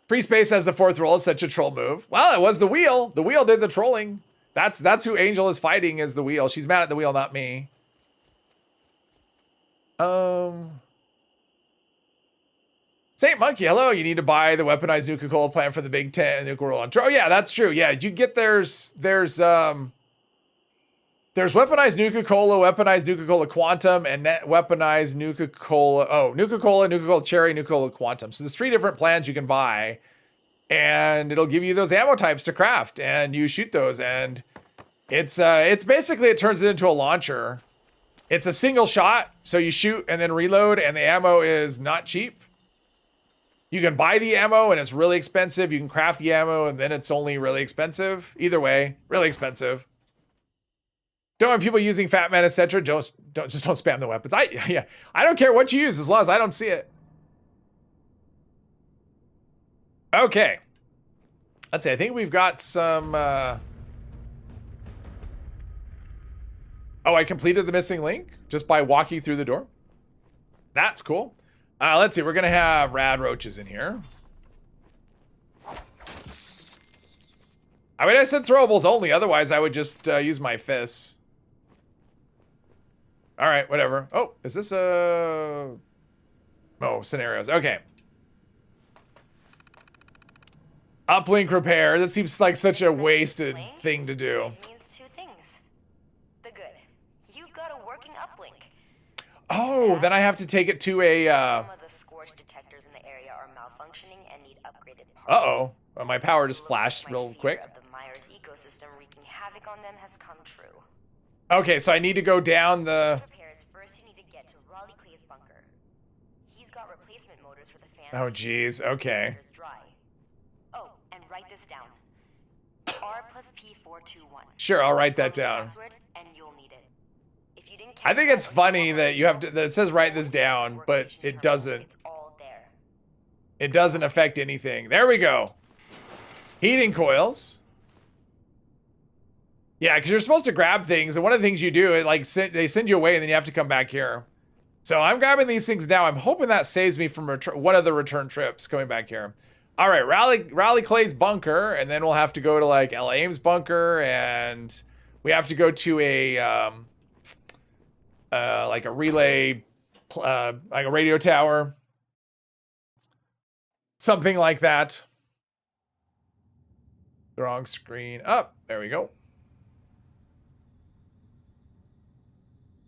Free space as the fourth roll is such a troll move. Well, it was the wheel. The wheel did the trolling. That's who Angel is fighting, is the wheel. She's mad at the wheel, not me. Saint Monkey, hello. You need to buy the weaponized Nuka-Cola plant for the Big Ten Nuka Roll on. Oh yeah, that's true. Yeah, you get there's weaponized Nuka-Cola, weaponized Nuka-Cola Quantum, and net weaponized Nuka-Cola. Oh, Nuka-Cola, Nuka-Cola Cherry, Nuka-Cola Quantum. So there's 3 different plans you can buy, and it'll give you those ammo types to craft, and you shoot those, and it's basically, it turns it into a launcher. It's a single shot, so you shoot and then reload, and the ammo is not cheap. You can buy the ammo and it's really expensive. You can craft the ammo and then it's only really expensive. Either way, really expensive. Don't want people using Fat Man, etc. Just don't spam the weapons. I don't care what you use as long as I don't see it. Okay. Let's see. I think we've got some. Oh, I completed the missing link just by walking through the door. That's cool. Let's see. We're gonna have rad roaches in here. I mean, I said throwables only. Otherwise, I would just use my fists. All right, whatever. Oh, is this a... Oh, scenarios. Okay. Uplink repair. That seems like such a wasted thing to do. It means 2 things. The good. You've got a working uplink. Oh, then I have to take it to a... Some of the scorch detectors in the area are malfunctioning and need upgraded parts. Uh-oh. Well, my power just flashed real quick. The Myers ecosystem wreaking havoc on them has come true. Okay, so I need to go down the... Repairs first, you need to get to Raleigh Clay's bunker. He's got replacement motors for the fans. Oh, geez. Okay. Dry. Oh, and write this down. R+P421. Sure, I'll write that down. Password, and you'll need it. If you didn't I think it's funny that you have to... That it says write this down, but it doesn't... It's all there. It doesn't affect anything. There we go. Heating coils. Yeah, because you're supposed to grab things, and one of the things you do, it like they send you away, and then you have to come back here. So I'm grabbing these things now. I'm hoping that saves me from one of the return trips coming back here. All right, Raleigh Clay's bunker, and then we'll have to go to like L. Ames bunker, and we have to go to a like a relay, like a radio tower, something like that. The wrong screen. Up. There we go.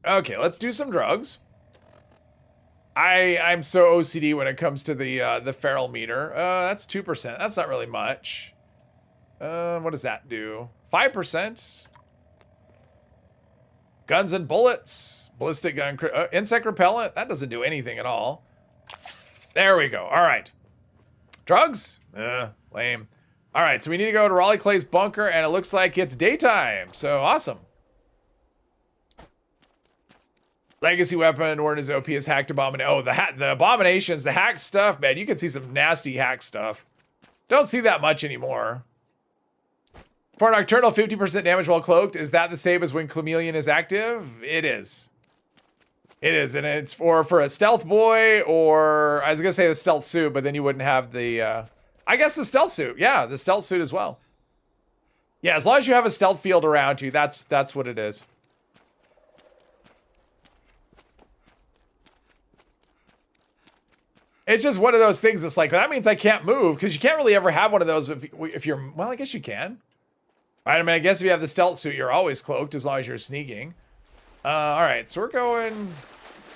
Okay, let's do some drugs. I'm so OCD when it comes to the feral meter. That's 2%. That's not really much. What does that do? 5%. Guns and bullets. Ballistic gun. Insect repellent. That doesn't do anything at all. There we go. All right. Drugs? Lame. All right, so we need to go to Raleigh Clay's bunker, and it looks like it's daytime. So awesome. Legacy weapon, Warden is OP as hacked abomination. Oh, the abominations, the hack stuff, man. You can see some nasty hack stuff. Don't see that much anymore. For Nocturnal, 50% damage while cloaked. Is that the same as when Chameleon is active? It is. It is, and it's for a stealth boy, or I was gonna say the stealth suit, but then you wouldn't have the. I guess the stealth suit. Yeah, the stealth suit as well. Yeah, as long as you have a stealth field around you, that's what it is. It's just one of those things that's like, that means I can't move, because you can't really ever have one of those if you're, well, I guess you can. Right, I mean, I guess if you have the stealth suit, you're always cloaked as long as you're sneaking. All right, so we're going...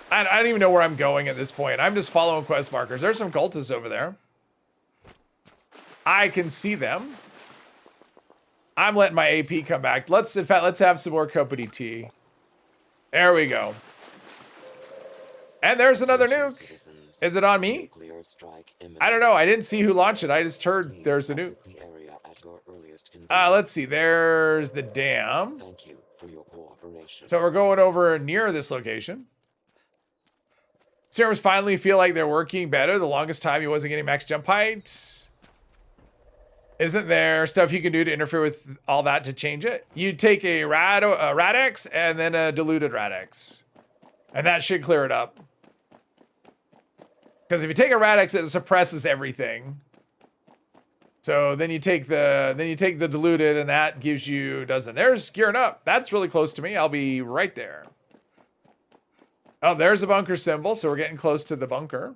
I don't even know where I'm going at this point. I'm just following quest markers. There's some cultists over there. I can see them. I'm letting my AP come back. In fact, let's have some more company tea. There we go. And there's another nuke. Is it on me? I don't know. I didn't see who launched it. I just heard there's a nuke. Let's see. There's the dam. So we're going over near this location. Serums finally feel like they're working better. The longest time he wasn't getting max jump height. Isn't there stuff you can do to interfere with all that to change it? You take a Radix and then a diluted Radix. And that should clear it up. Because if you take a Radix, it suppresses everything. So then you take the diluted and that gives you, doesn't. There's gearing up. That's really close to me. I'll be right there. Oh, there's a bunker symbol. So we're getting close to the bunker.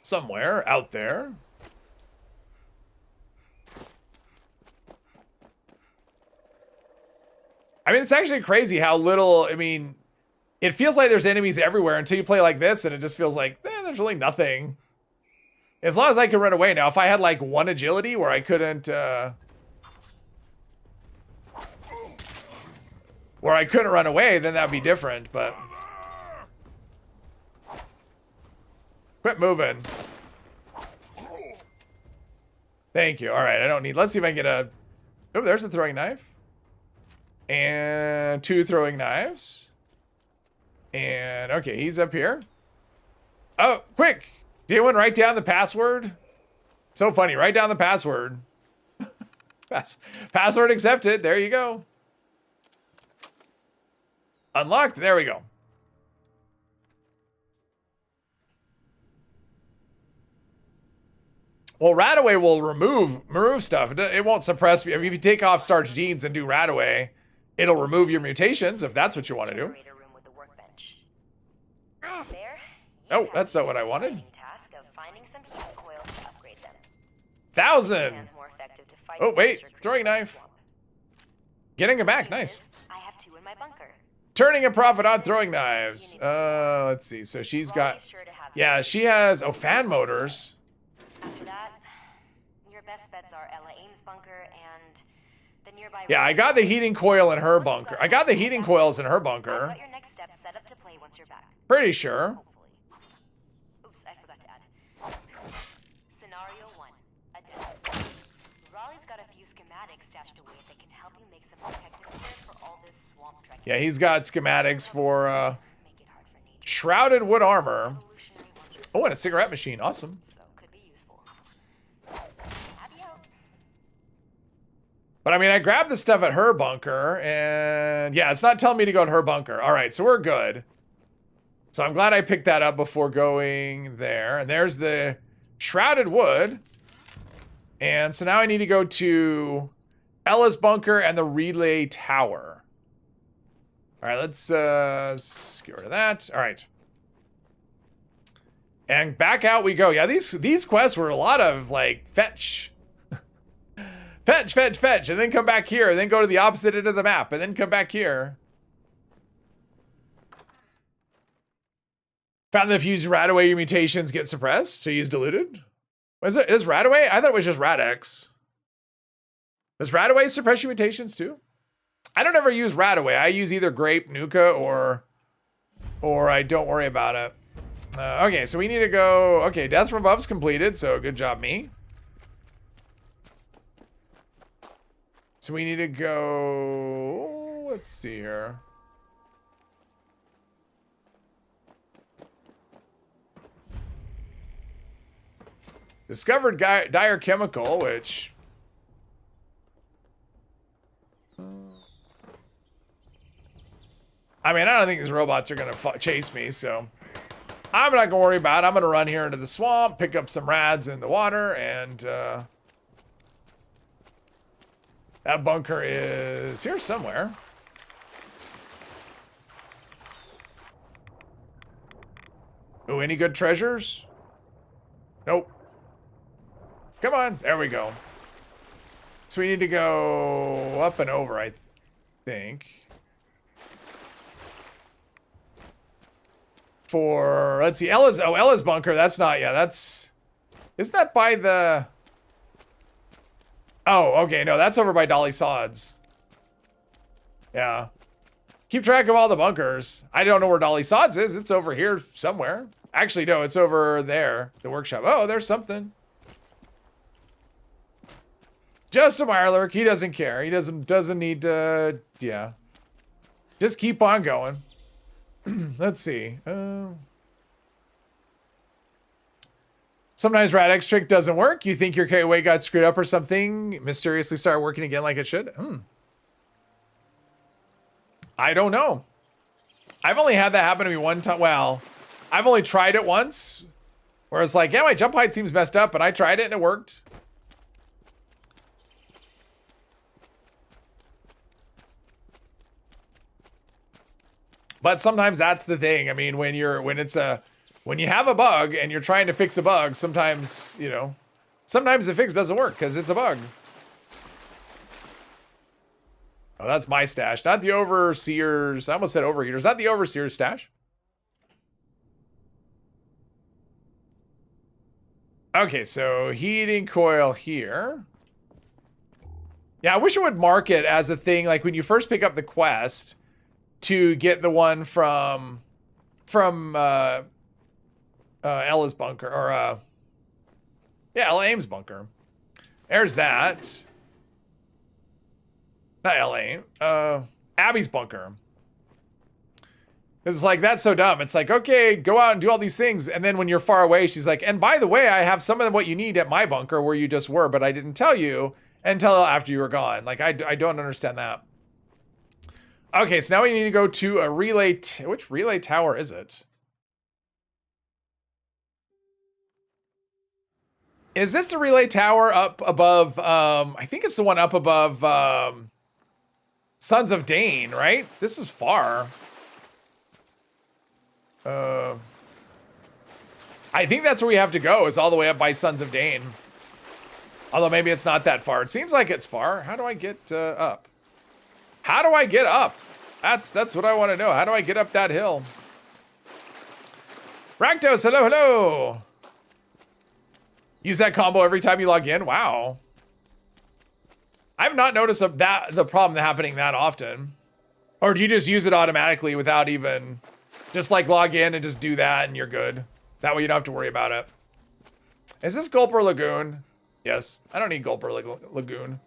Somewhere out there. I mean, it's actually crazy how little, I mean, it feels like there's enemies everywhere until you play like this and it just feels like, there's really nothing. As long as I can run away. Now, if I had like one agility where I couldn't, run away, then that'd be different, but. Quit moving. Thank you. All right, I don't need, let's see if I can get a, oh, there's a throwing knife. And 2 throwing knives. And, okay, he's up here. Oh, quick. Did anyone write down the password? So funny, write down the password. Password accepted, there you go. Unlocked, there we go. Well, Radaway will remove stuff. It won't suppress. I mean, if you take off starch genes and do Radaway, it'll remove your mutations if that's what you want to do. Oh, that's not what I wanted. 1,000. Oh wait, throwing knife. Getting it back, nice. I have 2 in my bunker. Turning a profit on throwing knives. Let's see. So she's got, yeah, she has, oh, fan motors. After that, your best bets are Ella Ames' bunker and the nearby. Yeah, I got the heating coil in her bunker. I got the heating coils in her bunker. Got your next step set up to play once you're back. Pretty sure. Hopefully. Oops, I forgot to add. Scenario 1. Addendum. Raleigh's got a few schematics stashed away that can help you make some protective gear for all this swamp trekking. Yeah, he's got schematics for Make it hard for nature. shrouded wood armor. Evolutionary wonders. Oh, and a cigarette machine. Awesome. So could be useful. Happy out. But I mean, I grabbed the stuff at her bunker, and yeah, it's not telling me to go to her bunker. All right, so we're good. So I'm glad I picked that up before going there. And there's the shrouded wood. And so now I need to go to Ella's bunker and the relay tower. All right, let's get rid of that. All right. And back out we go. Yeah, these quests were a lot of like fetch. Fetch, fetch, fetch, and then come back here, and then go to the opposite end of the map, and then come back here. Found that if you use Radaway, your mutations get suppressed, so use diluted. Was it? Is Radaway? I thought it was just Radix. Does Radaway suppress your mutations too? I don't ever use Radaway. I use either Grape, Nuka, or I don't worry about it. Okay, so we need to go. Okay, Death from Above's completed, so good job, me. So we need to go. Let's see here. Discovered dire chemical, which. I mean, I don't think these robots are gonna chase me, so I'm not gonna worry about it. I'm gonna run here into the swamp, pick up some rads in the water, and that bunker is here somewhere. Ooh, any good treasures? Nope. Come on, there we go. So we need to go up and over, I think. For, let's see, Ella's bunker, that's not, yeah, that's, isn't that by the, oh, okay, no, that's over by Dolly Sods. Yeah. Keep track of all the bunkers. I don't know where Dolly Sods is, it's over here somewhere. Actually, no, it's over there, the workshop. Oh, there's something. Just a Mirelurk, he doesn't care. He doesn't need to, yeah. Just keep on going. So Sometimes Radix trick doesn't work. You think your KOA got screwed up or something. Mysteriously start working again like it should. I don't know. I've only had that happen to me one time. Well, I've only tried it once. Where it's like, yeah, my jump height seems messed up, but I tried it and it worked. But sometimes that's the thing. I mean, when you have a bug and you're trying to fix a bug, sometimes, you know, sometimes the fix doesn't work because it's a bug. Oh, that's my stash, not the overseer's. I almost said overheaters, not the overseer's stash. Okay, so heating coil here. Yeah, I wish it would mark it as a thing, like when you first pick up the quest, to get the one from Ella's bunker, or yeah, Ella Ames' bunker. There's that. Not Ella Ames, Abby's bunker. It's like, that's so dumb. It's like, okay, go out and do all these things, and then when you're far away, she's like, and by the way, I have some of what you need at my bunker where you just were, but I didn't tell you until after you were gone. Like, I don't understand that. Okay, so now we need to go to a relay. Which relay tower is it? Is this the relay tower up above? I think it's the one up above Sons of Dane, right? This is far. I think that's where we have to go, is all the way up by Sons of Dane. Although maybe it's not that far. It seems like it's far. How do I get up? How do I get up? That's what I want to know. How do I get up that hill? Raktos, hello, hello. Use that combo every time you log in? Wow. I've not noticed the problem happening that often. Or do you just use it automatically without even... Just like log in and just do that and you're good. That way you don't have to worry about it. Is this Gulper Lagoon? Yes. I don't need Gulper Lagoon.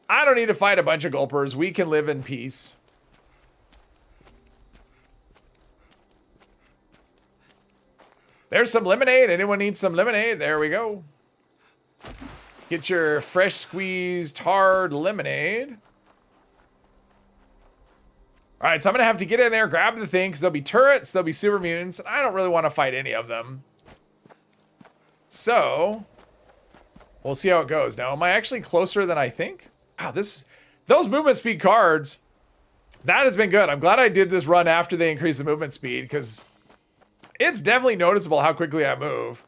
I don't need to fight a bunch of Gulpers. We can live in peace. There's some lemonade. Anyone need some lemonade? There we go. Get your fresh squeezed hard lemonade. All right, so I'm going to have to get in there, grab the thing, because there'll be turrets, there'll be super mutants, and I don't really want to fight any of them. So, we'll see how it goes. Now, am I actually closer than I think? Wow, those movement speed cards, that has been good. I'm glad I did this run after they increased the movement speed, because it's definitely noticeable how quickly I move.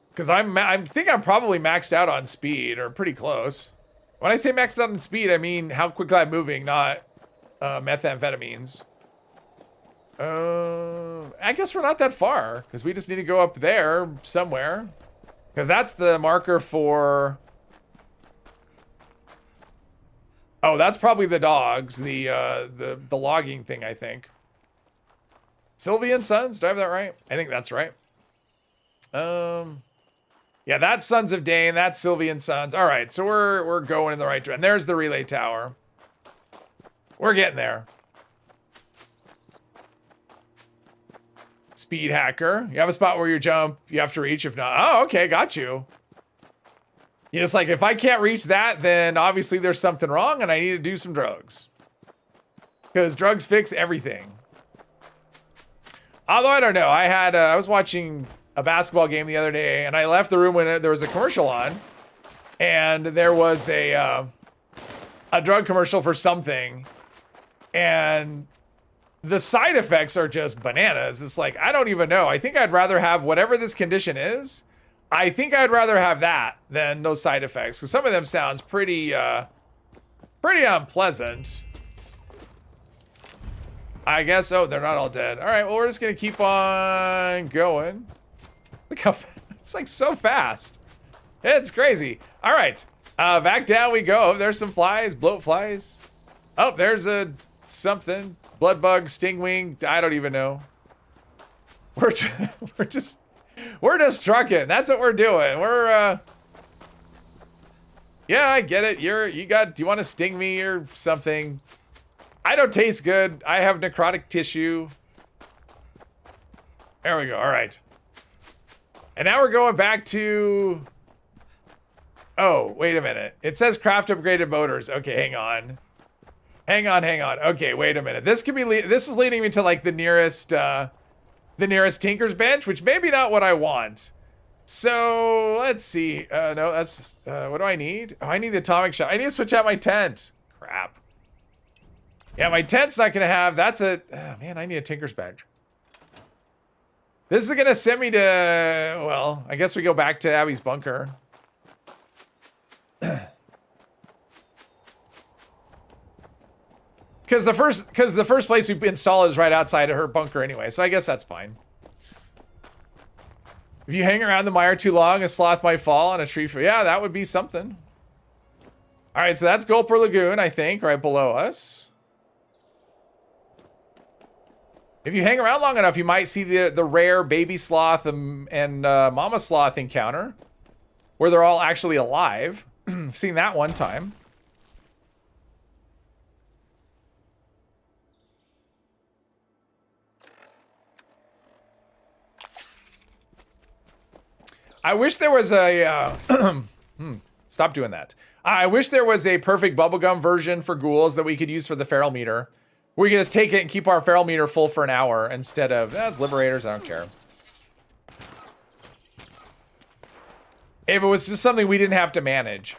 Because I think I'm probably maxed out on speed, or pretty close. When I say maxed out on speed, I mean how quickly I'm moving, not... methamphetamines. I guess we're not that far, because we just need to go up there somewhere. Because that's the marker for... Oh, that's probably the dogs, the logging thing, I think. Sylvia and Sons, do I have that right? I think that's right. Yeah, that's Sons of Dane, that's Sylvia and Sons. All right, so we're going in the right direction. There's the relay tower. We're getting there. Speed hacker. You have a spot where you jump, you have to reach. If not, oh, okay, got you. You're just like, if I can't reach that, then obviously there's something wrong and I need to do some drugs. Because drugs fix everything. Although, I don't know. I was watching a basketball game the other day and I left the room when there was a commercial on. And there was a drug commercial for something. And the side effects are just bananas. It's like, I don't even know. I think I'd rather have whatever this condition is. I think I'd rather have that than those side effects. Because some of them sounds pretty unpleasant. I guess, oh, they're not all dead. All right, well, we're just going to keep on going. Look how fast. It's like so fast. It's crazy. All right, back down we go. There's some flies, bloat flies. Oh, there's a... something, blood bug, stingwing, I don't even know. We're just trucking. That's what we're doing. Yeah, I get it. Do you want to sting me or something? I don't taste good. I have necrotic tissue. There we go. All right. And now we're going back to... Oh, wait a minute. It says craft upgraded motors. Okay, hang on. Hang on. Okay, wait a minute. This could be... This is leading me to, like, the nearest Tinker's Bench, which maybe not what I want. So, let's see. No, that's... what do I need? Oh, I need the atomic shot. I need to switch out my tent. Crap. Yeah, my tent's not going to have... That's a... Oh, man, I need a Tinker's Bench. This is going to send me to... Well, I guess we go back to Abby's bunker. Because the first place we install it is right outside of her bunker anyway, so I guess that's fine. If you hang around the mire too long, a sloth might fall on a tree. Yeah, that would be something. All right, so that's Gulper Lagoon, I think, right below us. If you hang around long enough, you might see the rare baby sloth and mama sloth encounter, where they're all actually alive. I've seen that one time. I wish there was a... stop doing that. I wish there was a perfect bubblegum version for ghouls that we could use for the feral meter. We can just take it and keep our feral meter full for an hour instead of... That's liberators, I don't care. If it was just something we didn't have to manage.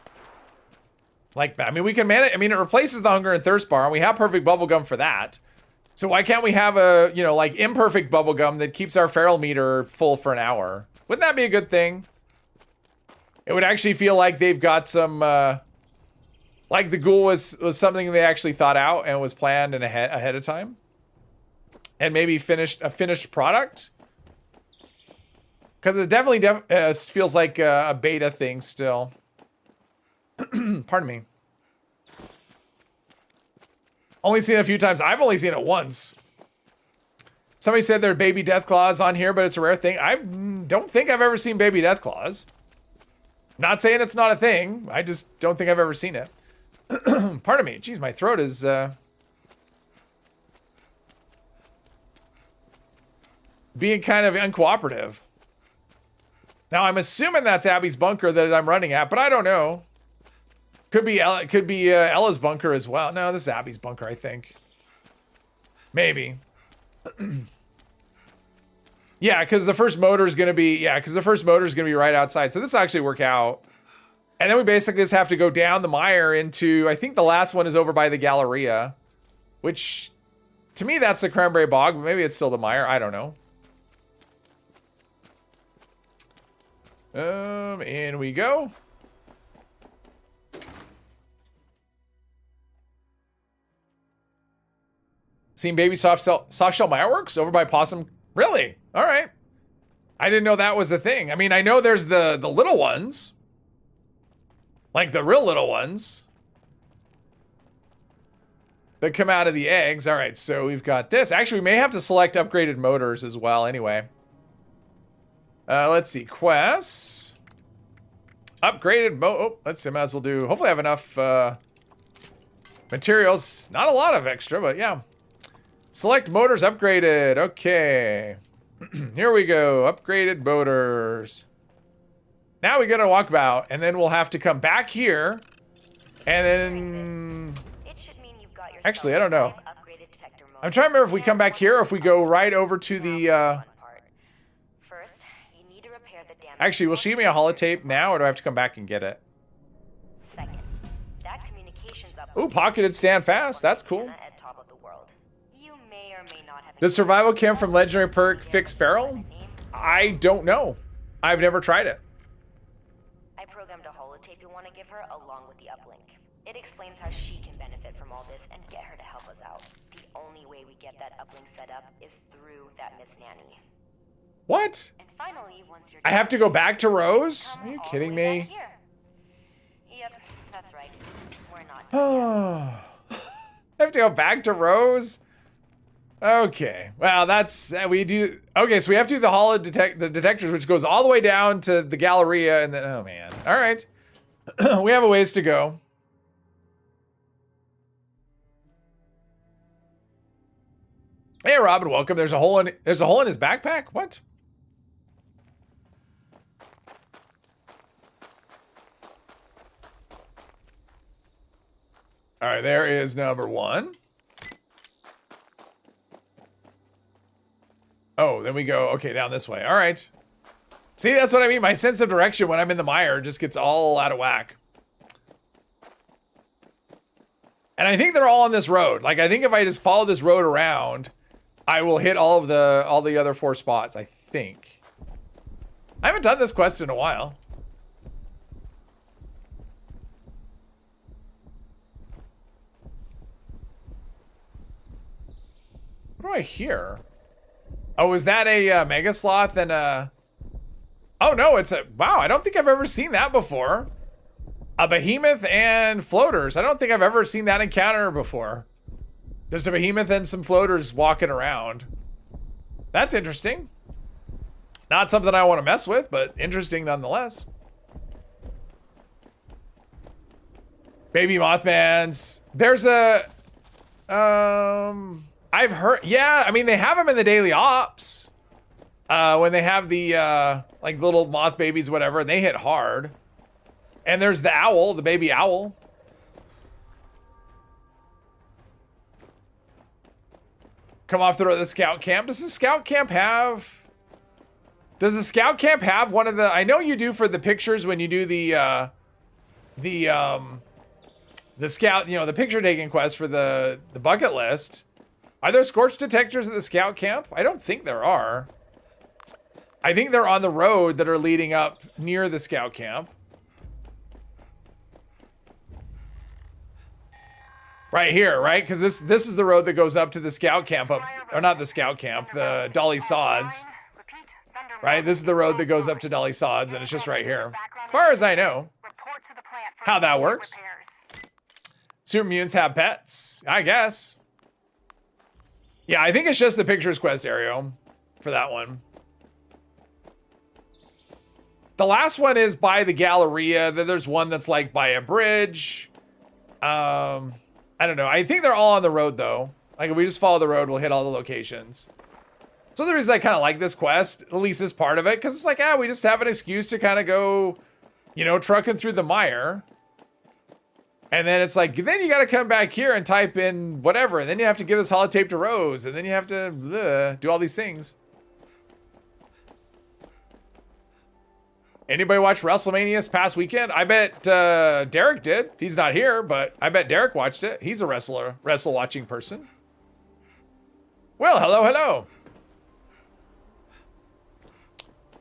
Like, I mean, we can manage... I mean, it replaces the hunger and thirst bar, and we have perfect bubblegum for that. So why can't we have a, you know, like, imperfect bubblegum that keeps our feral meter full for an hour? Wouldn't that be a good thing? It would actually feel like they've got some, like the ghoul was something they actually thought out and was planned and ahead of time. And maybe a finished product. Because it definitely feels like a beta thing still. Pardon me. Only seen it a few times. I've only seen it once. Somebody said there are baby death claws on here, but it's a rare thing. I don't think I've ever seen baby death claws. Not saying it's not a thing. I just don't think I've ever seen it. Pardon me. Jeez, my throat is... being kind of uncooperative. Now, I'm assuming that's Abby's bunker that I'm running at, but I don't know. Could be Ella's bunker as well. No, this is Abby's bunker, I think. Maybe. Yeah, because the first motor is going to be... Yeah, because the first motor is going to be right outside. So this will actually work out. And then we basically just have to go down the mire into... I think the last one is over by the Galleria. Which, to me, that's the Cranberry Bog. But maybe it's still the mire. I don't know. In we go. Seen baby soft shell fireworks over by Possum. Really? All right. I didn't know that was a thing. I mean, I know there's the little ones. Like the real little ones. That come out of the eggs. All right, so we've got this. Actually, we may have to select upgraded motors as well anyway. Let's see. Quests. Upgraded let's see. Might as well do... Hopefully I have enough materials. Not a lot of extra, but yeah. Select motors upgraded. Okay. Here we go. Upgraded motors. Now we gotta walk about, and then we'll have to come back here. And then... It should mean you've got yourself Actually, I don't know. upgraded detector mode. I'm trying to remember if we come back here or if we go right over to the... First, you need to repair the damage. Actually, will she give me a holotape now, or do I have to come back and get it? Second, that communications Ooh, pocketed stand fast. That's cool. at top of the world. You may or may not have... Does survival chem from legendary perk fix feral? I don't know. I've never tried it. I programmed a holotape you want to give her along with the uplink. It explains how she can benefit from all this and get her to help us out. The only way we get that uplink set up is through that Miss Nanny. What? And finally, once you're I have to go back to Rose? Are you all the kidding way me? back here. Yep, that's right. We're not done yet. I have to go back to Rose? Okay. Well, that's... we do... Okay, so we have to do the detectors, which goes all the way down to the Galleria, and then... Oh, man. All right. We have a ways to go. Hey, Robin, welcome. There's a hole in his backpack? What? All right, there is number 1. Oh, then we go, okay, down this way. All right. See, that's what I mean. My sense of direction when I'm in the mire just gets all out of whack. And I think they're all on this road. Like, I think if I just follow this road around, I will hit all the other 4 spots, I think. I haven't done this quest in a while. What do I hear? Oh, is that a Mega Sloth and a... Oh, no, it's a... Wow, I don't think I've ever seen that before. A behemoth and floaters. I don't think I've ever seen that encounter before. Just a behemoth and some floaters walking around. That's interesting. Not something I want to mess with, but interesting nonetheless. Baby Mothmans. There's a... I've heard... Yeah, I mean, they have them in the daily ops. When they have the, like, little moth babies, whatever, and they hit hard. And there's the owl, the baby owl. Come off the scout camp. Does the scout camp have... Does the scout camp have one of the... I know you do for the pictures when you do the scout, you know, the picture taking quest for the bucket list. Are there scorch detectors at the scout camp? I don't think there are. I think they're on the road that are leading up near the scout camp. Right here, right? Because this is the road that goes up to the scout camp, or not the scout camp, the Dolly Sods. Right? This is the road that goes up to Dolly Sods, and it's just right here. As far as I know. How that works. Super mutants have pets, I guess. Yeah, I think it's just the pictures quest area for that one. The last one is by the Galleria. Then there's one that's like by a bridge. I don't know. I think they're all on the road though. Like if we just follow the road, we'll hit all the locations. So the reason I kind of like this quest, at least this part of it, because it's like, we just have an excuse to kind of go, you know, trucking through the mire. And then it's like, then you got to come back here and type in whatever. And then you have to give this holotape to Rose. And then you have to do all these things. Anybody watch WrestleMania this past weekend? I bet Derek did. He's not here, but I bet Derek watched it. He's a wrestle watching person. Well, hello, hello.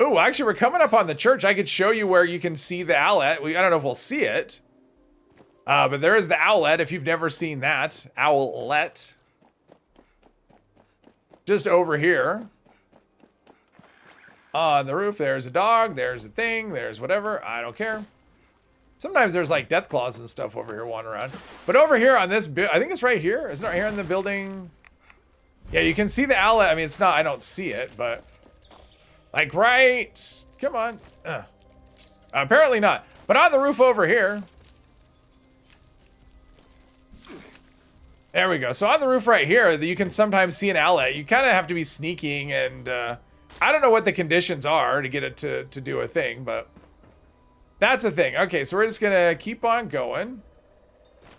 Ooh, actually, we're coming up on the church. I could show you where you can see the owlet. I don't know if we'll see it. But there is the owlet, if you've never seen that. Owlet. Just over here. On the roof, there's a dog, there's a thing, there's whatever. I don't care. Sometimes there's like death claws and stuff over here wandering around. But over here on this, I think it's right here. Isn't it right here in the building? Yeah, you can see the owlet. I mean, it's not, I don't see it, but like right, come on. Apparently not. But on the roof over here. There we go. So on the roof right here, you can sometimes see an owlet. You kind of have to be sneaking and, I don't know what the conditions are to get it to do a thing, but that's a thing. Okay, so we're just gonna keep on going.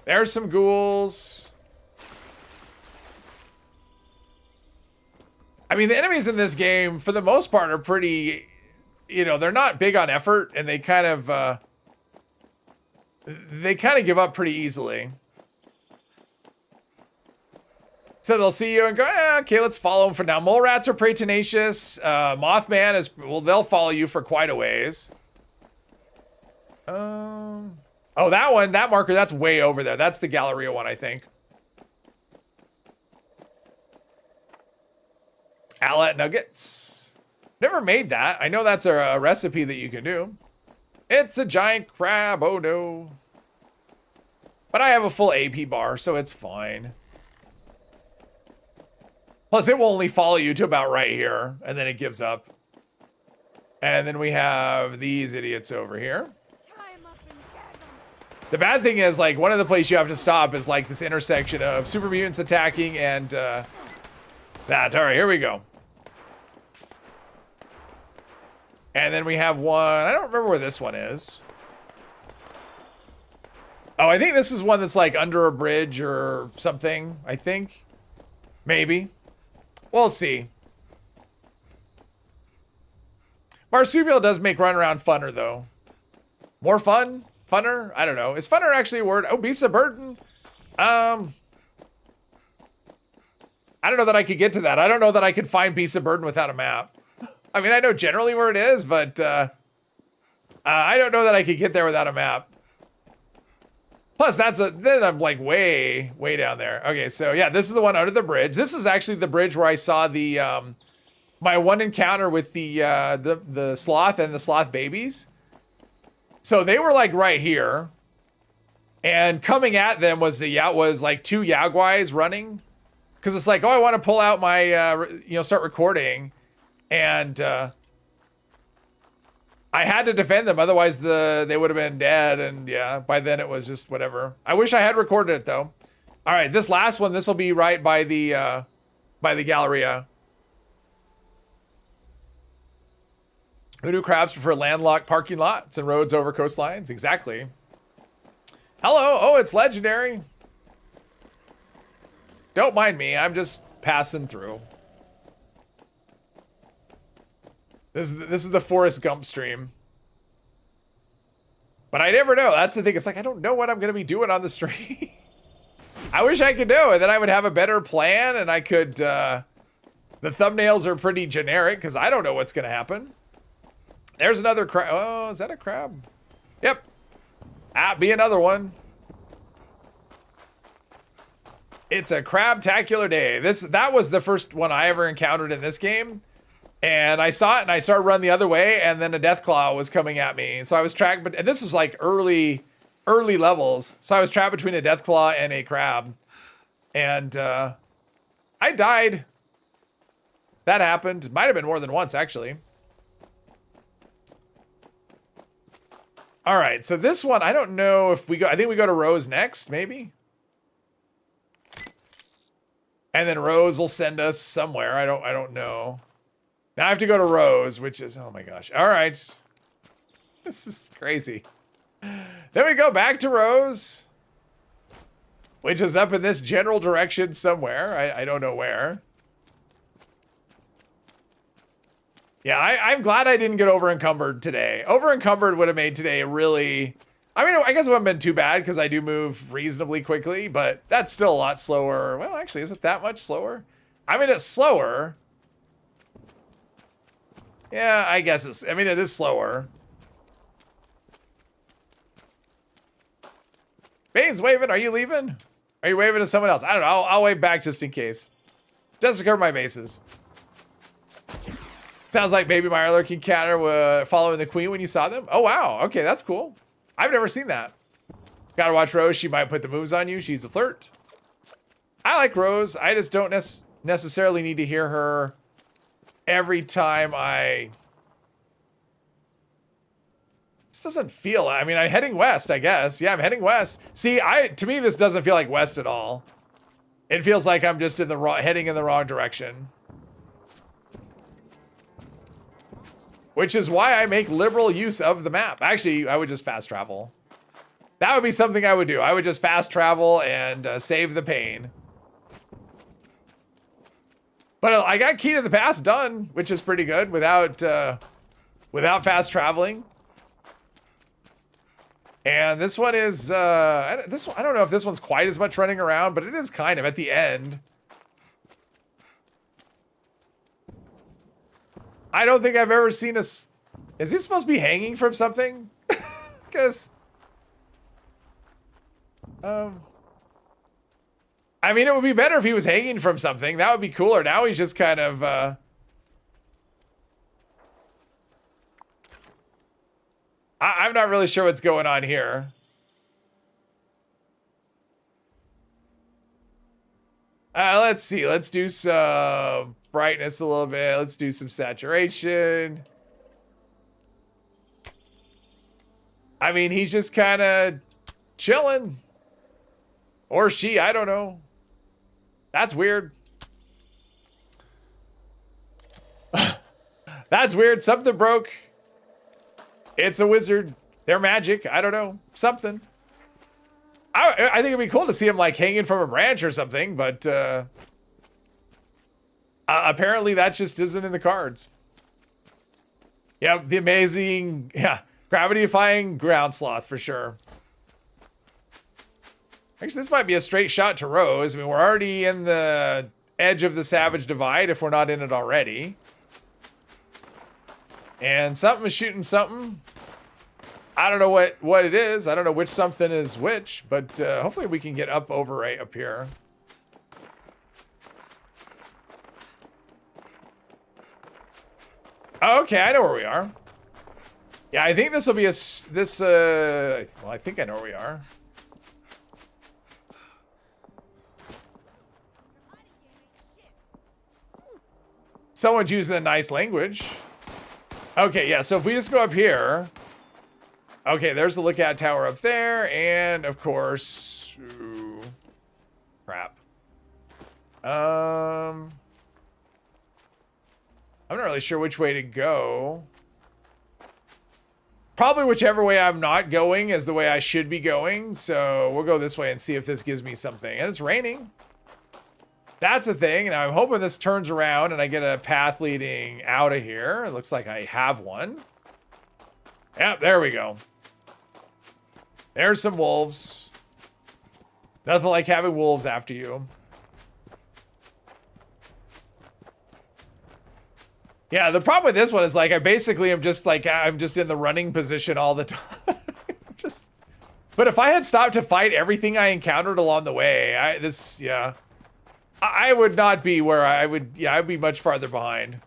There's some ghouls. I mean, the enemies in this game, for the most part, are pretty, you know, they're not big on effort, and they kind of give up pretty easily. So they'll see you and go, okay, let's follow them for now. Mole rats are pretty tenacious. Mothman is, well, they'll follow you for quite a ways. Oh, that one, that marker, that's way over there. That's the Galleria one, I think. Owlet nuggets. Never made that. I know that's a recipe that you can do. It's a giant crab. Oh, no. But I have a full AP bar, so it's fine. Plus, it will only follow you to about right here, and then it gives up. And then we have these idiots over here. The bad thing is, like, one of the places you have to stop is, like, this intersection of super mutants attacking and that. All right, here we go. And then we have one. I don't remember where this one is. Oh, I think this is one that's like under a bridge or something, I think. Maybe. We'll see. Marsupial does make run around funner, though. More fun? Funner? I don't know. Is funner actually a word? Oh, Beast of Burden? I don't know that I could get to that. I don't know that I could find Beast of Burden without a map. I mean, I know generally where it is, but I don't know that I could get there without a map. Plus, then I'm like way down there. Okay, so yeah, this is the one under the bridge. This is actually the bridge where I saw the my one encounter with the sloth and the sloth babies. So they were like right here, and coming at them was like two Yaguais running, because it's like, oh, I want to pull out my start recording, and I had to defend them, otherwise they would have been dead, and yeah, by then it was just whatever. I wish I had recorded it though. All right, this last one, this will be right by the Galleria. Who knew crabs prefer landlocked parking lots and roads over coastlines? Exactly. Hello. Oh, it's legendary. Don't mind me. I'm just passing through. This is the Forrest Gump stream. But I never know. That's the thing. It's like, I don't know what I'm going to be doing on the stream. I wish I could know, and then I would have a better plan, and I could... the thumbnails are pretty generic, because I don't know what's going to happen. There's another crab. Oh, is that a crab? Yep. Be another one. It's a crab-tacular day. That was the first one I ever encountered in this game. And I saw it, and I started running the other way, and then a deathclaw was coming at me. And so I was trapped, and this was like early levels. So I was trapped between a deathclaw and a crab. And I died. That happened. Might have been more than once, actually. All right, so this one, I don't know if we go... I think we go to Rose next, maybe? And then Rose will send us somewhere. I don't know. Now I have to go to Rose, which is... Oh my gosh. All right. This is crazy. Then we go back to Rose, which is up in this general direction somewhere. I don't know where. Yeah, I'm glad I didn't get over-encumbered today. Over-encumbered would have made today really... I mean, I guess it wouldn't have been too bad because I do move reasonably quickly, but that's still a lot slower. Well, actually, is it that much slower? I mean, it's slower. Yeah, I guess it's... I mean, it is slower. Bane's waving. Are you leaving? Are you waving to someone else? I don't know. I'll wave back just in case. Just to cover my bases. Sounds like Baby Meyer Lurking Catter were following the Queen when you saw them. Oh, wow. Okay, that's cool. I've never seen that. Gotta watch Rose. She might put the moves on you. She's a flirt. I like Rose. I just don't necessarily need to hear her every time I... This doesn't feel... I mean, I'm heading west, I guess. Yeah, I'm heading west. See, to me, this doesn't feel like west at all. It feels like I'm just heading in the wrong direction. Which is why I make liberal use of the map. Actually, I would just fast travel. That would be something I would do. I would just fast travel and save the pain. But I got Key to the Pass done, which is pretty good without fast traveling. And this one is I don't know if this one's quite as much running around, but it is kind of at the end. I don't think I've ever seen is he supposed to be hanging from something? Because, I mean, it would be better if he was hanging from something. That would be cooler. Now he's just kind of, I'm not really sure what's going on here. Let's see. Let's do some brightness a little bit. Let's do some saturation. I mean, he's just kind of chilling. Or she, I don't know. That's weird. That's weird. Something broke. It's a wizard. They're magic. I don't know. Something. I think it'd be cool to see him like hanging from a branch or something, but apparently that just isn't in the cards. Yep, the amazing, gravity-defying ground sloth for sure. Actually, this might be a straight shot to Rose. I mean, we're already in the edge of the Savage Divide if we're not in it already. And something is shooting something. I don't know what it is. I don't know which something is which, but hopefully we can get up over right up here. Okay, I know where we are. Yeah, I think this will be well, I think I know where we are. Someone's using a nice language. Okay, yeah, so if we just go up here. Okay, there's the lookout tower up there, and of course, ooh, crap. I'm not really sure which way to go. Probably whichever way I'm not going is the way I should be going. So we'll go this way and see if this gives me something. And it's raining. That's a thing. And I'm hoping this turns around and I get a path leading out of here. It looks like I have one. Yep, there we go. There's some wolves. Nothing like having wolves after you. Yeah, the problem with this one is like I basically am just like I'm just in the running position all the time. But if I had stopped to fight everything I encountered along the way, I would not be where I would. Yeah, I'd be much farther behind.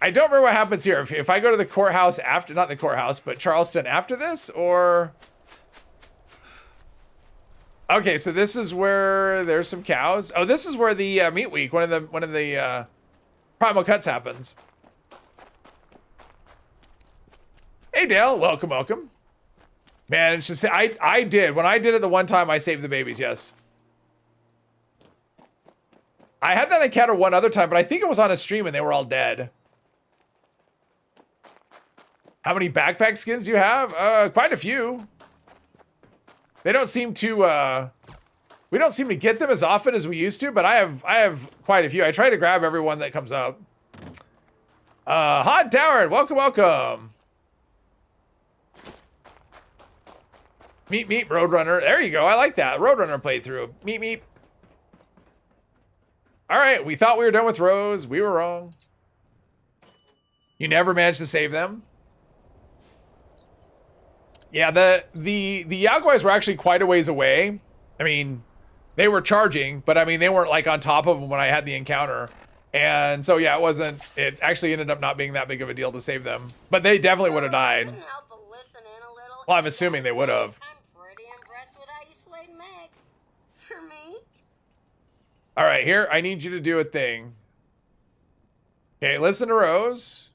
I don't remember what happens here. If I go to the courthouse after, not the courthouse, but Charleston after this, or... Okay, so this is where there's some cows. Oh, this is where the meat week, one of the primal cuts happens. Hey Dale, welcome, welcome. Man, it's just I did when I did it the one time I saved the babies. Yes, I had that encounter one other time, but I think it was on a stream and they were all dead. How many backpack skins do you have? Quite a few. They don't seem to, we don't seem to get them as often as we used to, but I have quite a few. I try to grab everyone that comes up. Hot Tower, welcome, welcome. Meep, meep, Roadrunner. There you go. I like that. Roadrunner playthrough. Meep, meep. All right, we thought we were done with Rose. We were wrong. You never managed to save them? Yeah, the Yaguais were actually quite a ways away. I mean, they were charging, but I mean, they weren't like on top of them when I had the encounter. And so, yeah, it actually ended up not being that big of a deal to save them. But they definitely would have died. Well, I'm assuming they would have. I'm pretty impressed with how you swayed Meg. For me? All right, here, I need you to do a thing. Okay, listen to Rose.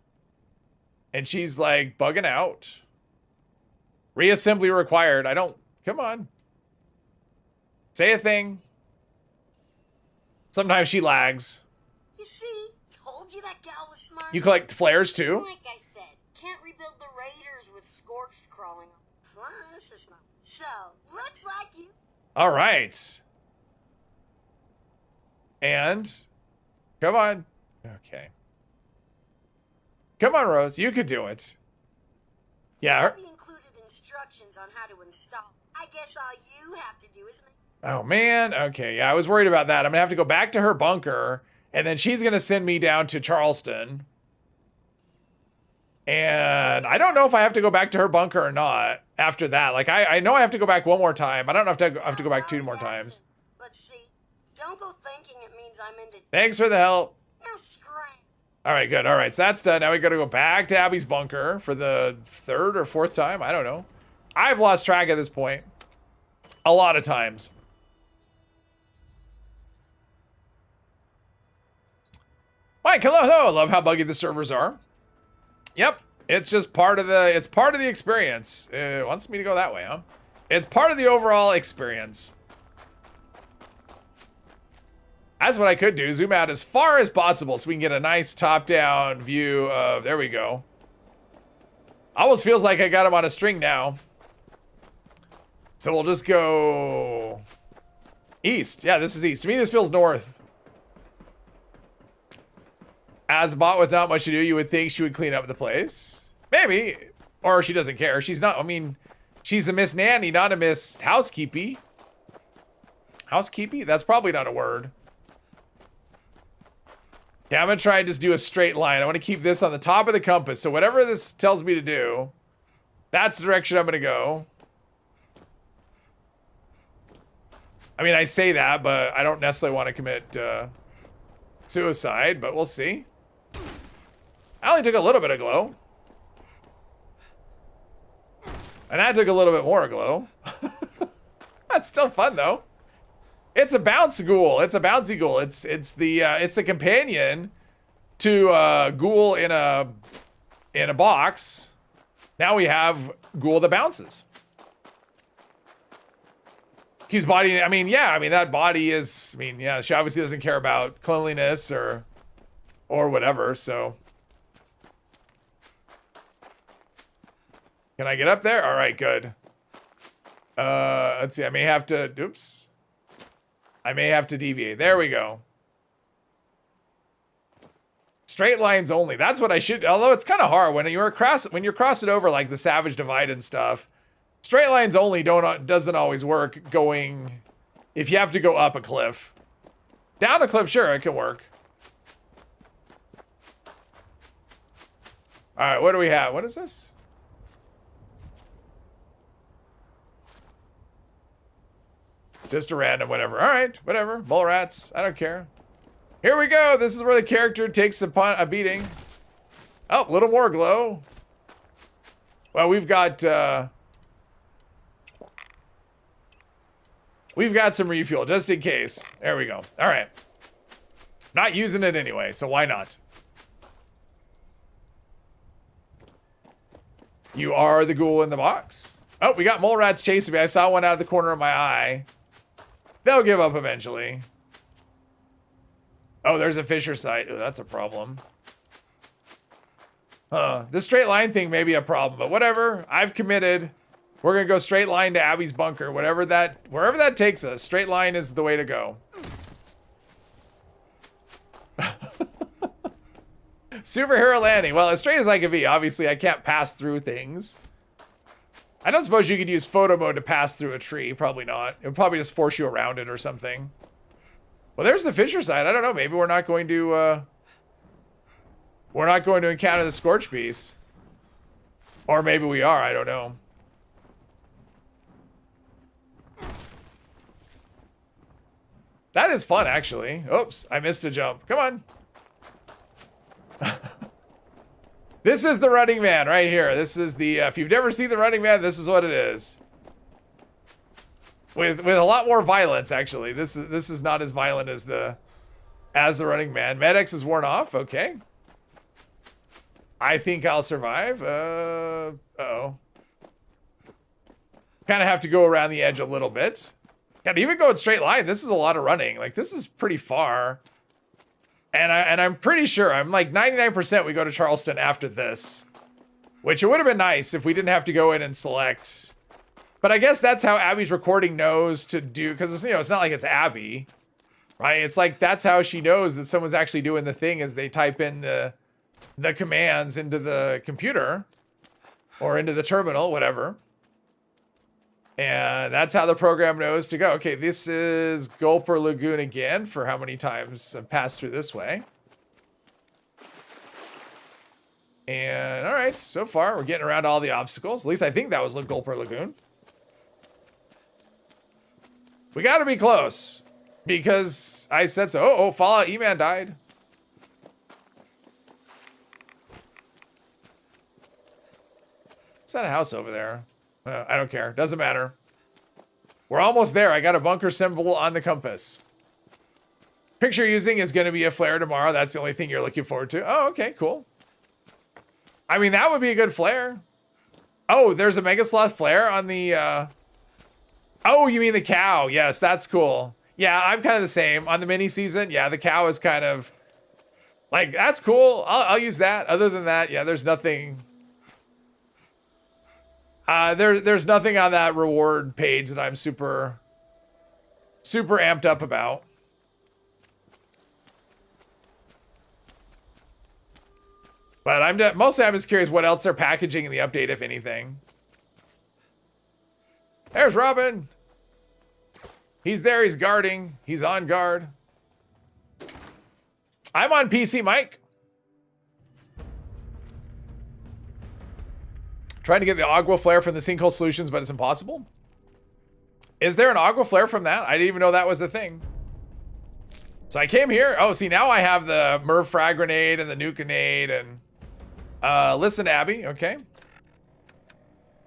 And she's like bugging out. Reassembly required. Come on. Say a thing. Sometimes she lags. You see, told you that gal was smart. You collect flares too? Like I said, can't rebuild the raiders with scorched crawling. Plus, it's not. So, looks like you. All right. And come on. Okay. Come on, Rose. You could do it. Yeah. Instructions on how to install. I guess all you have to do is make. Oh man, okay, yeah, I was worried about that. I'm gonna have to go back to her bunker, and then she's gonna send me down to Charleston. And I don't know if I have to go back to her bunker or not after that. Like, I know I have to go back one more time. I don't know if I have to go back 2 more times. But see, don't go thinking it means I'm into. Thanks for the help. Now scram. All right, good. All right, so that's done. Now we gotta go back to Abby's bunker for the 3rd or 4th time. I don't know. I've lost track at this point. A lot of times. Mike, hello, hello. I love how buggy the servers are. Yep, it's just part of the experience. It wants me to go that way, huh? It's part of the overall experience. That's what I could do. Zoom out as far as possible so we can get a nice top-down view of, there we go. Almost feels like I got him on a string now. So we'll just go east. Yeah, this is east. To me, this feels north. As a bot with not much to do, you would think she would clean up the place. Maybe. Or she doesn't care. She's not, I mean, she's a Miss Nanny, not a Miss Housekeepy. Housekeepy? That's probably not a word. Yeah, I'm going to try and just do a straight line. I want to keep this on the top of the compass. So whatever this tells me to do, that's the direction I'm going to go. I mean, I say that, but I don't necessarily want to commit suicide, but we'll see. I only took a little bit of glow. And that took a little bit more glow. That's still fun, though. It's a bounce ghoul. It's a bouncy ghoul. It's the companion to ghoul in a box. Now we have ghoul that bounces. Keeps body. I mean, yeah. I mean that body is. I mean, yeah. She obviously doesn't care about cleanliness or whatever. So, can I get up there? All right, good. Let's see. I may have to. Oops. I may have to deviate. There we go. Straight lines only. That's what I should. Although it's kind of hard when you're crossing over like the Savage Divide and stuff. Straight lines only doesn't always work. Going, if you have to go up a cliff, down a cliff, sure it can work. All right, what do we have? What is this? Just a random whatever. All right, whatever. Mole rats. I don't care. Here we go. This is where the character takes a beating. Oh, a little more glow. Well, we've got some refuel just in case. There we go. All right. Not using it anyway, so why not? You are the ghoul in the box. Oh, we got mole rats chasing me. I saw one out of the corner of my eye. They'll give up eventually. Oh, there's a Fisher site. Oh, that's a problem. This straight line thing may be a problem, but whatever. I've committed. We're gonna go straight line to Abby's bunker. Wherever that takes us. Straight line is the way to go. Superhero landing. Well, as straight as I can be. Obviously, I can't pass through things. I don't suppose you could use photo mode to pass through a tree. Probably not. It would probably just force you around it or something. Well, there's the Fisher side. I don't know. Maybe we're not going to encounter the Scorch Beast. Or maybe we are. I don't know. That is fun, actually. Oops, I missed a jump. Come on. This is the Running Man right here. This is the, if you've never seen the Running Man, this is what it is. With a lot more violence, actually. This is not as violent as the Running Man. Med-X is worn off. Okay. I think I'll survive. Uh-oh. Kind of have to go around the edge a little bit. God, even going straight line, this is a lot of running. Like, this is pretty far. And I'm pretty sure, I'm like 99% we go to Charleston after this. Which it would have been nice if we didn't have to go in and select. But I guess that's how Abby's recording knows to do, because it's, you know, it's not like it's Abby. Right? It's like that's how she knows that someone's actually doing the thing as they type in the commands into the computer. Or into the terminal, whatever. And that's how the program knows to go. Okay, this is Gulper Lagoon again for how many times I've passed through this way. And all right, so far we're getting around all the obstacles. At least I think that was Gulper Lagoon. We got to be close because I said so. Oh, Fallout E-Man died. Is that a house over there? I don't care. Doesn't matter. We're almost there. I got a bunker symbol on the compass. Picture using is going to be a flare tomorrow. That's the only thing you're looking forward to. Oh, okay, cool. I mean, that would be a good flare. Oh, there's a Mega Sloth flare on the... Oh, you mean the cow. Yes, that's cool. Yeah, I'm kind of the same. On the mini season, yeah, the cow is kind of... Like, that's cool. I'll use that. Other than that, yeah, there's nothing... There's nothing on that reward page that I'm super amped up about. But mostly I'm just curious what else they're packaging in the update, if anything. There's Robin. He's there, he's guarding, he's on guard. I'm on PC, Mike. Trying to get the Agua Flare from the Sinkhole Solutions, but it's impossible. Is there an Agua Flare from that? I didn't even know that was a thing. So I came here. Oh, see, now I have the Merv Frag Grenade and the Nuke Grenade and... listen, Abby. Okay.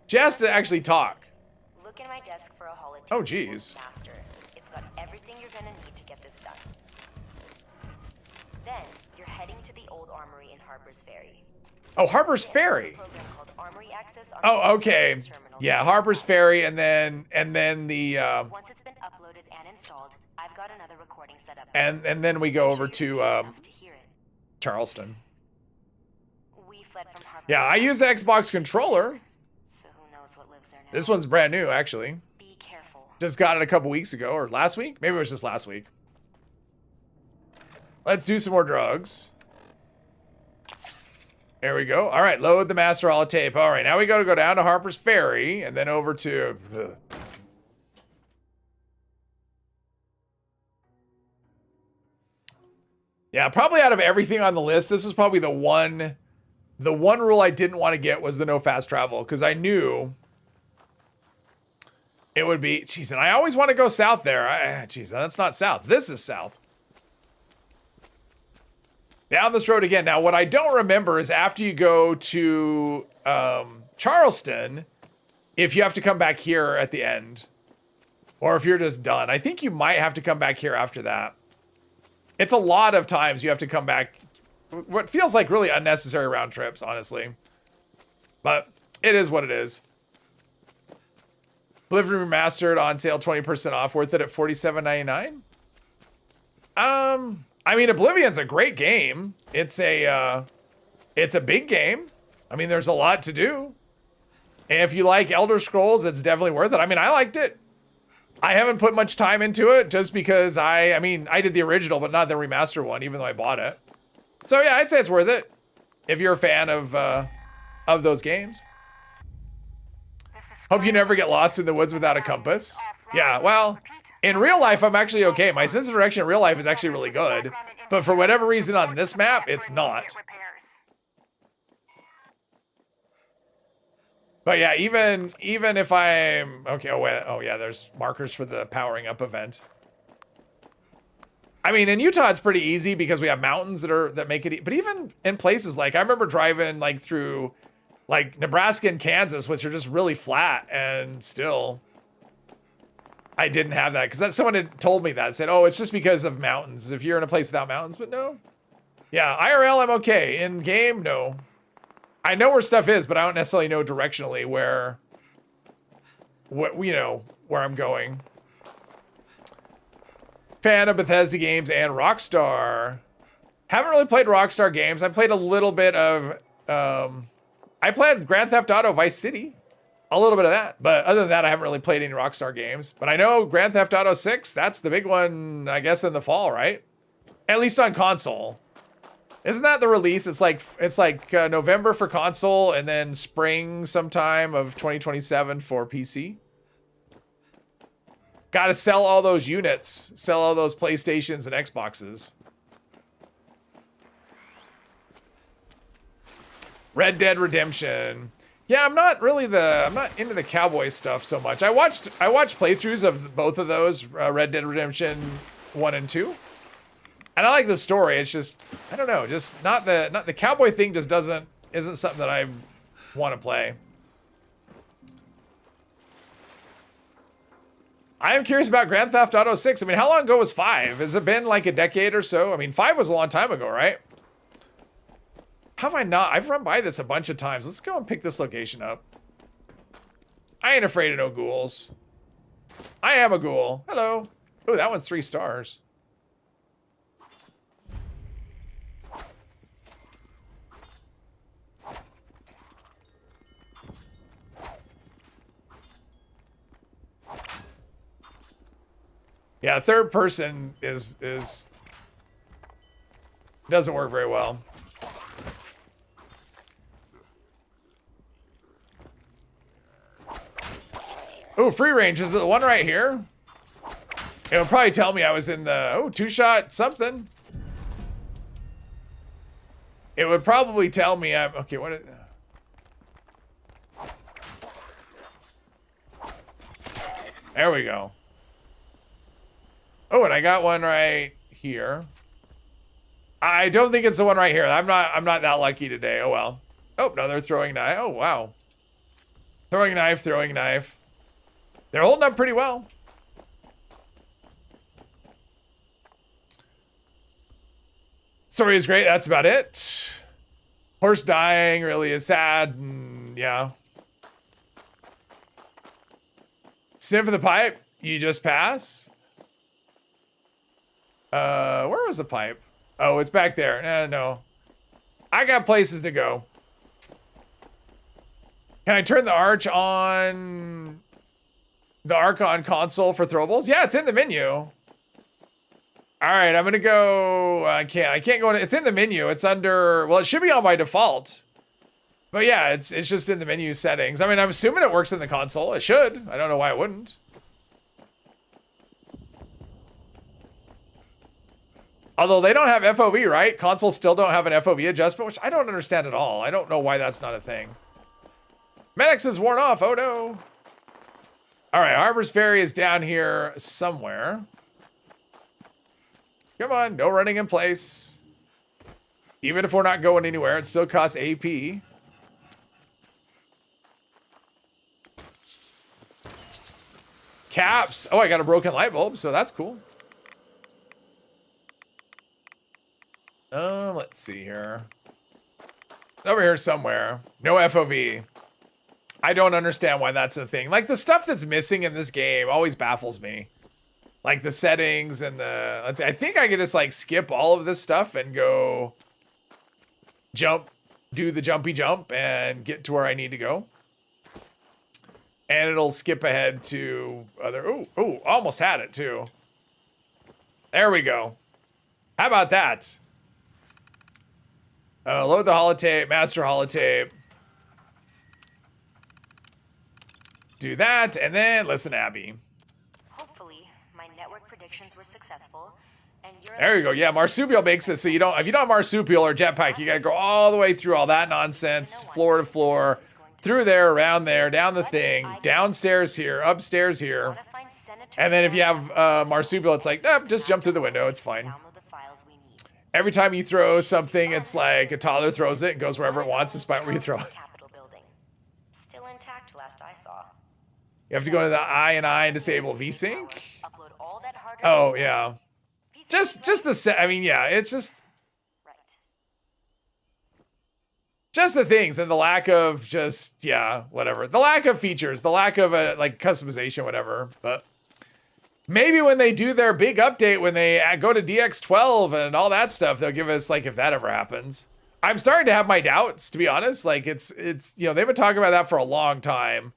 She has to actually talk. Look in my desk for a holodeck. Oh, geez. Master. It's got everything you're gonna need to get this done. Then, you're heading to the old armory in Harper's Ferry. Oh, Harper's Ferry. Oh, okay. Yeah, Harper's Ferry, and then the Once it's been uploaded and installed, I've got another recording set up. and then we go over to Charleston. We fled from Harper's. Yeah, I use the Xbox controller. So who knows what lives there now. This one's brand new, actually. Be careful. Just got it a couple weeks ago, or last week? Maybe it was just last week. Let's do some more drugs. There we go. All right, load the master holotape. All right, now we got to go down to Harper's Ferry and then over to... Yeah, probably out of everything on the list, this was probably the one rule I didn't want to get was the no fast travel, because I knew it would be... Jeez, and I always want to go south there. Jeez, that's not south. This is south. Down this road again. Now, what I don't remember is after you go to Charleston, if you have to come back here at the end, or if you're just done. I think you might have to come back here after that. It's a lot of times you have to come back. What feels like really unnecessary round trips, honestly. But it is what it is. Oblivion Remastered on sale 20% off. Worth it at $47.99? I mean, Oblivion's a great game. It's a big game. I mean, there's a lot to do. And if you like Elder Scrolls, it's definitely worth it. I mean, I liked it. I haven't put much time into it just because I did the original, but not the remaster one, even though I bought it. So yeah, I'd say it's worth it if you're a fan of those games. Hope you never get lost in the woods without a compass. Yeah, well, in real life, I'm actually okay. My sense of direction in real life is actually really good. But for whatever reason on this map, it's not. But yeah, even if I'm... Okay, oh yeah, there's markers for the powering up event. I mean, in Utah, it's pretty easy because we have mountains that make it... But even in places like... I remember driving like through like Nebraska and Kansas, which are just really flat, and still... I didn't have that because someone had told me that. Said, oh, it's just because of mountains. If you're in a place without mountains, but no. Yeah, IRL, I'm okay. In game, no. I know where stuff is, but I don't necessarily know directionally where I'm going. Fan of Bethesda games and Rockstar. Haven't really played Rockstar games. I played a little bit of, I played Grand Theft Auto Vice City. A little bit of that, but other than that, I haven't really played any Rockstar games. But I know Grand Theft Auto 6, that's the big one, I guess, in the fall, right? At least on console. Isn't that the release? It's like November for console and then spring sometime of 2027 for PC. Got to sell all those units, sell all those PlayStations and Xboxes. Red Dead Redemption. Yeah, I'm not into the cowboy stuff so much. I watched playthroughs of both of those, Red Dead Redemption 1 and 2. And I like the story. It's just, I don't know, just not the cowboy thing just isn't something that I want to play. I am curious about Grand Theft Auto 6. I mean, how long ago was 5? Has it been like a decade or so? I mean, 5 was a long time ago, right? Have I not? I've run by this a bunch of times. Let's go and pick this location up. I ain't afraid of no ghouls. I am a ghoul. Hello. Oh, that one's 3 stars. Yeah, third person is doesn't work very well. Oh, free range is the one right here. It would probably tell me I was in the two-shot something. It would probably tell me I'm okay. What? There we go. Oh, and I got one right here. I don't think it's the one right here. I'm not that lucky today. Oh well. Oh no, they're throwing knife. Oh wow. Throwing knife, throwing knife. They're holding up pretty well. Story is great. That's about it. Horse dying really is sad. Yeah. Sniff of the pipe. You just pass. Where was the pipe? Oh, it's back there. No. I got places to go. Can I turn the arch on? The arc on console for throwables? Yeah, it's in the menu. All right, I'm gonna go. I can't go in. It's in the menu. It's under. Well, it should be on by default. But yeah, it's just in the menu settings. I mean, I'm assuming it works in the console. It should. I don't know why it wouldn't. Although they don't have FOV, right? Consoles still don't have an FOV adjustment, which I don't understand at all. I don't know why that's not a thing. Medics is worn off. Oh no. All right, Harbor's Ferry is down here somewhere. Come on, no running in place. Even if we're not going anywhere, it still costs AP. Caps. Oh, I got a broken light bulb, so that's cool. Let's see here. Over here somewhere. No FOV. I don't understand why that's the thing. Like, the stuff that's missing in this game always baffles me. Like, the settings and the... Let's see, I think I could just, like, skip all of this stuff and go... Jump. Do the jumpy jump and get to where I need to go. And it'll skip ahead to other... Ooh, almost had it, too. There we go. How about that? Load the holotape, master holotape. Do that, and then listen, Abby. Hopefully, my network predictions were successful, and you're... There you go. Yeah, marsupial makes it so you don't... If you don't have marsupial or jetpack, you gotta go all the way through all that nonsense, floor to floor, through there, around there, down the thing, downstairs here, upstairs here. And then if you have marsupial, it's like, nope, just jump through the window. It's fine. Every time you throw something, it's like a toddler throws it and goes wherever it wants, despite where you throw it. Still intact last I saw. You have to go to the I and disable VSync. Oh yeah, just the set. I mean, yeah, it's just the things and the lack of just whatever. The lack of features, the lack of like customization, whatever. But maybe when they do their big update, when they go to DX12 and all that stuff, they'll give us, like, if that ever happens. I'm starting to have my doubts, to be honest. Like, it's you know, they've been talking about that for a long time.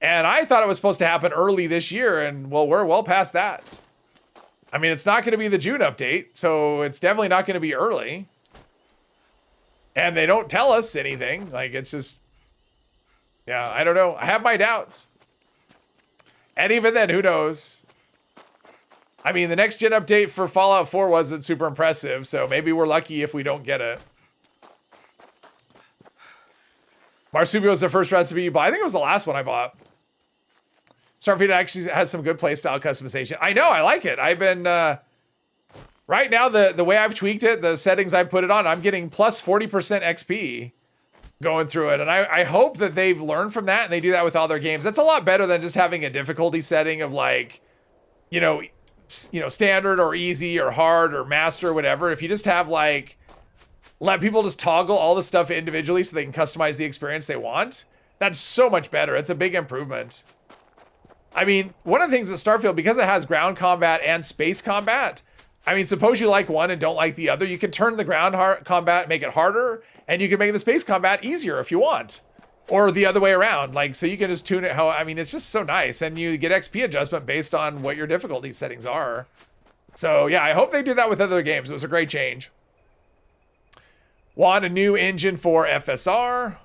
And I thought it was supposed to happen early this year, and, well, we're well past that. I mean, it's not going to be the June update, so it's definitely not going to be early. And they don't tell us anything. Like, it's just... Yeah, I don't know. I have my doubts. And even then, who knows? I mean, the next gen update for Fallout 4 wasn't super impressive, so maybe we're lucky if we don't get it. Marsupial was the first recipe you bought. I think it was the last one I bought. Starfield actually has some good playstyle customization. I know, I like it. I've been, right now, the way I've tweaked it, the settings I put it on, I'm getting plus 40% XP going through it. And I hope that they've learned from that and they do that with all their games. That's a lot better than just having a difficulty setting of, like, you know, standard or easy or hard or master or whatever. If you just have, like, let people just toggle all the stuff individually so they can customize the experience they want, that's so much better. It's a big improvement. I mean, one of the things that Starfield, because it has ground combat and space combat, I mean, suppose you like one and don't like the other, you can turn the ground combat, make it harder, and you can make the space combat easier if you want. Or the other way around. Like, so you can just tune it how, I mean, it's just so nice. And you get XP adjustment based on what your difficulty settings are. So yeah, I hope they do that with other games. It was a great change. Want a new engine for FSR.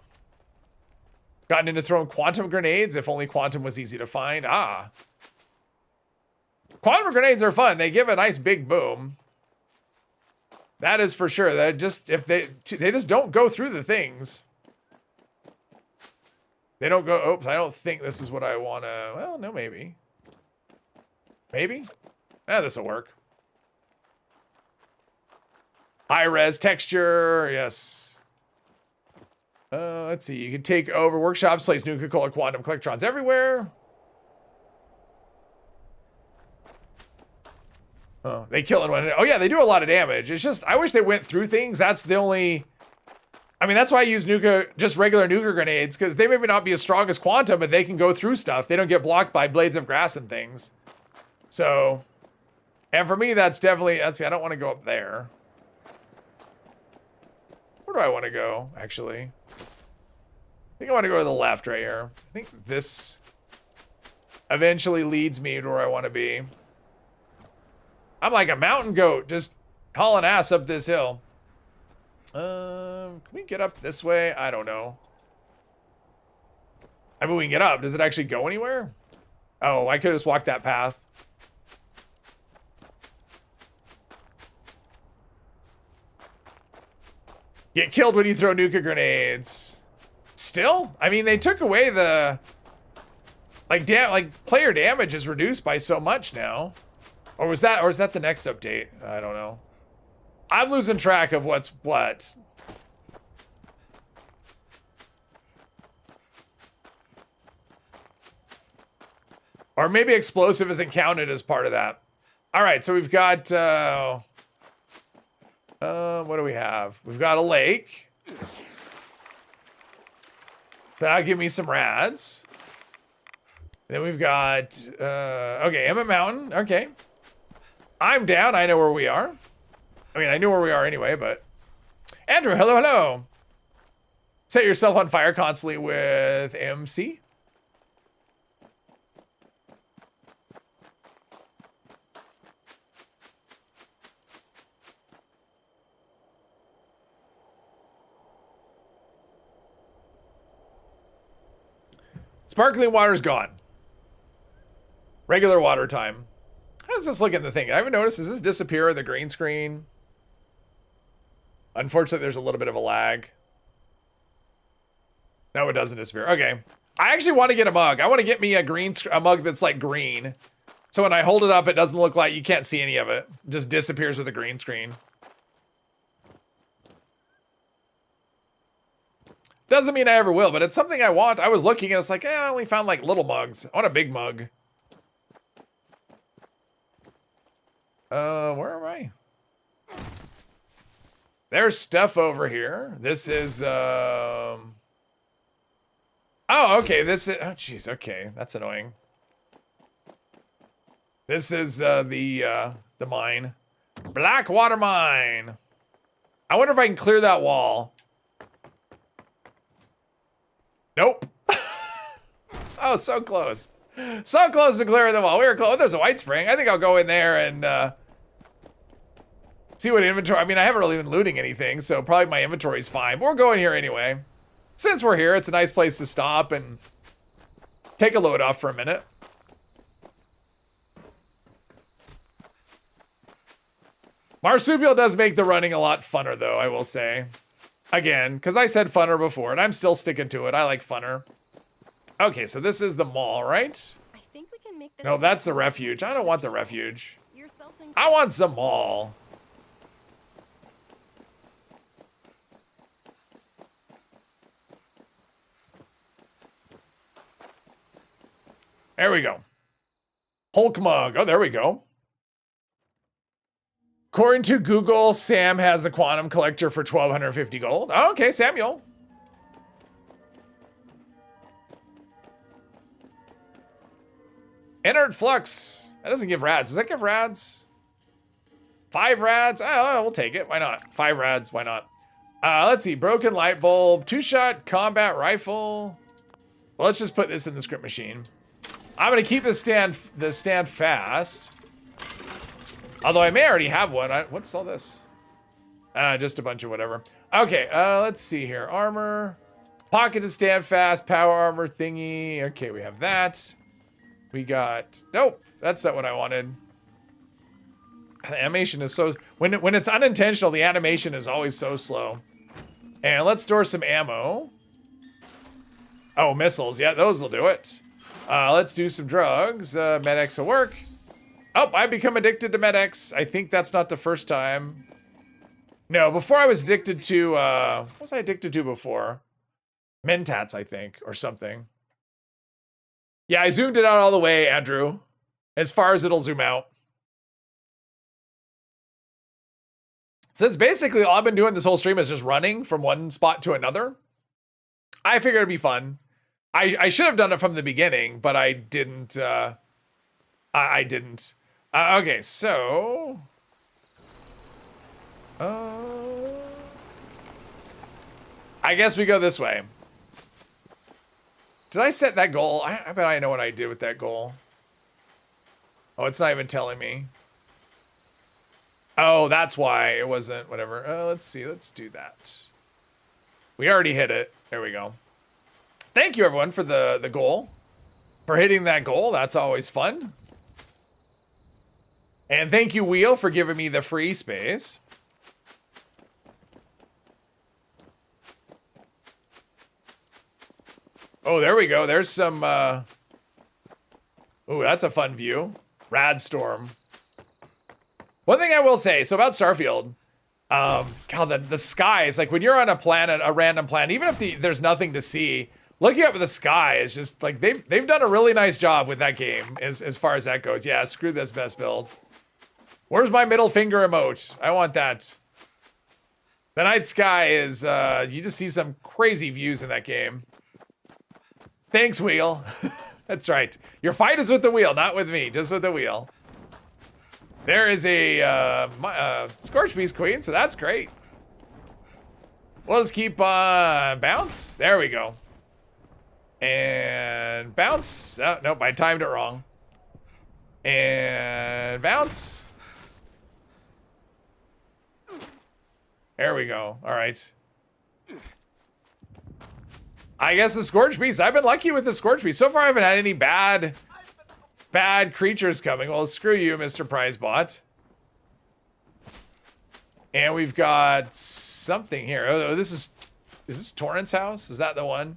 Gotten into throwing quantum grenades. If only quantum was easy to find. Ah. Quantum grenades are fun. They give a nice big boom. That is for sure. That just, if they just don't go through the things. They don't go, oops, I don't think this is what I want to, well, no, maybe. Maybe? This will work. High res texture, yes. Let's see, you can take over workshops, place nuka-cola quantum electrons everywhere. Oh, they kill it when, oh yeah, they do a lot of damage. It's just, I wish they went through things. That's the only, I mean, that's why I use nuka, just regular nuka grenades, because they maybe not be as strong as quantum, but they can go through stuff. They don't get blocked by blades of grass and things. So, and for me, that's definitely, I don't want to go up there. Where do I want to go, actually? I think I want to go to the left right here. I think this eventually leads me to where I want to be. I'm like a mountain goat, just hauling ass up this hill. Can we get up this way? I don't know. I mean, we can get up. Does it actually go anywhere? Oh, I could just walk that path. Get killed when you throw nuka grenades. Still? I mean, they took away the... Like, player damage is reduced by so much now. Or is that the next update? I don't know. I'm losing track of what's what. Or maybe explosive isn't counted as part of that. All right, so we've got, what do we have? We've got a lake. So that'll give me some rads. Then we've got, okay, Emma Mountain, okay. I'm down, I know where we are. I mean, I knew where we are anyway, but... Andrew, hello, hello. Set yourself on fire constantly with MC. Sparkling water's gone. Regular water time. How does this look in the thing? I haven't noticed. Does this disappear in the green screen? Unfortunately, there's a little bit of a lag. No, it doesn't disappear. Okay. I actually want to get a mug. I want to get me a mug that's like green. So when I hold it up, it doesn't look like you can't see any of it. It just disappears with the green screen. Doesn't mean I ever will, but it's something I want. I was looking and it's like, I only found like little mugs. I want a big mug. Where am I? There's stuff over here. This is, oh, okay, this is, oh, jeez, okay, that's annoying. This is, the mine. Blackwater Mine. I wonder if I can clear that wall. Nope. Oh, so close. So close to clearing the wall. We were close. Oh, there's a white spring. I think I'll go in there and, see what inventory, I mean, I haven't really been looting anything, so probably my inventory's fine, but we're going here anyway. Since we're here, it's a nice place to stop and take a load off for a minute. Marsupial does make the running a lot funner, though, I will say. Again, because I said funner before, and I'm still sticking to it. I like funner. Okay, so this is the mall, right? I think we can make this. No, that's the refuge. I don't want the refuge. I want some mall. There we go. Hulk mug. Oh, there we go. According to Google, Sam has a quantum collector for 1,250 gold. Oh, okay, Samuel. Inert flux. That doesn't give rads. Does that give rads? 5 rads? Oh, we'll take it. Why not? 5 rads. Why not? Let's see. Broken light bulb. 2-shot combat rifle. Well, let's just put this in the script machine. I'm going to keep the stand fast. Although I may already have one. What's all this? Just a bunch of whatever. Okay, let's see here. Armor. Pocket to stand fast. Power armor thingy. Okay, we have that. We got... Nope, that's not what I wanted. The animation is so... When it's unintentional, the animation is always so slow. And let's store some ammo. Oh, missiles. Yeah, those will do it. Let's do some drugs. Med-X will work. Oh, I become addicted to Med-X. I think that's not the first time. No, before I was addicted to... what was I addicted to before? Mentats, I think, or something. Yeah, I zoomed it out all the way, Andrew. As far as it'll zoom out. So it's basically all I've been doing this whole stream is just running from one spot to another. I figured it'd be fun. I should have done it from the beginning, but I didn't. I didn't. Okay, so... I guess we go this way. Did I set that goal? I bet I know what I did with that goal. Oh, it's not even telling me. Oh, that's why it wasn't, whatever. Let's see, let's do that. We already hit it. There we go. Thank you, everyone, for the goal. For hitting that goal, that's always fun. And thank you, Wheel, for giving me the free space. Oh, there we go. There's some, oh, that's a fun view. Rad Storm. One thing I will say, so about Starfield, God, the skies, like when you're on a planet, a random planet, even if there's nothing to see, looking up at the sky is just like, they've done a really nice job with that game as far as that goes. Yeah, screw this best build. Where's my middle finger emote? I want that. The night sky is, you just see some crazy views in that game. Thanks, Wheel. That's right. Your fight is with the wheel, not with me, just with the wheel. There is a Scorch Beast Queen, so that's great. We'll just keep on bounce. There we go. And bounce. Oh, nope, I timed it wrong. And bounce. There we go. All right. I guess the Scorch Beast. I've been lucky with the Scorch Beast. So far, I haven't had any bad creatures coming. Well, screw you, Mr. Prizebot. And we've got something here. Oh, is this Torrent's house? Is that the one?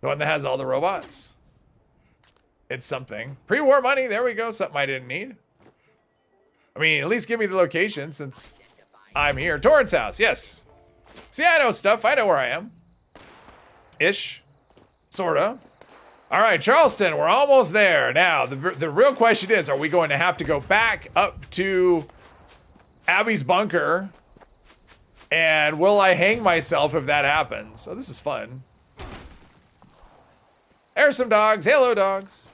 The one that has all the robots? It's something. Pre-war money. There we go. Something I didn't need. I mean, at least give me the location since I'm here. Torrent's house. Yes. See, I know stuff. I know where I am. Ish. Sorta. All right, Charleston, we're almost there. Now, the real question is, are we going to have to go back up to Abby's bunker? And will I hang myself if that happens? Oh, this is fun. There's some dogs. Hello, dogs.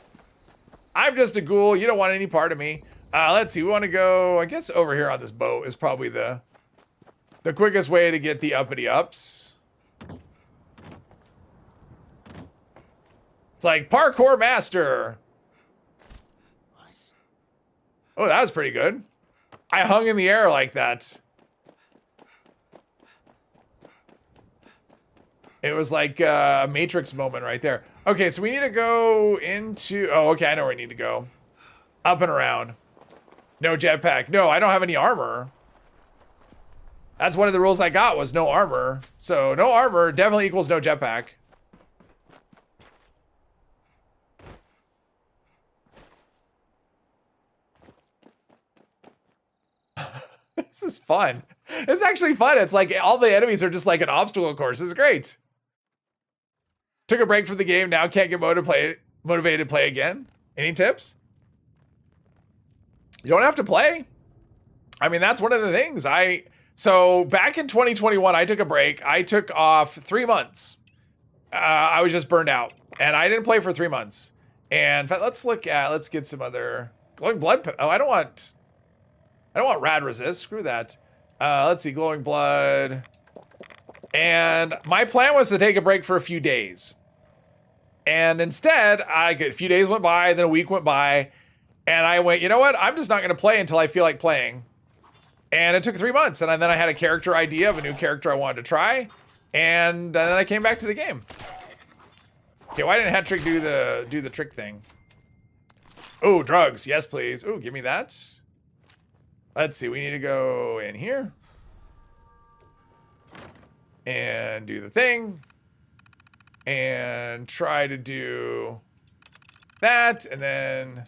I'm just a ghoul. You don't want any part of me. Let's see. We want to go, I guess, over here on this boat is probably the quickest way to get the uppity ups. It's like parkour master. Oh, that was pretty good. I hung in the air like that. It was like a Matrix moment right there. Okay, so we need to go into... Oh, okay, I know where we need to go. Up and around. No jetpack. No, I don't have any armor. That's one of the rules I got was no armor. So no armor definitely equals no jetpack. This is fun. It's actually fun. It's like all the enemies are just like an obstacle course. It's great. Took a break from the game. Now can't get motivated to play again. Any tips? You don't have to play. I mean, that's one of the things. So back in 2021, I took a break. I took off 3 months. I was just burned out and I didn't play for 3 months. And in fact, let's get some other glowing blood. Oh, I don't want rad resist. Screw that. Let's see, glowing blood. And my plan was to take a break for a few days. And instead, a few days went by, then a week went by, and I went, you know what? I'm just not going to play until I feel like playing. And it took 3 months, and then I had a character idea of a new character I wanted to try, and then I came back to the game. Okay, why didn't Hat-Trick do the trick thing? Oh, drugs. Yes, please. Oh, give me that. Let's see. We need to go in here. And do the thing. And try to do that. And then...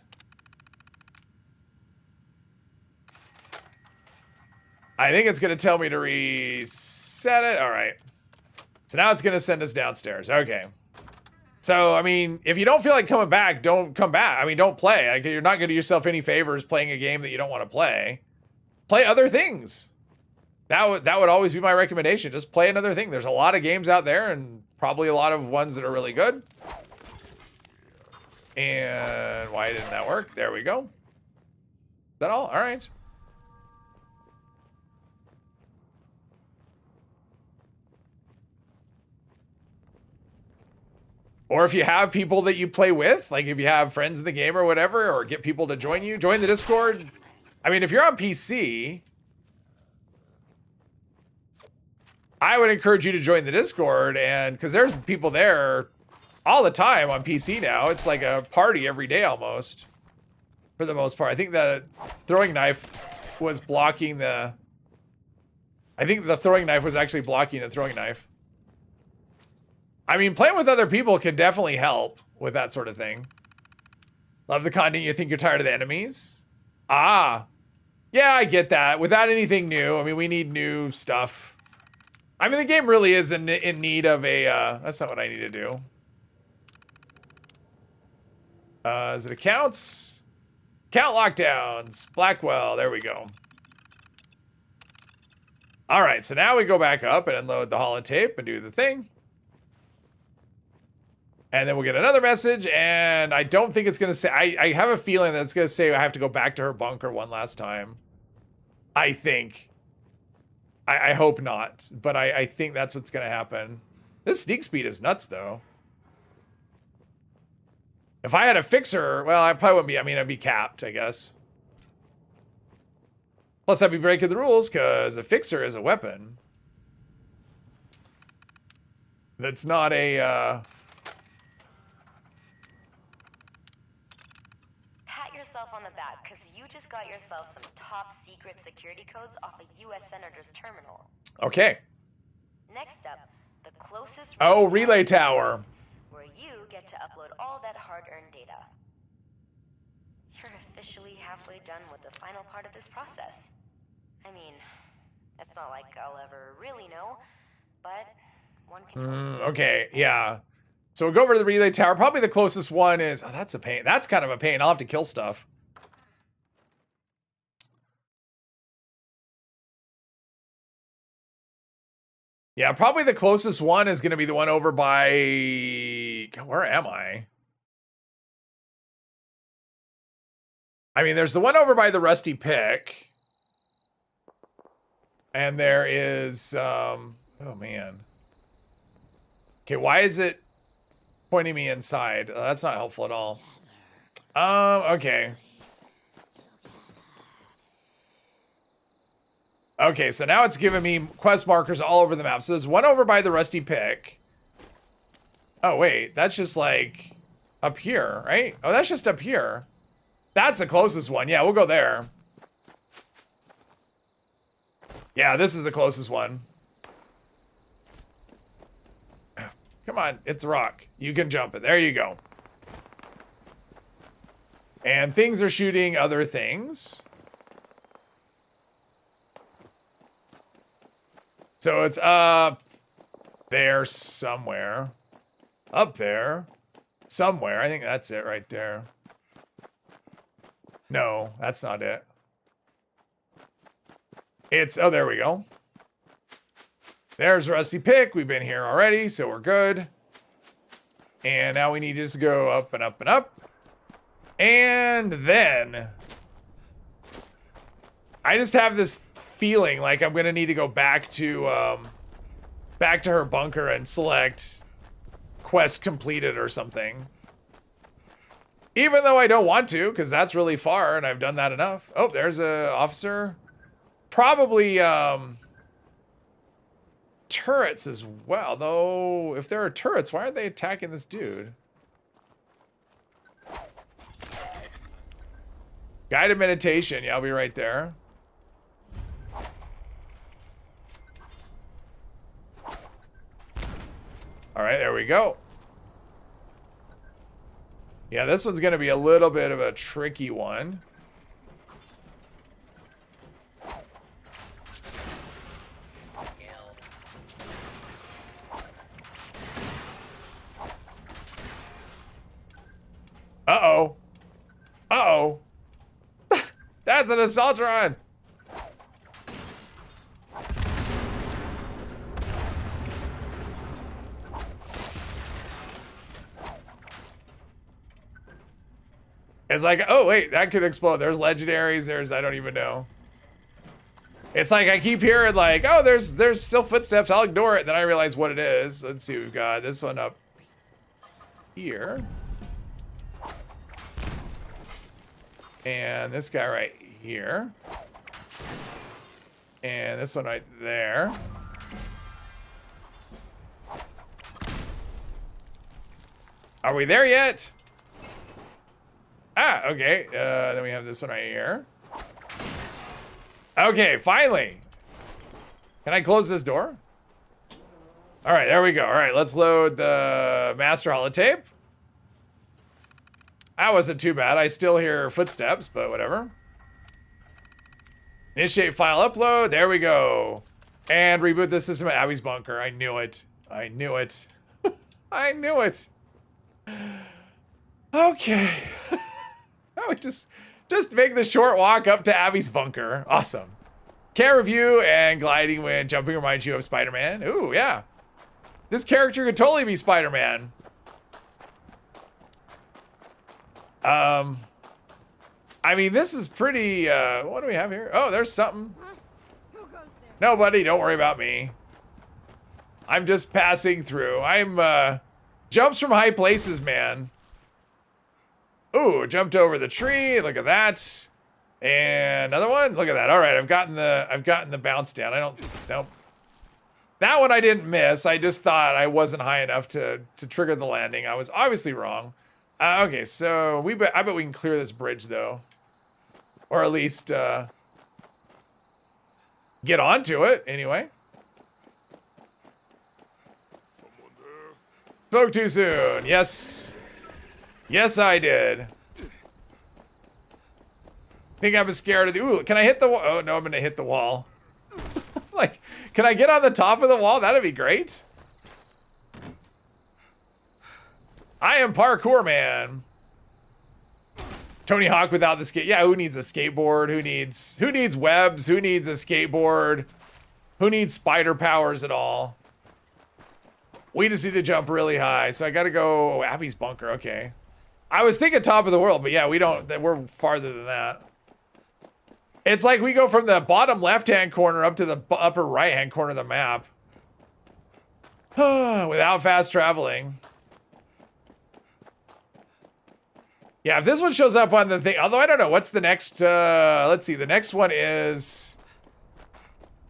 I think it's going to tell me to reset it. All right. So now it's going to send us downstairs. Okay. So, I mean, if you don't feel like coming back, don't come back. I mean, don't play. Like, you're not going to do yourself any favors playing a game that you don't want to play. Play other things. That would always be my recommendation. Just play another thing. There's a lot of games out there and probably a lot of ones that are really good. And why didn't that work? There we go. Is that all? All right. Or if you have people that you play with, like if you have friends in the game or whatever, or get people to join you, join the Discord. I mean, if you're on PC, I would encourage you to join the Discord, and because there's people there all the time on PC now. It's like a party every day almost, for the most part. I think the throwing knife was blocking the... I think the throwing knife was actually blocking the throwing knife. I mean, playing with other people can definitely help with that sort of thing. Love the content. You think you're tired of the enemies? Ah. Yeah, I get that. Without anything new. I mean, we need new stuff. I mean, the game really is in need of a... that's not what I need to do. Is it accounts? Account lockdowns. Blackwell. There we go. All right, so now we go back up and unload the holotape and do the thing. And then we'll get another message, and I don't think it's going to say... I have a feeling that it's going to say I have to go back to her bunker one last time. I think. I hope not, but I think that's what's going to happen. This sneak speed is nuts, though. If I had a fixer, well, I probably wouldn't be... I mean, I'd be capped, I guess. Plus, I'd be breaking the rules, because a fixer is a weapon. That's not a... on the back, because you just got yourself some top secret security codes off a U.S. Senator's terminal. Okay. Next up, the closest... Oh, relay tower. Where you get to upload all that hard-earned data. You're officially halfway done with the final part of this process. I mean, it's not like I'll ever really know, but one can... Okay, yeah. So we'll go over to the relay tower. Probably the closest one is... Oh, that's a pain. That's kind of a pain. I'll have to kill stuff. Yeah, probably the closest one is going to be the one over by... God, where am I? I mean, there's the one over by the Rusty Pick. And there is... oh, man. Okay, why is it pointing me inside? That's not helpful at all. Okay. Okay, so now it's giving me quest markers all over the map. So there's one over by the Rusty Pick. Oh, wait. That's just like up here, right? Oh, that's just up here. That's the closest one. Yeah, we'll go there. Yeah, this is the closest one. Come on, it's a rock. You can jump it. There you go. And things are shooting other things. So it's up there somewhere. Up there. Somewhere. I think that's it right there. No, that's not it. It's... Oh, there we go. There's Rusty Pick. We've been here already, so we're good. And now we need to just go up and up and up. And then... I just have this feeling like I'm going to need to go back to back to her bunker and select quest completed or something. Even though I don't want to, because that's really far and I've done that enough. Oh, there's a officer. Probably turrets as well, though. If there are turrets, why aren't they attacking this dude? Guided meditation. Yeah, I'll be right there. All right, there we go. Yeah, this one's going to be a little bit of a tricky one. Uh-oh. Uh-oh. That's an assault run. It's like, oh wait, that could explode. There's legendaries, there's, I don't even know. It's like I keep hearing like, oh, there's still footsteps, I'll ignore it. Then I realize what it is. Let's see, we've got this one up here. And this guy right here. And this one right there. Are we there yet? Ah, okay. Then we have this one right here. Okay, finally. Can I close this door? All right, there we go. All right, let's load the master holotape. That wasn't too bad. I still hear footsteps, but whatever. Initiate file upload. There we go. And reboot the system at Abby's bunker. I knew it. I knew it. I knew it. Okay. I would just make the short walk up to Abby's bunker. Awesome. Can't review and gliding when jumping reminds you of Spider-Man. Ooh, yeah. This character could totally be Spider-Man. I mean, this is pretty, what do we have here? Oh, there's something. Who goes there? Nobody, don't worry about me. I'm just passing through. I'm, jumps from high places, man. Ooh, jumped over the tree. Look at that. And another one. Look at that. All right, I've gotten the bounce down. I don't nope. That one I didn't miss. I just thought I wasn't high enough to trigger the landing. I was obviously wrong. Okay, so I bet we can clear this bridge though, or at least get onto it anyway. Spoke too soon. Yes. Yes, I did. Think I'm scared of the... Ooh, can I hit the wall? Oh, no, I'm going to hit the wall. Like, can I get on the top of the wall? That'd be great. I am parkour man. Tony Hawk without the skate. Yeah, who needs a skateboard? Who needs webs? Who needs a skateboard? Who needs spider powers at all? We just need to jump really high. So I got to go Abby's bunker. Okay. I was thinking top of the world, but yeah, we're farther than that. It's like we go from the bottom left-hand corner up to the upper right-hand corner of the map. Without fast traveling. Yeah, if this one shows up on the thing, although I don't know, what's the next, let's see, the next one is,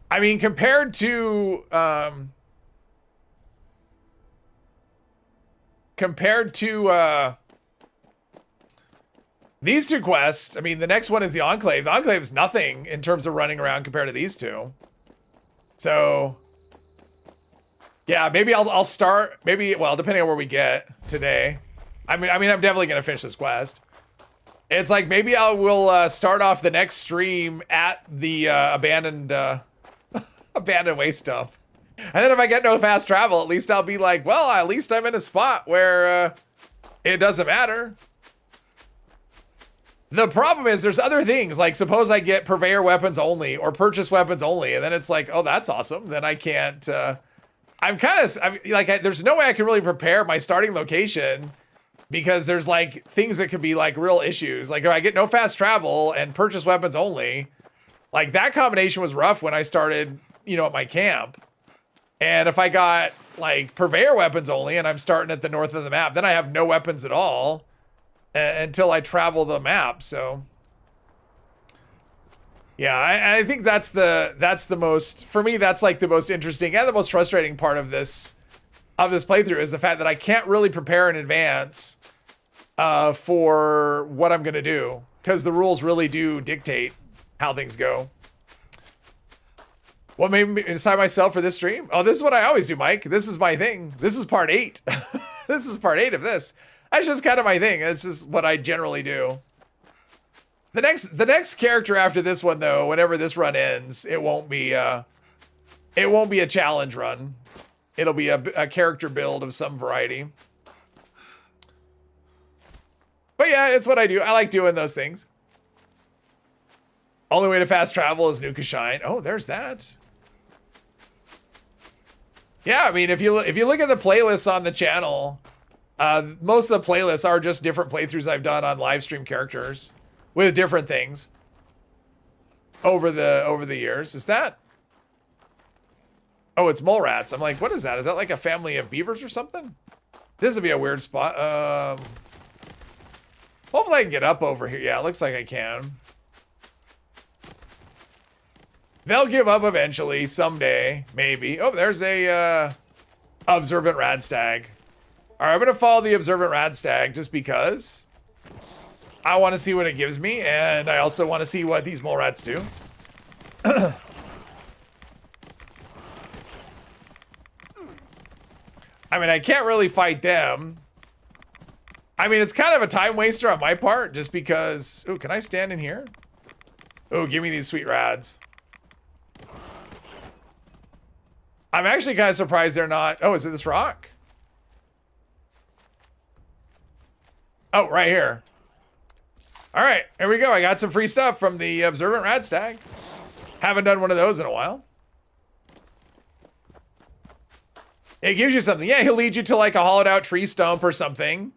I mean, compared to these two quests, I mean, the next one is the Enclave. The Enclave is nothing in terms of running around compared to these two. So, yeah, maybe I'll start, maybe, well, depending on where we get today. I mean, I'm definitely going to finish this quest. It's like, maybe we'll start off the next stream at the abandoned waste dump. And then if I get no fast travel, at least I'll be like, well, at least I'm in a spot where it doesn't matter. The problem is there's other things, like suppose I get purveyor weapons only or purchase weapons only, and then it's like, oh, that's awesome. Then I can't, there's no way I can really prepare my starting location because there's like things that could be like real issues. Like if I get no fast travel and purchase weapons only, like that combination was rough when I started, at my camp. And if I got like purveyor weapons only and I'm starting at the north of the map, then I have no weapons at all until I travel the map. So yeah, I think that's the most, for me, that's like the most interesting and the most frustrating part of this playthrough is the fact that I can't really prepare in advance for what I'm gonna do, because the rules really do dictate how things go. What made me decide myself for this stream? Oh, this is what I always do, Mike. This is my thing. This is part 8. This is part 8 of this. That's just kind of my thing. It's just what I generally do. The next character after this one, though, whenever this run ends, it won't be a challenge run. It'll be a character build of some variety. But yeah, it's what I do. I like doing those things. Only way to fast travel is Nuka Shine. Oh, there's that. Yeah, I mean, if you look at the playlists on the channel, most of the playlists are just different playthroughs I've done on live stream characters with different things over the years. Is that? Oh, it's mole rats. I'm like, what is that? Is that like a family of beavers or something? This would be a weird spot. Hopefully I can get up over here. Yeah, it looks like I can. They'll give up eventually, someday, maybe. Oh, there's a observant radstag. All right, I'm gonna follow the observant radstag just because I want to see what it gives me, and I also want to see what these mole rats do. I mean, I can't really fight them. I mean, it's kind of a time waster on my part, just because... Ooh, can I stand in here? Ooh, give me these sweet rads. I'm actually kind of surprised they're not... Oh, is it this rock? Oh, right here. All right, here we go. I got some free stuff from the Observant Radstag. Haven't done one of those in a while. It gives you something. Yeah, he'll lead you to like a hollowed out tree stump or something.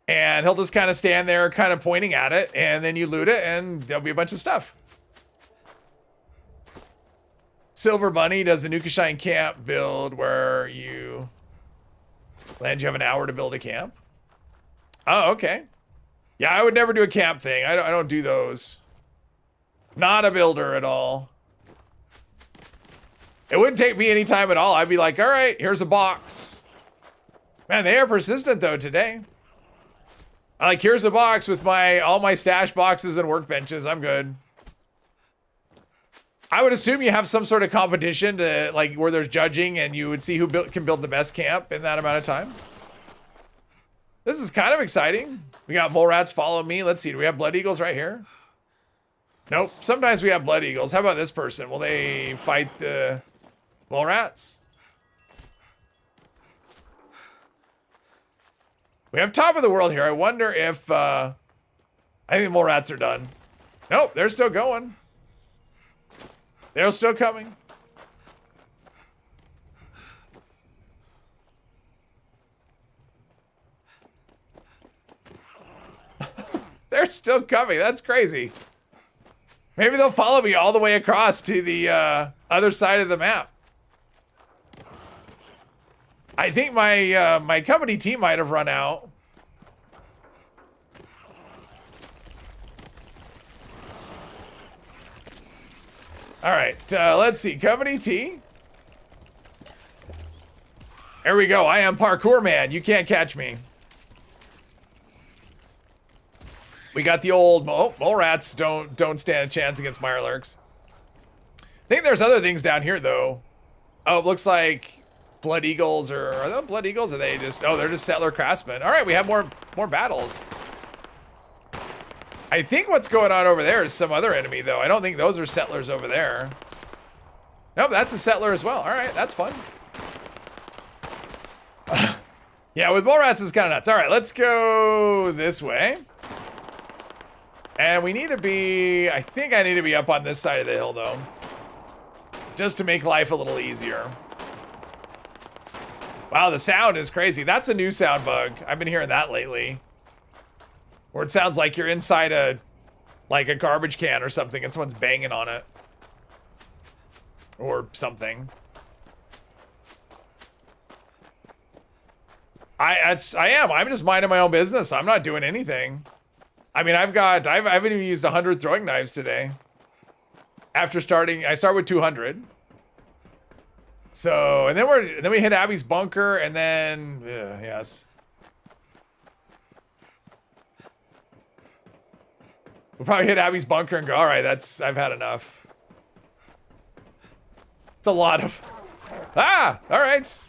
And he'll just kind of stand there kind of pointing at it. And then you loot it and there'll be a bunch of stuff. Silver Bunny does a Nuka Shine camp build where you land. You have an hour to build a camp. Oh, okay. Yeah, I would never do a camp thing. I don't do those. Not a builder at all. It wouldn't take me any time at all. I'd be like, all right, here's a box. Man, they are persistent though today. Like, here's a box with all my stash boxes and workbenches. I'm good. I would assume you have some sort of competition to like where there's judging and you would see who can build the best camp in that amount of time. This is kind of exciting. We got mole rats follow me. Let's see. Do we have blood eagles right here? Nope. Sometimes we have blood eagles. How about this person? Will they fight the mole rats? We have top of the world here. I wonder if I think the mole rats are done. Nope, they're still going. They're still coming. They're still coming. That's crazy. Maybe they'll follow me all the way across to the other side of the map. I think my my company team might have run out. All right, let's see. Company T. There we go. I am parkour man. You can't catch me. We got the old mole rats don't stand a chance against Mirelurks. I think there's other things down here though. Oh, it looks like blood eagles, or are they blood eagles? Or are they just? Oh, they're just settler craftsmen. All right, we have more battles. I think what's going on over there is some other enemy though. I don't think those are settlers over there. Nope, that's a settler as well. All right, that's fun. Yeah, with mole rats is kind of nuts. All right, let's go this way. And we need to be, I think I need to be up on this side of the hill though. Just to make life a little easier. Wow, the sound is crazy. That's a new sound bug. I've been hearing that lately. Where it sounds like you're inside a garbage can or something and someone's banging on it. Or something. I am. I'm just minding my own business. I'm not doing anything. I mean, I haven't even used 100 throwing knives today. After starting, I start with 200. So, and then we hit Abby's bunker, and then yes. We'll probably hit Abby's bunker and go, all right, I've had enough. It's a lot of, all right.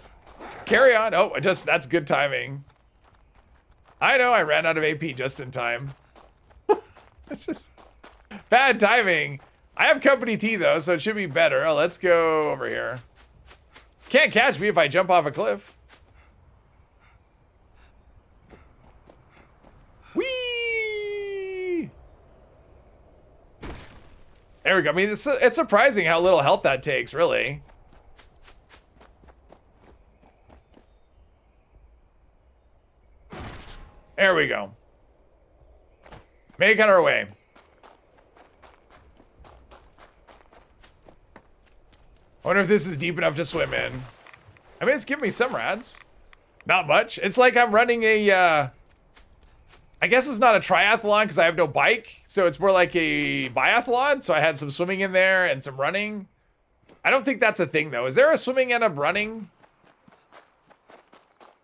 Carry on. Oh, that's good timing. I know, I ran out of AP just in time. It's just bad timing. I have company tea though, so it should be better. Oh, let's go over here. Can't catch me if I jump off a cliff. Whee! There we go. I mean, it's surprising how little health that takes, really. There we go. Making our way. I wonder if this is deep enough to swim in. I mean, it's giving me some rads. Not much. It's like I'm running a, I guess it's not a triathlon because I have no bike. So it's more like a biathlon. So I had some swimming in there and some running. I don't think that's a thing though. Is there a swimming and a running?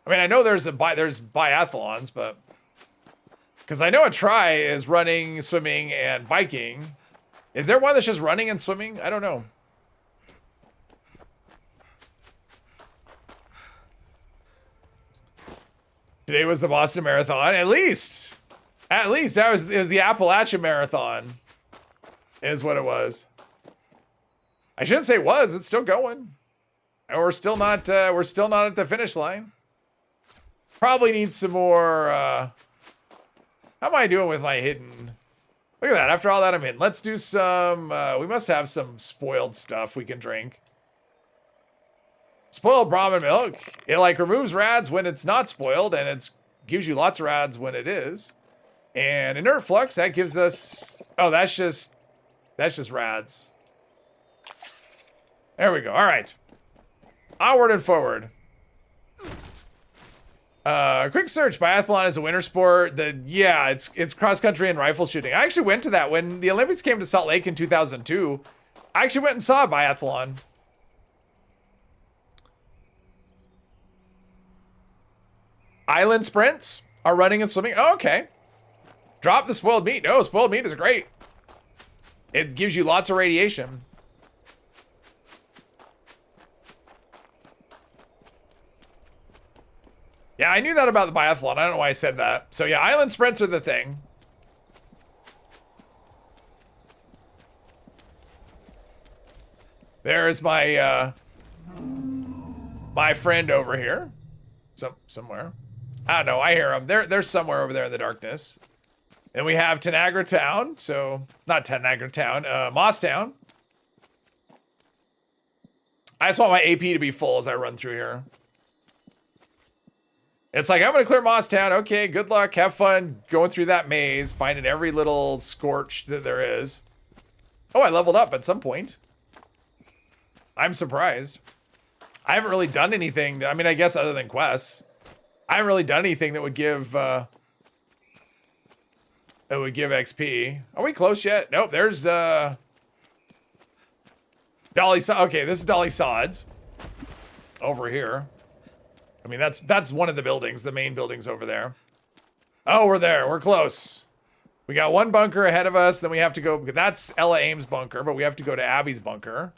I mean, I know there's biathlons, but because I know a tri is running, swimming, and biking. Is there one that's just running and swimming? I don't know. Today was the Boston Marathon. At least it was the Appalachian Marathon, is what it was. I shouldn't say was. It's still going. And we're still not at the finish line. Probably need some more. How am I doing with my hidden? Look at that. After all that, I'm in. Let's do some. We must have some spoiled stuff we can drink. Spoiled Brahmin milk. It like removes rads when it's not spoiled, and it gives you lots of rads when it is. And inert flux, that gives us. Oh, that's just rads. There we go. All right. Onward and forward. Quick search. Biathlon is a winter sport. It's cross country and rifle shooting. I actually went to that when the Olympics came to Salt Lake in 2002. I actually went and saw a biathlon. Island sprints are running and swimming. Oh, okay. Drop the spoiled meat. No, spoiled meat is great. It gives you lots of radiation. Yeah, I knew that about the biathlon. I don't know why I said that. So yeah, island sprints are the thing. There's my my friend over here. Somewhere. I don't know. I hear them. They're somewhere over there in the darkness. And we have Tanagra Town. So, not Tanagra Town. Moss Town. I just want my AP to be full as I run through here. It's like, I'm going to clear Moss Town. Okay, good luck. Have fun going through that maze. Finding every little scorch that there is. Oh, I leveled up at some point. I'm surprised. I haven't really done anything. I mean, I guess other than quests. I haven't really done anything that would give XP. Are we close yet? Nope, there's Dolly Okay, this is Dolly Sods. Over here. I mean, that's one of the buildings, the main buildings over there. Oh, we're there. We're close. We got one bunker ahead of us, then we have to go. That's Ella Ames' bunker, but we have to go to Abby's bunker.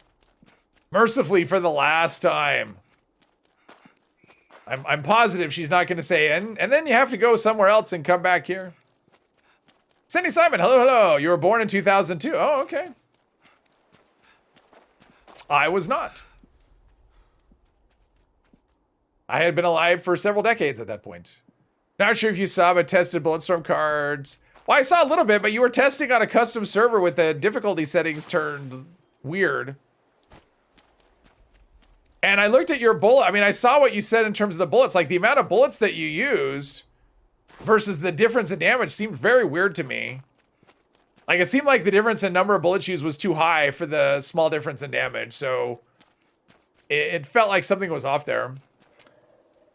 Mercifully for the last time. I'm positive she's not going to say, and then you have to go somewhere else and come back here. Cindy Simon, hello. You were born in 2002. Oh, okay. I was not. I had been alive for several decades at that point. Not sure if you saw, but tested Bulletstorm cards. Well, I saw a little bit, but you were testing on a custom server with the difficulty settings turned weird. And I looked at your bullet. I mean, I saw what you said in terms of the bullets. Like, the amount of bullets that you used versus the difference in damage seemed very weird to me. Like, it seemed like the difference in number of bullets used was too high for the small difference in damage. So, it felt like something was off there.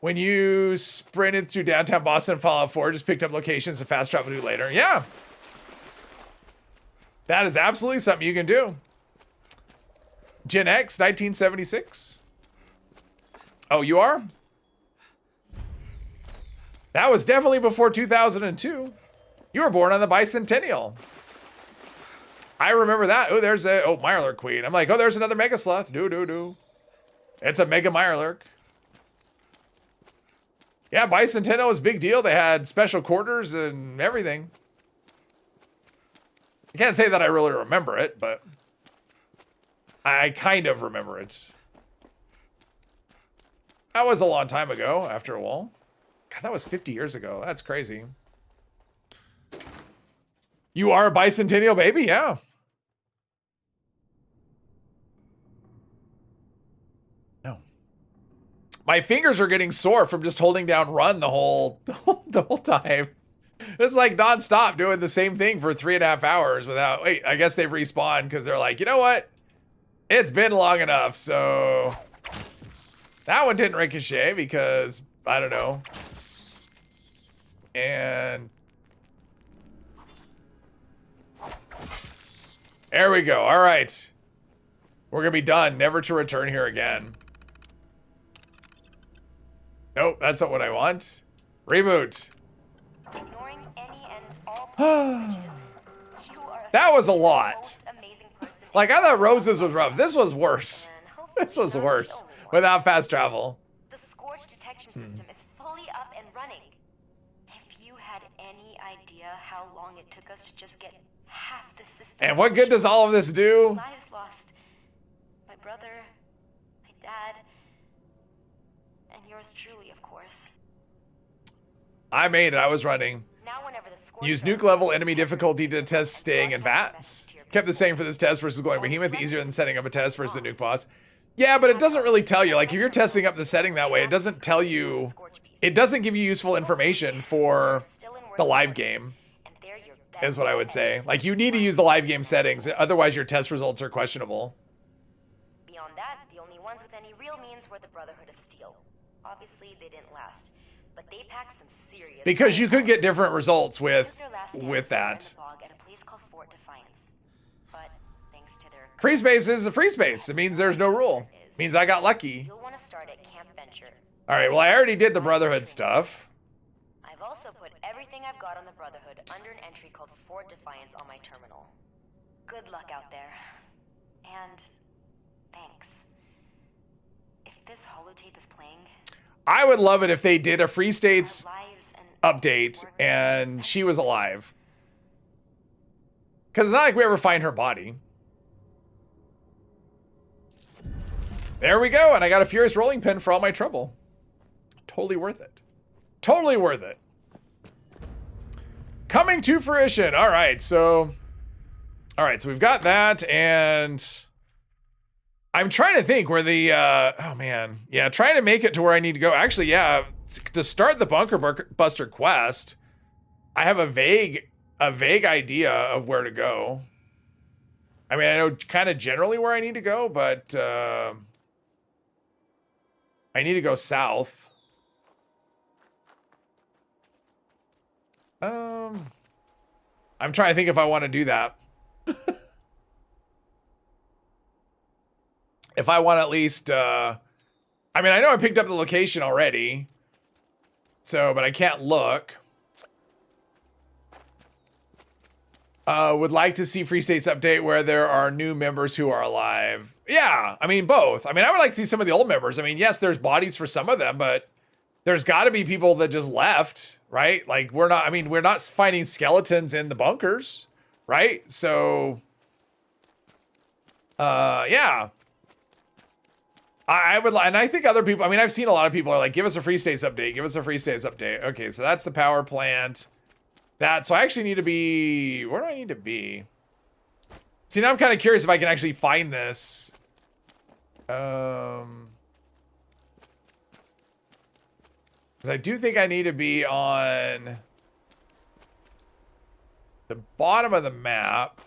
When you sprinted through downtown Boston and Fallout 4, just picked up locations to fast travel to later. Yeah. That is absolutely something you can do. Gen X, 1976. Oh, you are? That was definitely before 2002. You were born on the bicentennial. I remember that. Oh, there's a... Oh, Mirelurk Queen. I'm like, oh, there's another Mega Sloth. Do. It's a Mega Mirelurk. Yeah, bicentennial was a big deal. They had special quarters and everything. I can't say that I really remember it, but I kind of remember it. That was a long time ago, after a while. God, that was 50 years ago. That's crazy. You are a bicentennial baby? Yeah. No. My fingers are getting sore from just holding down run the whole time. It's like nonstop doing the same thing for 3.5 hours without... Wait, I guess they've respawned because they're like, you know what? It's been long enough, so... That one didn't ricochet because, I don't know. And... There we go. All right. We're going to be done. Never to return here again. Nope, that's not what I want. Reboot. Ignoring any and all messages, you are That was a the lot. most amazing person Like, in I thought the world. Roses was rough. This was worse. And hopefully This was not the worse. only one. Without fast travel. The Scorch detection system is fully up and running. If you had any idea how long it took us to just get half the system... And what good does all of this do? Lives lost. My brother, my dad, and yours truly, of course. I made it. I was running. Now whenever the Scorch... Use nuke level enemy difficulty to test staying in VATS. Kept the same for this test versus going Behemoth. Easier than setting up a test versus a nuke boss. Yeah, but it doesn't really tell you. Like, if you're testing up the setting that way, it doesn't tell you... It doesn't give you useful information for the live game, is what I would say. Like, you need to use the live game settings. Otherwise, your test results are questionable. Beyond that, the only ones with any real means were the Brotherhood of Steel. Obviously, they didn't last, but they packed some serious... Because you could get different results with that. At a place called Fort Defiance. But thanks to their... Free space is a free space. It means there's no rule. It means I got lucky. You'll want to start at Camp Venture. All right, well, I already did the Brotherhood stuff. I've also put everything I've got on the Brotherhood under an entry called Fort Defiance on my terminal. Good luck out there. And thanks. If this holotape is playing, I would love it if they did a Free States our lives and update and she was alive. Because it's not like we ever find her body. There we go, and I got a Furious Rolling Pin for all my trouble. Totally worth it. Totally worth it. Coming to fruition. All right, so we've got that, and I'm trying to think where the oh man, yeah, trying to make it to where I need to go. Actually, yeah, to start the Bunker Buster quest, I have a vague idea of where to go. I mean, I know kind of generally where I need to go, but I need to go south. I'm trying to think if I want to do that. If I want to at least, I mean, I know I picked up the location already. So, but I can't look. Would like to see Free States update where there are new members who are alive. Yeah, I mean, both. I mean, I would like to see some of the old members. I mean, yes, there's bodies for some of them, but there's got to be people that just left, right? Like, we're not finding skeletons in the bunkers, right? So, yeah. I would, and I think other people, I mean, I've seen a lot of people are like, give us a Free States update, give us a Free States update. Okay, so that's the power plant. So I actually need to be, where do I need to be? See, now I'm kind of curious if I can actually find this. Because I do think I need to be on the bottom of the map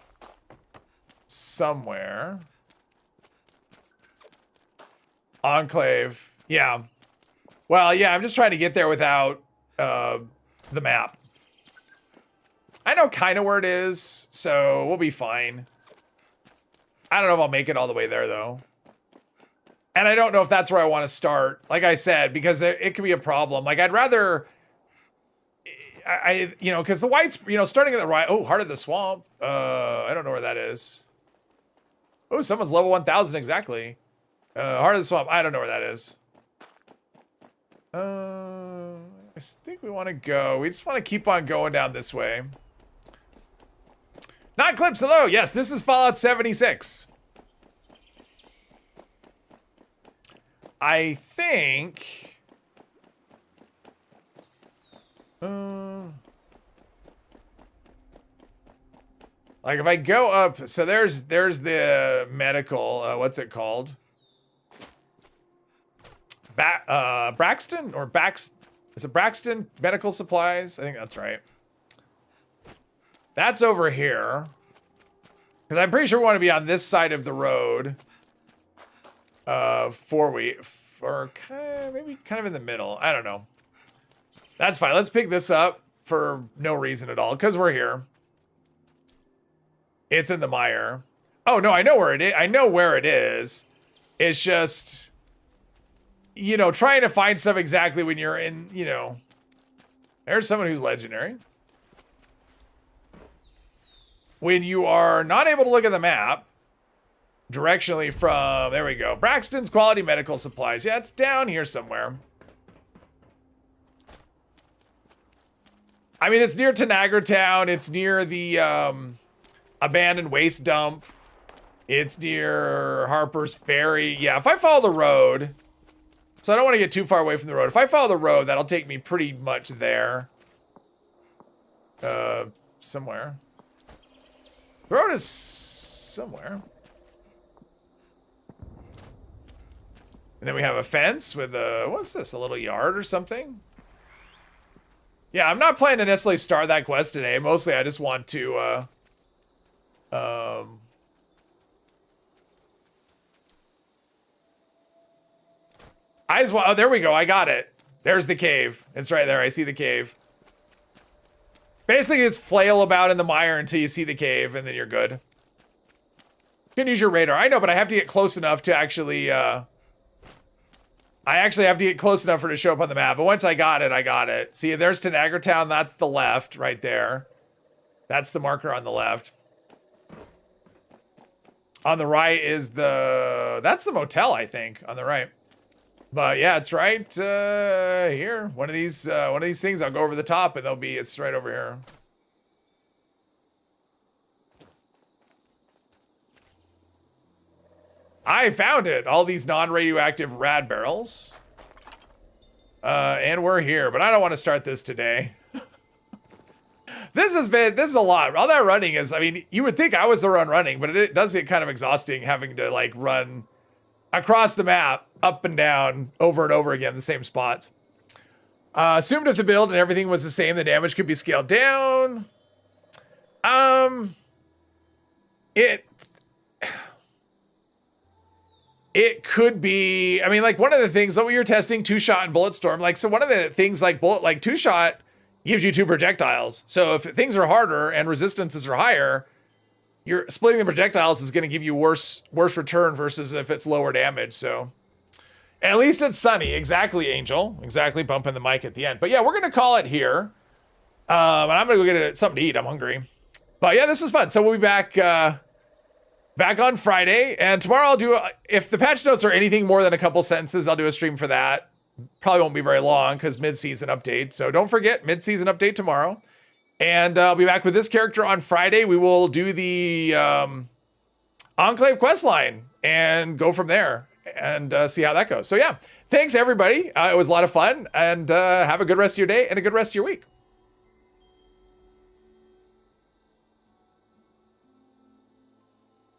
somewhere. Enclave. Yeah. Well, yeah, I'm just trying to get there without the map. I know kind of where it is, so we'll be fine. I don't know if I'll make it all the way there, though. And I don't know if that's where I want to start, like I said, because it could be a problem. Like, I'd rather... you know, because the whites, you know, starting at the right... Oh, Heart of the Swamp. I don't know where that is. Oh, someone's level 1000, exactly. Heart of the Swamp. I don't know where that is. I think we want to go. We just want to keep on going down this way. Not Clips, hello. Yes, this is Fallout 76. I think... like if I go up, so there's the medical, what's it called? Braxton or is it Braxton Medical Supplies? I think that's right. That's over here. Because I'm pretty sure we want to be on this side of the road. Maybe kind of in the middle. I don't know. That's fine. Let's pick this up for no reason at all. Because we're here. It's in the mire. Oh, no, I know where it is. I know where it is. It's just... you know, trying to find stuff exactly when you're in, you know. There's someone who's legendary. When you are not able to look at the map directionally from, there we go, Braxton's Quality Medical Supplies. Yeah, it's down here somewhere. I mean, it's near Tanagra Town. It's near the abandoned waste dump. It's near Harper's Ferry. Yeah, if I follow the road... so I don't want to get too far away from the road. If I follow the road, that'll take me pretty much there. Somewhere. The road is somewhere. And then we have a fence with a, what's this, a little yard or something? Yeah, I'm not planning to necessarily start that quest today. Mostly I just want to, I just want, oh, there we go. I got it. There's the cave. It's right there. I see the cave. Basically, it's flail about in the mire until you see the cave, and then you're good. You can use your radar. I know, but I have to get close enough to actually, I actually have to get close enough for it to show up on the map. But once I got it, I got it. See, there's Tanagra Town. That's the left right there. That's the marker on the left. On the right is that's the motel, I think, on the right. But yeah, it's right here. One of these things, I'll go over the top and it's right over here. I found it. All these non-radioactive rad barrels. And we're here, but I don't want to start this today. This is a lot. All that running is, I mean, you would think I was the running, but it does get kind of exhausting having to like run across the map, up and down, over and over again, the same spots. Assumed if the build and everything was the same, the damage could be scaled down. It could be, I mean, like one of the things that we were testing, 2-shot and bullet storm, like, so one of the things like 2-shot gives you 2 projectiles. So if things are harder and resistances are higher, you're splitting the projectiles is going to give you worse return versus if it's lower damage. So at least it's sunny. Exactly, Angel. Exactly, bumping the mic at the end. But yeah, we're going to call it here. And I'm going to go get something to eat. I'm hungry. But yeah, this was fun. So we'll be back on Friday. And tomorrow I'll do, if the patch notes are anything more than a couple sentences, I'll do a stream for that. Probably won't be very long because mid-season update. So don't forget, mid-season update tomorrow. And I'll be back with this character on Friday. We will do the Enclave questline and go from there and see how that goes. So yeah, thanks everybody. It was a lot of fun, and have a good rest of your day and a good rest of your week.